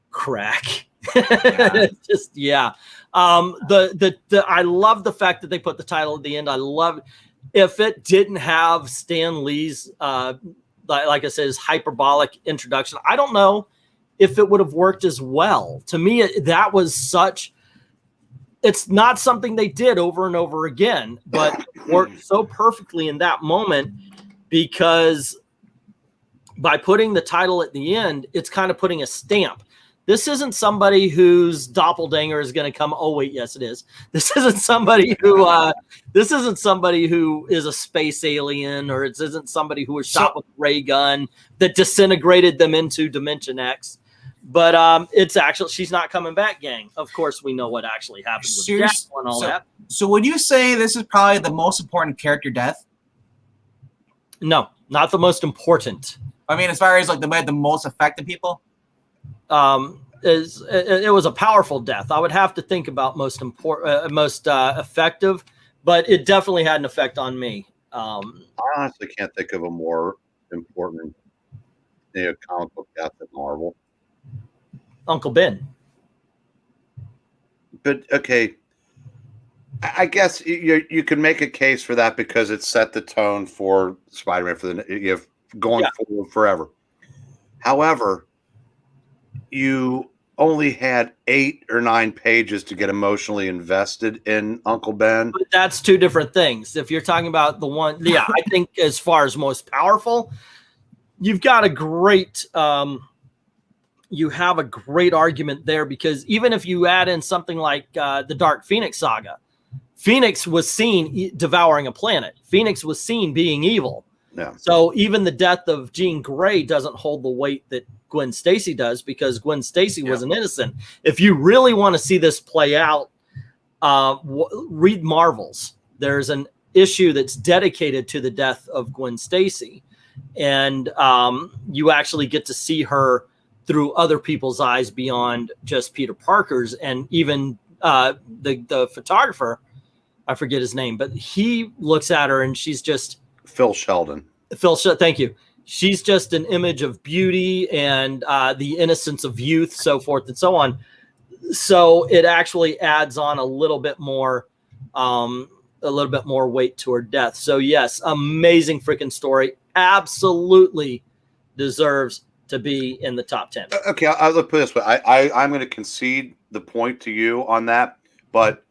crack. Yeah. Just, yeah. I love the fact that they put the title at the end. I love if it didn't have Stan Lee's, like I said, his hyperbolic introduction. I don't know if it would have worked as well. To me, that was such. It's not something they did over and over again, but it worked so perfectly in that moment because by putting the title at the end, it's kind of putting a stamp. This isn't somebody whose doppelganger is going to come. Oh wait, yes, it is. This isn't somebody who. This isn't somebody who is a space alien, or it isn't somebody who was shot with a ray gun that disintegrated them into Dimension X. But it's actually she's not coming back, gang. Of course, we know what actually happened with Jack and all that. So would you say this is probably the most important character death? No, not the most important. I mean, as far as like the most affected people. It was a powerful death. I would have to think about most effective, but it definitely had an effect on me. I honestly can't think of a more important comic book death than Marvel. Uncle Ben. But okay, I guess you can make a case for that because it set the tone for Spider-Man for going forward forever. However, you only had 8 or 9 pages to get emotionally invested in Uncle Ben. But that's two different things. If you're talking about the one, I think as far as most powerful, you've got a great, you have a great argument there because even if you add in something like the Dark Phoenix saga, Phoenix was seen devouring a planet. Phoenix was seen being evil. Yeah. So even the death of Jean Grey doesn't hold the weight that Gwen Stacy does because Gwen Stacy was an innocent. If you really want to see this play out, read Marvels. There's an issue that's dedicated to the death of Gwen Stacy, and you actually get to see her through other people's eyes beyond just Peter Parker's, and even the photographer, I forget his name, but he looks at her and she's just Phil Sheldon. Thank you. She's just an image of beauty and the innocence of youth, so forth and so on. So it actually adds on a little bit more weight to her death. So yes, amazing freaking story. Absolutely deserves to be in the top 10. Okay, I'll put it this way. I'm going to concede the point to you on that. But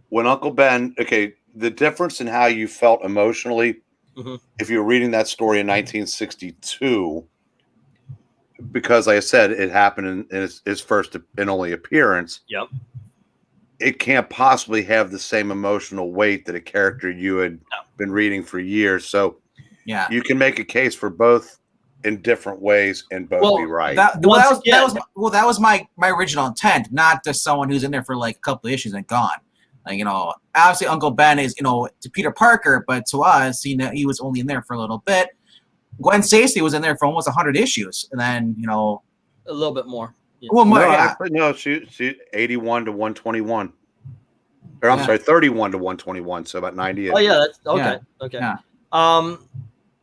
when Uncle Ben, okay, the difference in how you felt emotionally, if you were reading that story in 1962, because like I said, it happened in his first and only appearance. Yep. It can't possibly have the same emotional weight that a character you had been reading for years. So yeah, you can make a case for both in different ways and both be right. That was my original intent, not just someone who's in there for like a couple of issues and gone. Like, obviously Uncle Ben is, to Peter Parker, but to us, he was only in there for a little bit. Gwen Stacy was in there for almost 100 issues, and then a little bit more. Yeah. Well, more, no, she 81 to 121, or I'm sorry, 31 to 121, so about 90. Oh yeah, that's okay. Yeah. Okay. Yeah.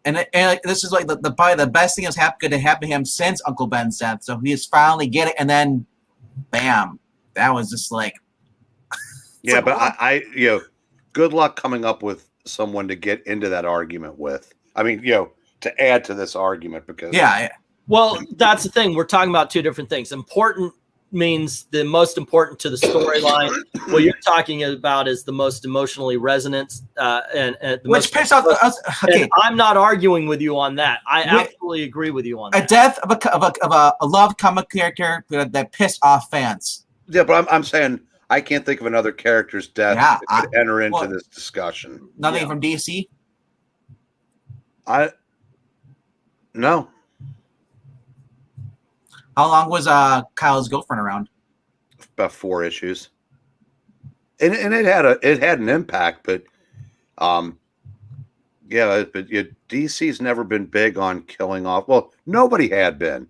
And this is like probably the best thing that's could happen to him since Uncle Ben's death. So he is finally get it, and then, bam, that was just like. Yeah, but I good luck coming up with someone to get into that argument with. I mean, to add to this argument because Well, that's the thing. We're talking about two different things. Important means the most important to the storyline. What you're talking about is the most emotionally resonant, and which pissed off us. Okay, I'm not arguing with you on that. I absolutely agree with you on that. A death of a loved comic character that pissed off fans. Yeah, but I'm saying. I can't think of another character's death that could enter into this discussion. Nothing from DC? No. How long was Kyle's girlfriend around? About 4 issues. And it had an impact, but Yeah, but DC's never been big on killing off. Well, nobody had been.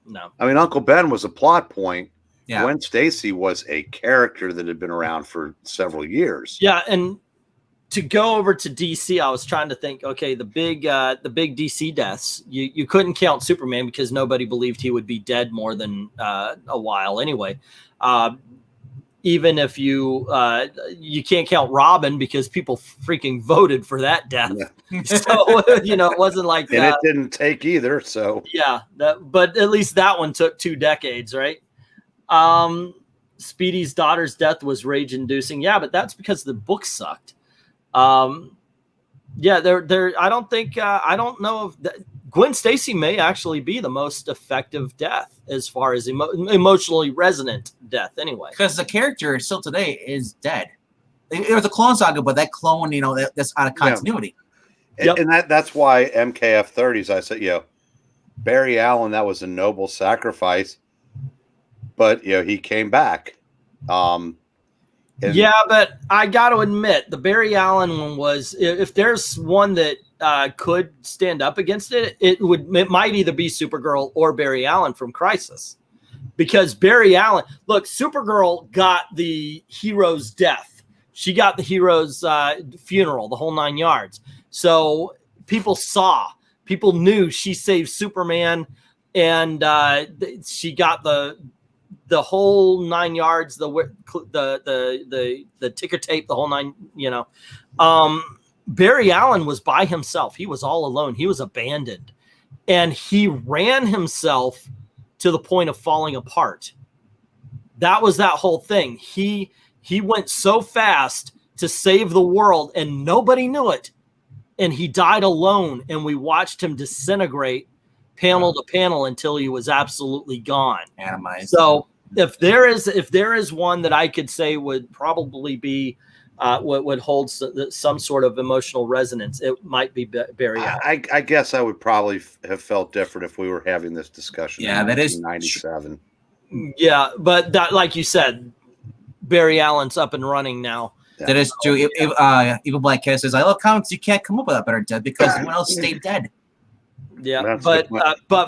No. I mean, Uncle Ben was a plot point. Yeah. Gwen Stacy was a character that had been around for several years. Yeah, and to go over to DC, I was trying to think, okay, the big DC deaths, you couldn't count Superman because nobody believed he would be dead more than a while anyway. Even if you can't count Robin because people freaking voted for that death. Yeah. So, it wasn't like and it didn't take either. So yeah, but at least that one took 2 decades, right? Speedy's daughter's death was rage inducing. Yeah, but that's because the book sucked. Yeah, I don't know if Gwen Stacy may actually be the most effective death as far as emotionally resonant death anyway. Because the character still today is dead. It was a clone saga, but that clone, that's out of continuity. Yeah. And that's why MKF 30s, I said, Barry Allen, that was a noble sacrifice, but he came back. Yeah, but I got to admit, the Barry Allen one was, if there's one that could stand up against it, it might either be Supergirl or Barry Allen from Crisis. Because Barry Allen, look, Supergirl got the hero's death. She got the hero's funeral, the whole 9 yards. So people knew she saved Superman, and she got the whole 9 yards, the ticker tape, the whole 9, Barry Allen was by himself. He was all alone. He was abandoned, and he ran himself to the point of falling apart. That was that whole thing. He went so fast to save the world, and nobody knew it. And he died alone, and we watched him disintegrate panel to panel until he was absolutely gone. Atomized. So if there is one that I could say would probably be would hold some sort of emotional resonance, it might be Barry Allen. I guess I would probably have felt different if we were having this discussion. Yeah, that is 97. Yeah, but that, like you said, Barry Allen's up and running now. Yeah. That is true. Evil Black Cat says, "I love comics. You can't come up with a better death because everyone else stayed dead." Yeah, but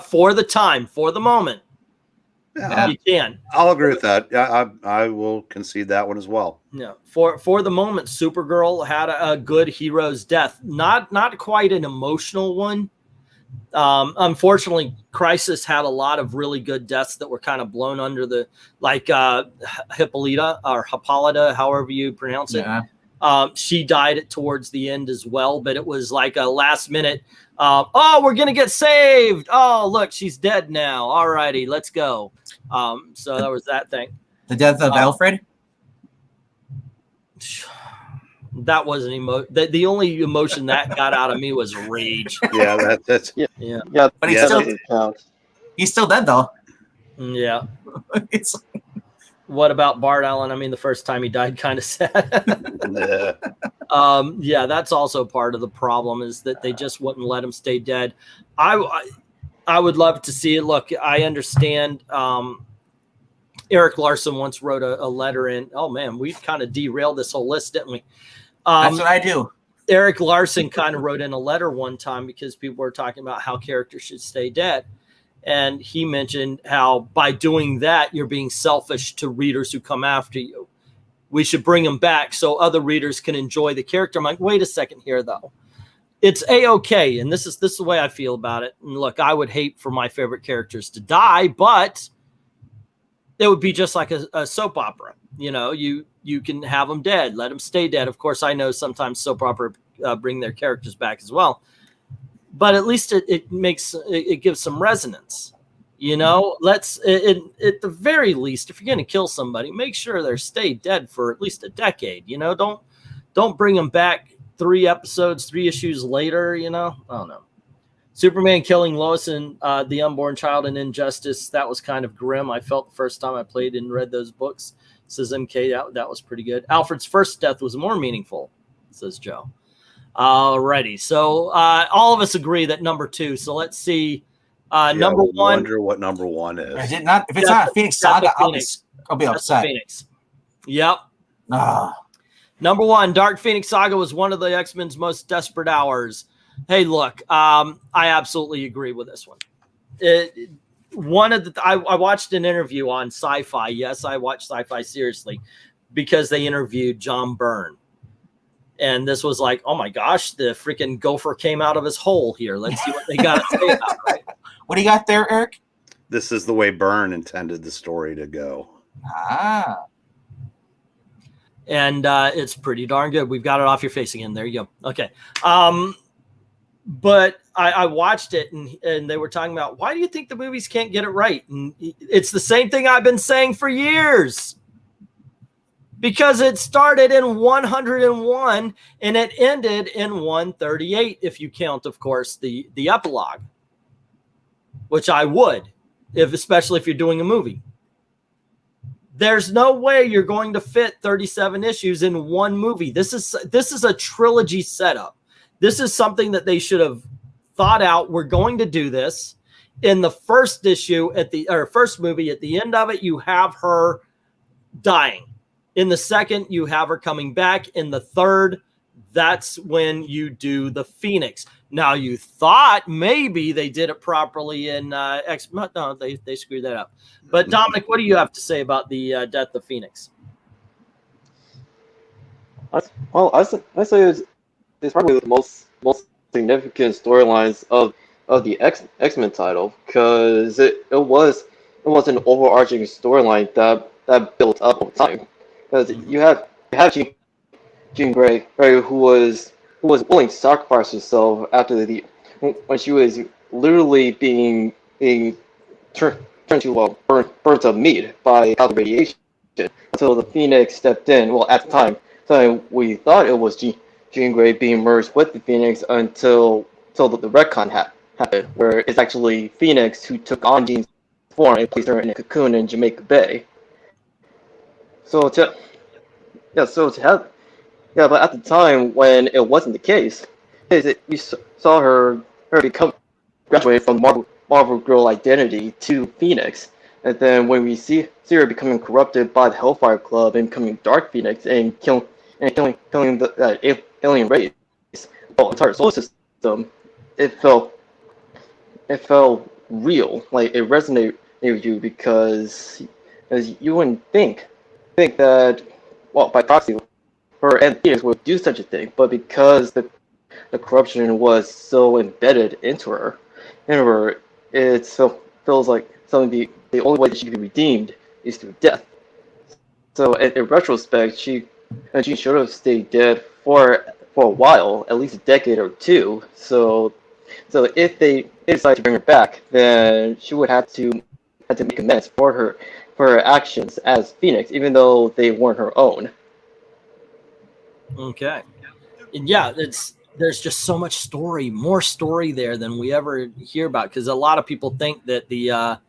for the moment, you can. I'll agree with that. I will concede that one as well. Yeah, for the moment, Supergirl had a good hero's death. Not quite an emotional one. Unfortunately, Crisis had a lot of really good deaths that were kind of blown under the, like Hippolyta, however you pronounce it. Yeah. She died towards the end as well, but it was like a last minute. We're gonna get saved. Oh, look, she's dead now. All righty, let's go. So that was that thing. The death of Alfred. That wasn't the only emotion that got out of me was rage. Yeah, that's yeah. But he's still dead though. Yeah. What about Bart Allen? I mean, the first time he died, kind of sad. Yeah, that's also part of the problem, is that they just wouldn't let him stay dead. I would love to see it. Look, I understand. Eric Larson once wrote a letter in. Oh man, we kind of derailed this whole list, didn't we? That's what I do. Eric Larson kind of wrote in a letter one time because people were talking about how characters should stay dead. And he mentioned how by doing that, you're being selfish to readers who come after you. We should bring them back so other readers can enjoy the character. I'm like, wait a second here, though. It's A-okay, and this is the way I feel about it. And look, I would hate for my favorite characters to die, but it would be just like a soap opera. You can have them dead, let them stay dead. Of course, I know sometimes soap opera bring their characters back as well. But at least it gives some resonance, Let's at the very least, if you're going to kill somebody, make sure they're stay dead for at least a decade. Don't bring them back 3 episodes, 3 issues later. I don't know. Superman killing Lois and the unborn child in Injustice, that was kind of grim. I felt the first time I played and read those books. Says MK, that was pretty good. Alfred's first death was more meaningful, says Joe. Alrighty, so all of us agree that number 2. So let's see. Number 1. I wonder what number 1 is. Is it not? If it's not a Phoenix Saga, I'll be upset. Phoenix. Yep. Number 1, Dark Phoenix Saga was one of the X-Men's most desperate hours. Hey, look, I absolutely agree with this one. I watched an interview on Sci-Fi. Yes, I watched Sci-Fi seriously because they interviewed John Byrne. And this was like, oh my gosh, the freaking gopher came out of his hole here. Let's see what they got to say about it, right? What do you got there, Eric? This is the way Byrne intended the story to go. Ah. And it's pretty darn good. We've got it off your face again. There you go. Okay. But I watched it, and they were talking about, why do you think the movies can't get it right? And it's the same thing I've been saying for years. Because it started in 101 and it ended in 138, if you count, of course, the epilogue, which I would, especially if you're doing a movie. There's no way you're going to fit 37 issues in one movie. This is a trilogy setup. This is something that they should have thought out. We're going to do this. In the first issue, first movie, at the end of it, you have her dying. In the second, you have her coming back. In the third, that's when you do the Phoenix. Now, you thought maybe they did it properly in X. No, they screwed that up. But Dominic, what do you have to say about the death of Phoenix? Well, I say it's probably the most significant storylines of the X-Men title, because it was an overarching storyline that built up over time. Because you have Jean Grey, who was willing to sacrifice herself when she was literally being turned to burnt up meat by the radiation, until the Phoenix stepped in. Well, at the time, so we thought it was Jean Grey being merged with the Phoenix until the retcon happened, where it's actually Phoenix who took on Jean's form and placed her in a cocoon in Jamaica Bay. But at the time when it wasn't the case, we saw her graduate from Marvel Girl identity to Phoenix, and then when we see her becoming corrupted by the Hellfire Club and becoming Dark Phoenix and killing the alien race, the entire solar system, it felt real. Like, it resonated with you because you wouldn't think that, well, by proxy, her and Phoenix would do such a thing, but because the corruption was so embedded into her, it feels like the only way that she could be redeemed is through death. So in retrospect, she should have stayed dead for a while, at least a decade or two. So if they decide to bring her back, then she would have to make amends for her actions as Phoenix, even though they weren't her own. Okay. And yeah, there's just so much story, more story there than we ever hear about, because a lot of people think that the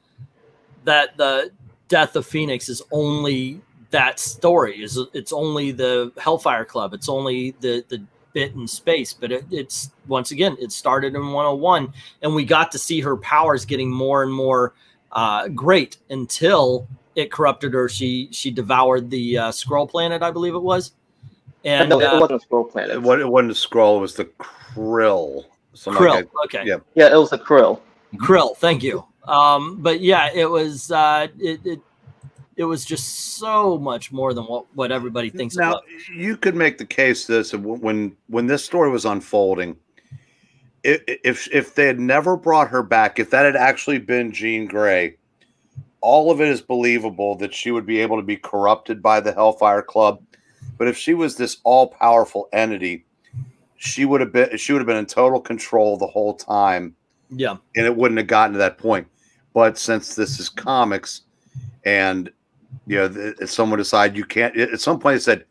death of Phoenix is only that story. It's only the Hellfire Club. It's only the bit in space. But it's once again, it started in 101, and we got to see her powers getting more and more great until it corrupted her. She devoured the Skrull planet, I believe it was. And no, it wasn't a Skrull planet. It wasn't a Skrull. It was the Krill. Krill. Like Okay. Yeah. Yeah, it was a Krill. Krill. Thank you. But yeah, it was. It was just so much more than what everybody thinks. Now, it was. you could make the case that when this story was unfolding, if they had never brought her back, if that had actually been Jean Grey, all of it is believable that she would be able to be corrupted by the Hellfire Club. But if she was this all-powerful entity, she would have been in total control the whole time. Yeah, and it wouldn't have gotten to that point. But since this is comics, and if someone decided you can't, at some point they said,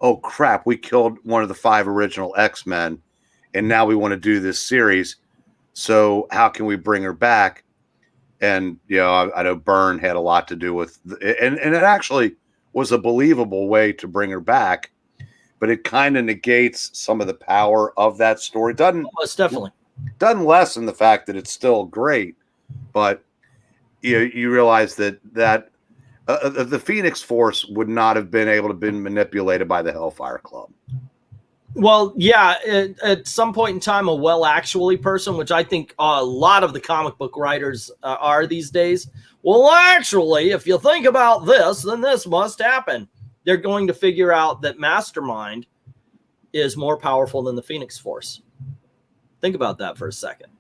"Oh crap, we killed one of the 5 original X-Men, and now we want to do this series. So how can we bring her back?" And I know Byrne had a lot to do with, and it actually was a believable way to bring her back, but it kind of negates some of the power of that story. Most definitely doesn't lessen the fact that it's still great, but you realize that The Phoenix Force would not have been able to been manipulated by the Hellfire Club. Well, yeah, at some point in time, a well-actually person, which I think a lot of the comic book writers are these days. Well, actually, if you think about this, then this must happen. They're going to figure out that Mastermind is more powerful than the Phoenix Force. Think about that for a second.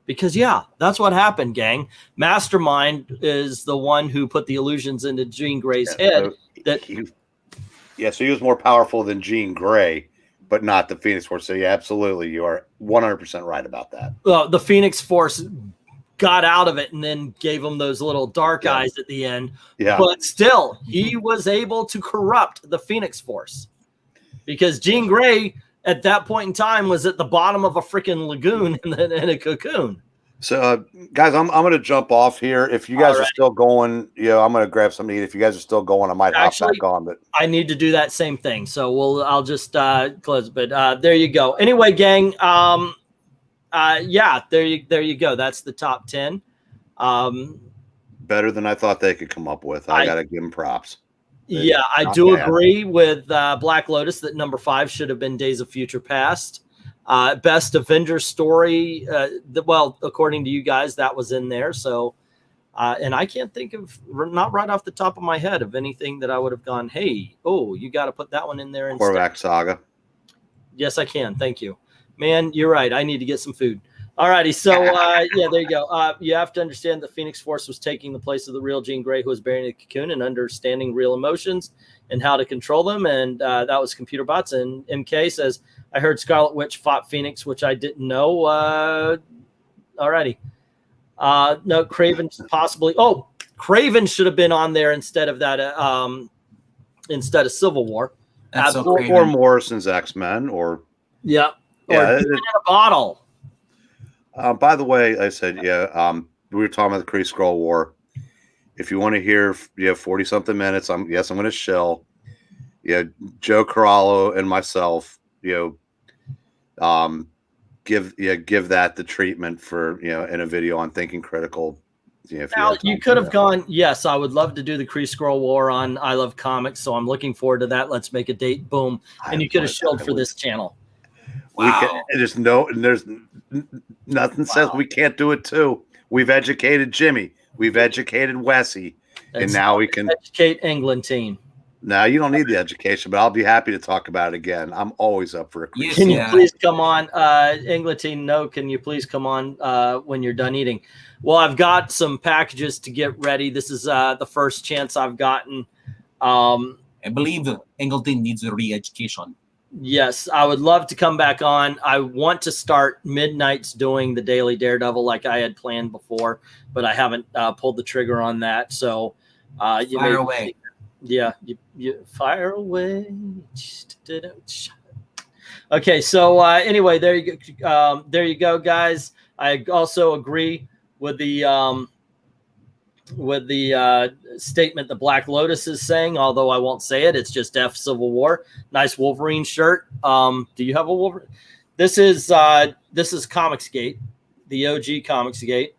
Because, yeah, that's what happened, gang. Mastermind is the one who put the illusions into Jean Grey's head. So he was more powerful than Jean Grey, but not the Phoenix Force. So, yeah, absolutely. You are 100% right about that. Well, the Phoenix Force got out of it and then gave him those little dark eyes at the end. Yeah. But still, he was able to corrupt the Phoenix Force. Because Jean Grey, at that point in time, was at the bottom of a freaking lagoon in a cocoon. So, guys, I'm going to jump off here. If you guys are still going, I'm going to grab something to eat. If you guys are still going, I might hop back on. But I need to do that same thing. So I'll just close. But there you go. Anyway, gang. Yeah, there you go. That's the top 10. Better than I thought they could come up with. I got to give them props. Yeah, I do agree with Black Lotus that number 5 should have been Days of Future Past. Best Avengers story. Well, according to you guys, that was in there. So, and I can't think of, not right off the top of my head, of anything that I would have gone, hey, you got to put that one in there instead. Korvac Saga. Yes, I can. Thank you. Man, you're right. I need to get some food. All righty. So, yeah, there you go. You have to understand the Phoenix Force was taking the place of the real Jean Grey, who was buried in a cocoon, and understanding real emotions and how to control them. And that was Computer Bots. And MK says, I heard Scarlet Witch fought Phoenix, which I didn't know. All righty. No, Craven possibly. Oh, Craven should have been on there instead of that. Instead of Civil War. Or Morrison's X-Men. Or yeah. Yeah, or in a bottle. By the way, I said, we were talking about the Kree Skrull War. If you want to hear, 40-something minutes, I'm going to shill. Joe Corallo and myself, give that the treatment for, in a video on Thinking Critical. Now, you could have gone, yes, I would love to do the Kree Skrull War on I Love Comics, so I'm looking forward to that. Let's make a date. Boom. And you could have shilled for this channel. Wow. There's nothing says we can't do it too. We've educated Jimmy. We've educated Wessie. And now we can educate Englentine. No, you don't need the education, but I'll be happy to talk about it again. I'm always up for it. Can you please come on, Englentine? No, can you please come on when you're done eating? Well, I've got some packages to get ready. This is the first chance I've gotten. I believe that Englentine needs a re-education. Yes, I would love to come back on. I want to start midnights doing the daily Daredevil like I had planned before, but I haven't pulled the trigger on that. So fire away. Yeah, you fire away. Okay, so anyway, there you go, guys. I also agree with the statement that Black Lotus is saying, although I won't say it. It's just F Civil War. Nice Wolverine shirt. Do you have a Wolverine? This is Comicsgate, the OG Comicsgate,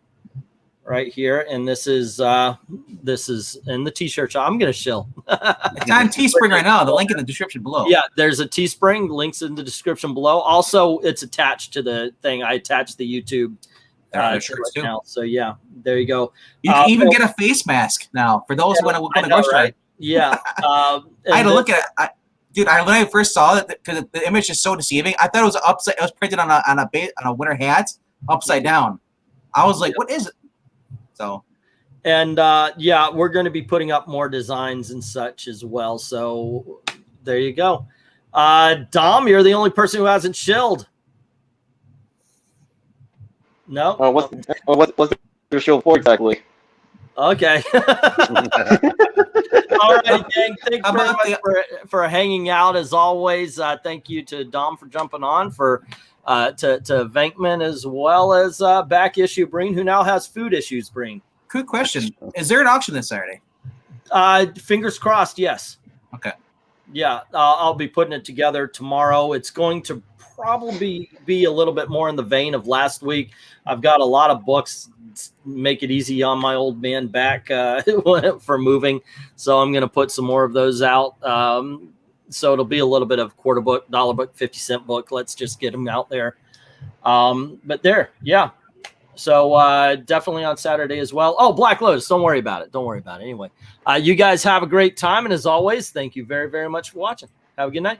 right here, and this is in the T-shirt shop. I'm gonna shill. It's on Teespring right now. The link in the description below. Yeah, there's a Teespring. Links in the description below. Also, it's attached to the thing. I attached the YouTube. Shirts too. Now. So yeah, there you go. You can even get a face mask now for those who want to go right? Yeah. I had to look at it. Dude, when I first saw it, because the image is so deceiving, I thought it was upside. It was printed on a winter hat, upside down. I was like, "What is it?" So, and yeah, we're going to be putting up more designs and such as well. So there you go. Dom, you're the only person who hasn't shilled. No. What's your show for exactly? Okay. All right, gang. Thanks very much for hanging out as always. Thank you to Dom for jumping on, to VENKMAN, as well as Back Issue Breen, who now has food issues. Breen. Good question. Is there an auction this Saturday? Fingers crossed. Yes. Okay. Yeah, I'll be putting it together tomorrow. It's going to probably be a little bit more in the vein of last week. I've got a lot of books. Make it easy on my old man back for moving, so I'm going to put some more of those out. So it'll be a little bit of quarter book, dollar book, 50-cent book. Let's just get them out there. But there, yeah. So definitely on Saturday as well. Oh, Black Lotus. Don't worry about it. Don't worry about it. Anyway, you guys have a great time. And as always, thank you very, very much for watching. Have a good night.